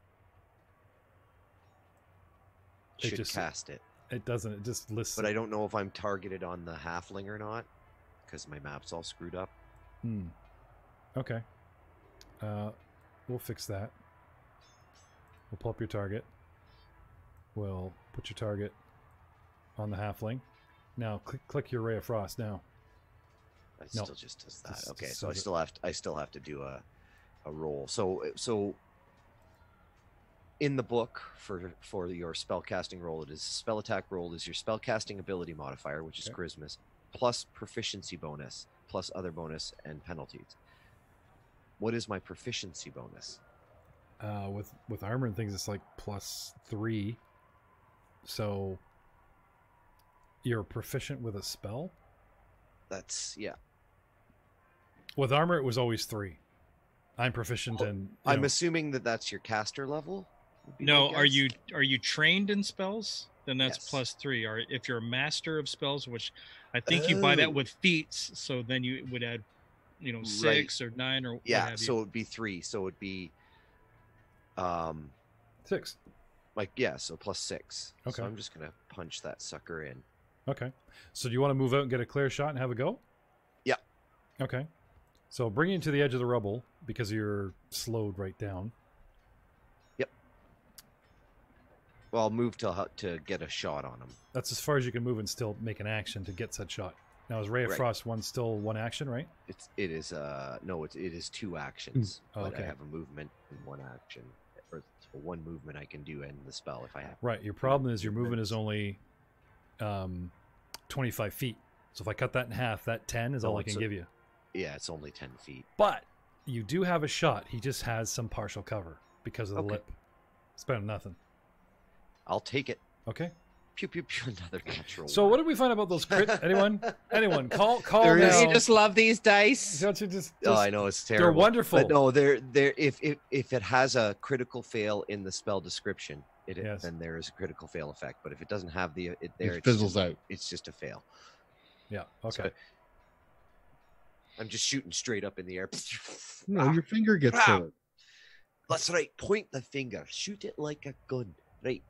It should just- cast it. it doesn't, it just lists But it. I don't know if I'm targeted on the halfling or not, because my map's all screwed up. Okay. We'll fix that. We'll pull up your target. We'll put your target on the halfling. Now click your Ray of Frost now. It No. still just does that. Just- Okay, just so I says it. still have to do a roll. So in the book for your spell casting roll, it is spell attack roll is your spell casting ability modifier, which is Okay. charisma, plus proficiency bonus, plus other bonus and penalties. What is my proficiency bonus? With armor and things, it's like +3. So you're proficient with a spell. That's yeah. With armor, it was always 3. I'm proficient Well, in. you I'm know, assuming that that's your caster level. would be my No, are guess? you trained in spells? Then that's Yes. +3. Or if you're a master of spells, which I think you buy that Oh. with feats, so then you would add, 6 or 9 or what Yeah, have you. so it'd be 3. So it'd be 6. like yeah, so +6. Okay. So I'm just gonna punch that sucker in. Okay. So do you want to move out and get a clear shot and have a go? Yeah. Okay. So bring you to the edge of the rubble because you're slowed right down. Well, I'll move to get a shot on him. That's as far as you can move and still make an action to get said shot. Now is Ray of Right. Frost still one action, right? It is 2 actions, Oh, but okay. I have a movement and 1 action, or so 1 movement I can do in the spell if I have. Right. Your problem is your movement Movements. is only 25 feet. So if I cut that in half, that 10 is all Oh, I can it's a- give you. Yeah, it's only 10 feet. But you do have a shot. He just has some partial cover because of the Okay. lip. It's better than nothing. I'll take it. Okay. Pew pew pew. Another natural. So what did we find about those crit? Anyone? Call There now. is- You just love these dice. Don't you just, Oh, I know it's they're terrible. wonderful. But no, they're if it has a critical fail in the spell description, Yes. then there is a critical fail effect. But if it doesn't have it there, It it's fizzles just, out. It's just a fail. Yeah. Okay. So I'm just shooting straight up in the air. No, your finger gets Ah. hurt. That's right. Point the finger. Shoot it like a gun. Right.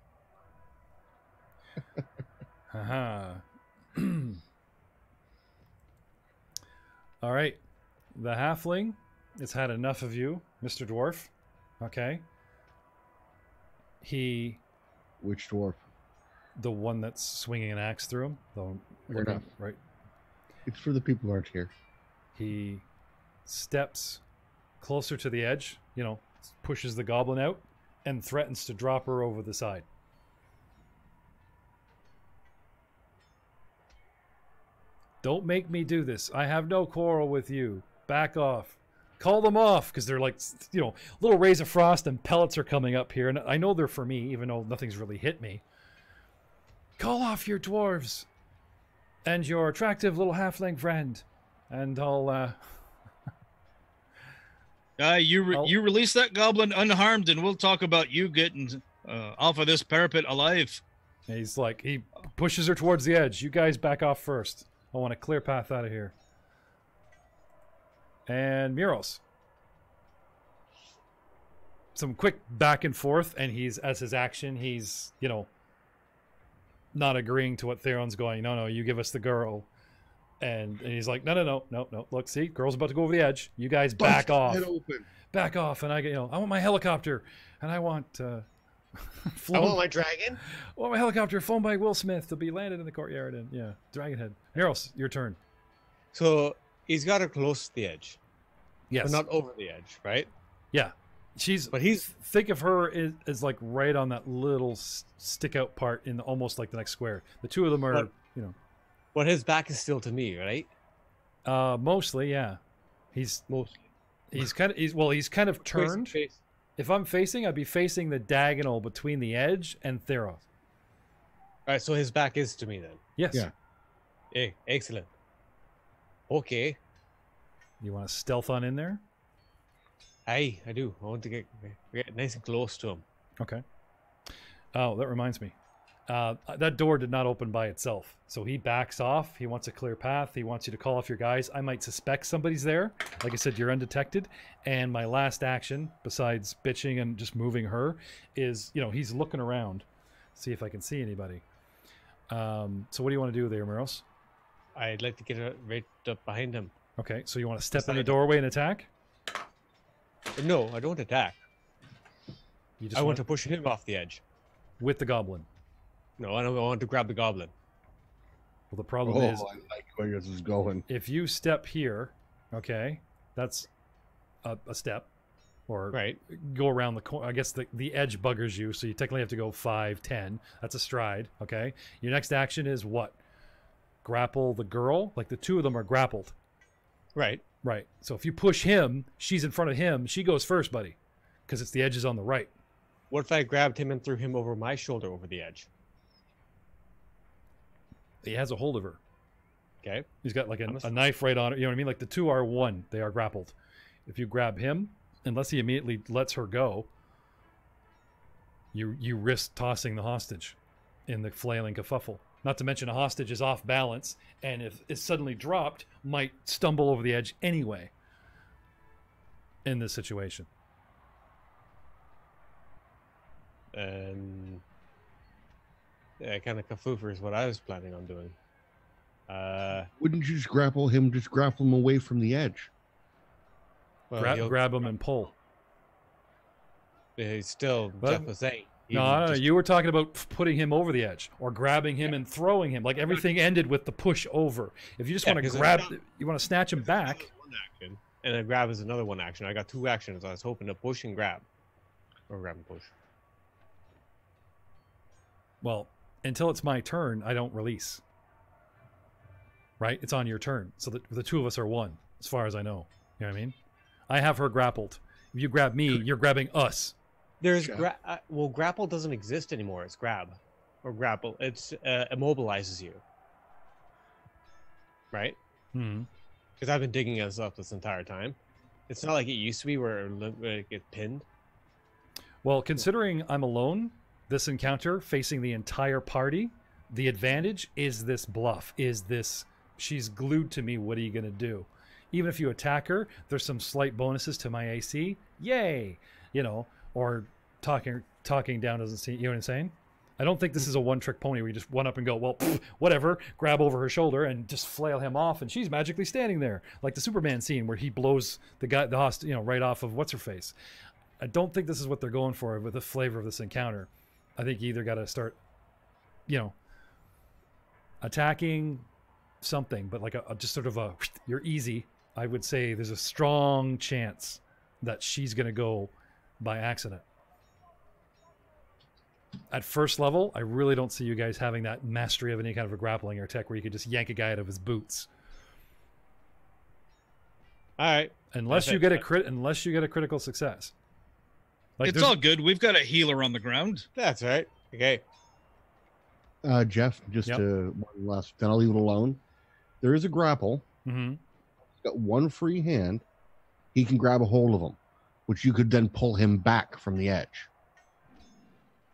Haha. All right. The halfling has had enough of you, Mr. Dwarf. Okay. Which dwarf? The one that's swinging an axe through him. Fair enough. Right. It's for the people who aren't here. He steps closer to the edge, pushes the goblin out, and threatens to drop her over the side. Don't make me do this. I have no quarrel with you. Back off. Call them off, because they're like, little rays of frost and pellets are coming up here, and I know they're for me, even though nothing's really hit me. Call off your dwarves and your attractive little halfling friend, and I'll You I'll- release that goblin unharmed, and we'll talk about you getting off of this parapet alive. He's like, he pushes her towards the edge. You guys back off first. I want a clear path out of here. And Muros. Some quick back and forth, and as his action, he's, not agreeing to what Theron's going. No, you give us the girl. And he's like, no. Look, see, girl's about to go over the edge. You guys back off. Back off. And I want my helicopter. And I want I want my dragon. I want my helicopter flown by Will Smith to be landed in the courtyard. And yeah, Dragonhead. Neros, your turn. So he's got her close to the edge. Yes. But not over the edge, right? Yeah. But he's think of her as like right on that little stick out part in almost like the next square. The two of them are, But his back is still to me, right? Mostly, yeah. He's kind of turned. If I'm facing, I'd be facing the diagonal between the edge and Theros. All right, so his back is to me then. Yes. Yeah. Hey, excellent. Okay. You want to stealth on in there? Aye, I do. I want to get nice and close to him. Okay. Oh, that reminds me. That door did not open by itself. So he backs off. He wants a clear path. He wants you to call off your guys. I might suspect somebody's there. Like I said, you're undetected. And my last action, besides bitching and just moving her, is, he's looking around. See if I can see anybody. So what do you want to do there, Miros? I'd like to get right up behind him. Okay, so you want to step in the doorway and attack? No, I don't attack. You just I want to push him off the edge. With the goblin? No, I don't want to grab the goblin. Well, the problem is... I like where this is going. If you step here, okay, that's a step. Or right. Go around the corner. I guess the edge buggers you, so you technically have to go 5, 10. That's a stride, okay? Your next action is what? Grapple the girl? Like the two of them are grappled. Right. Right. So if you push him, she's in front of him. She goes first, buddy, because it's the edges on the right. What if I grabbed him and threw him over my shoulder over the edge? He has a hold of her. Okay. He's got like a knife right on it. You know what I mean? Like the two are one. They are grappled. If you grab him, unless he immediately lets her go, you risk tossing the hostage in the flailing kerfuffle. Not to mention a hostage is off balance, and if it's suddenly dropped, might stumble over the edge anyway in this situation. And yeah, kind of kerfuffle is what I was planning on doing. Wouldn't you just grapple him? Just grapple him away from the edge. Well, grab him and pull. He's still, Jeff was saying. No, you were talking about putting him over the edge or grabbing him and throwing him. Like everything ended with the push over. If you just want to grab, you want to snatch him back. One action, and then grab is another one action. I got two actions. I was hoping to push and grab. Or grab and push. Well, until it's my turn, I don't release. Right? It's on your turn. So the two of us are one, as far as I know. You know what I mean? I have her grappled. If you grab me, you're grabbing us. There's grapple doesn't exist anymore. It's grab or grapple. It's immobilizes you, right? Because I've been digging us up this entire time. It's not like it used to be where it get pinned. Well, considering I'm alone, this encounter facing the entire party, the advantage is this bluff. Is this she's glued to me? What are you gonna do? Even if you attack her, there's some slight bonuses to my AC. Yay! Or talking down doesn't seem, you know what I'm saying? I don't think this is a one-trick pony where you just one up and go, well, whatever, grab over her shoulder and just flail him off, and she's magically standing there, like the Superman scene where he blows the host, right off of what's her face. I don't think this is what they're going for with the flavor of this encounter. I think you either got to start, attacking something, but like just sort of you're easy. I would say there's a strong chance that she's going to go by accident. At first level, I really don't see you guys having that mastery of any kind of a grappling or tech where you could just yank a guy out of his boots. All right. Unless you get a critical success. Like it's all good. We've got a healer on the ground. That's right. Okay. Jeff, just one last, then I'll leave it alone. There is a grapple. Mm-hmm. He's got one free hand. He can grab a hold of him, which you could then pull him back from the edge.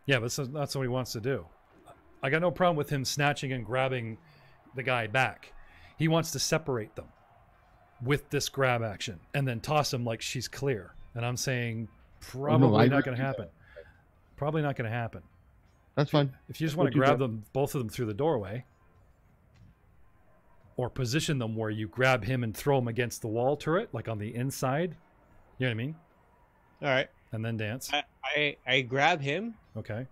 Yeah, but that's what he wants to do. I got no problem with him snatching and grabbing the guy back. He wants to separate them with this grab action and then toss him like she's clear. And I'm saying probably not going to happen. Probably not going to happen. That's fine. If you just want to grab them, both of them through the doorway, or position them where you grab him and throw him against the wall turret, like on the inside. You know what I mean? All right. And then dance. I grab him. Okay.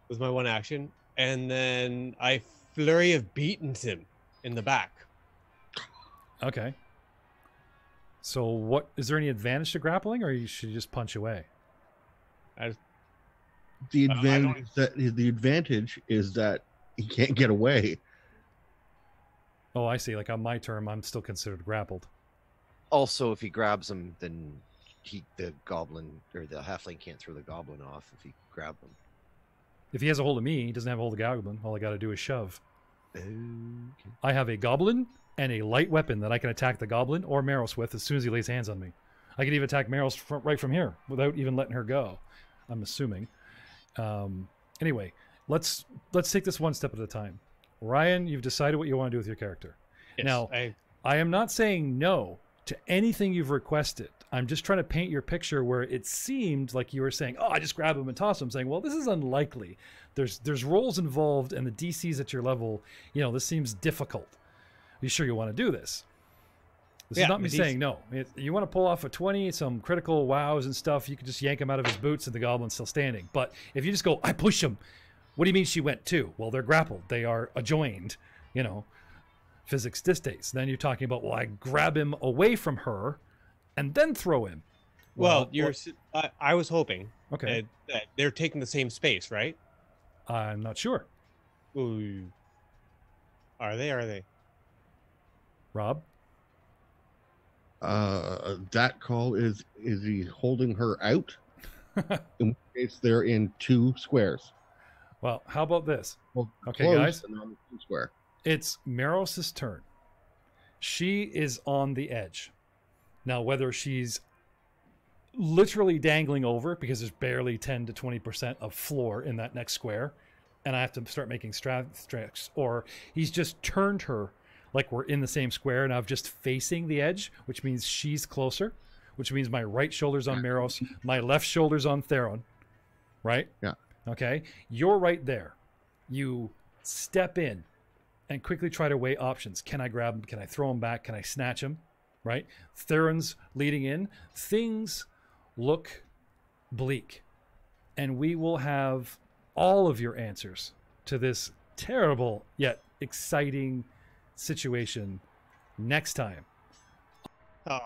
With my one action, and then I flurry of beatings him in the back. Okay. So what is there any advantage to grappling, or should you just punch away? The advantage is that he can't get away. Oh, I see. Like on my term, I'm still considered grappled. Also, if he grabs him, then the goblin or the halfling can't throw the goblin off if he grabs him. If he has a hold of me, he doesn't have a hold of the goblin. All I got to do is shove. Okay. I have a goblin and a light weapon that I can attack the goblin or Meros with as soon as he lays hands on me. I can even attack Meros right from here without even letting her go, I'm assuming. Anyway, let's take this one step at a time. Ryan, you've decided what you want to do with your character. Yes, now, I am not saying no to anything you've requested. I'm just trying to paint your picture where it seemed like you were saying, oh, I just grab him and toss him. I'm saying, well, this is unlikely. There's roles involved and the DCs at your level, this seems difficult. Are you sure you want to do this? This is not me saying no. You want to pull off a 20, some critical wows and stuff, you can just yank him out of his boots and the goblin's still standing. But if you just go, I push him, what do you mean she went too? Well, they're grappled. They are adjoined, physics dictates. Then you're talking about, well, I grab him away from her and then throw him. Well, I was hoping that they're taking the same space, right? I'm not sure. Ooh. Are they? Rob? That call is he holding her out? In which case they're in 2 squares. Well, how about this? Well, okay, guys. And they're on the 2 square. It's Meros' turn. She is on the edge. Now, whether she's literally dangling over because there's barely 10 to 20% of floor in that next square, and I have to start making stretch, or he's just turned her like we're in the same square and I'm just facing the edge, which means she's closer, which means my right shoulder's on Meros, my left shoulder's on Theron, right? Yeah. Okay. You're right there. You step in and quickly try to weigh options. Can I grab him? Can I throw him back? Can I snatch him? Right? Theron's leading in. Things look bleak. And we will have all of your answers to this terrible yet exciting situation next time. Oh.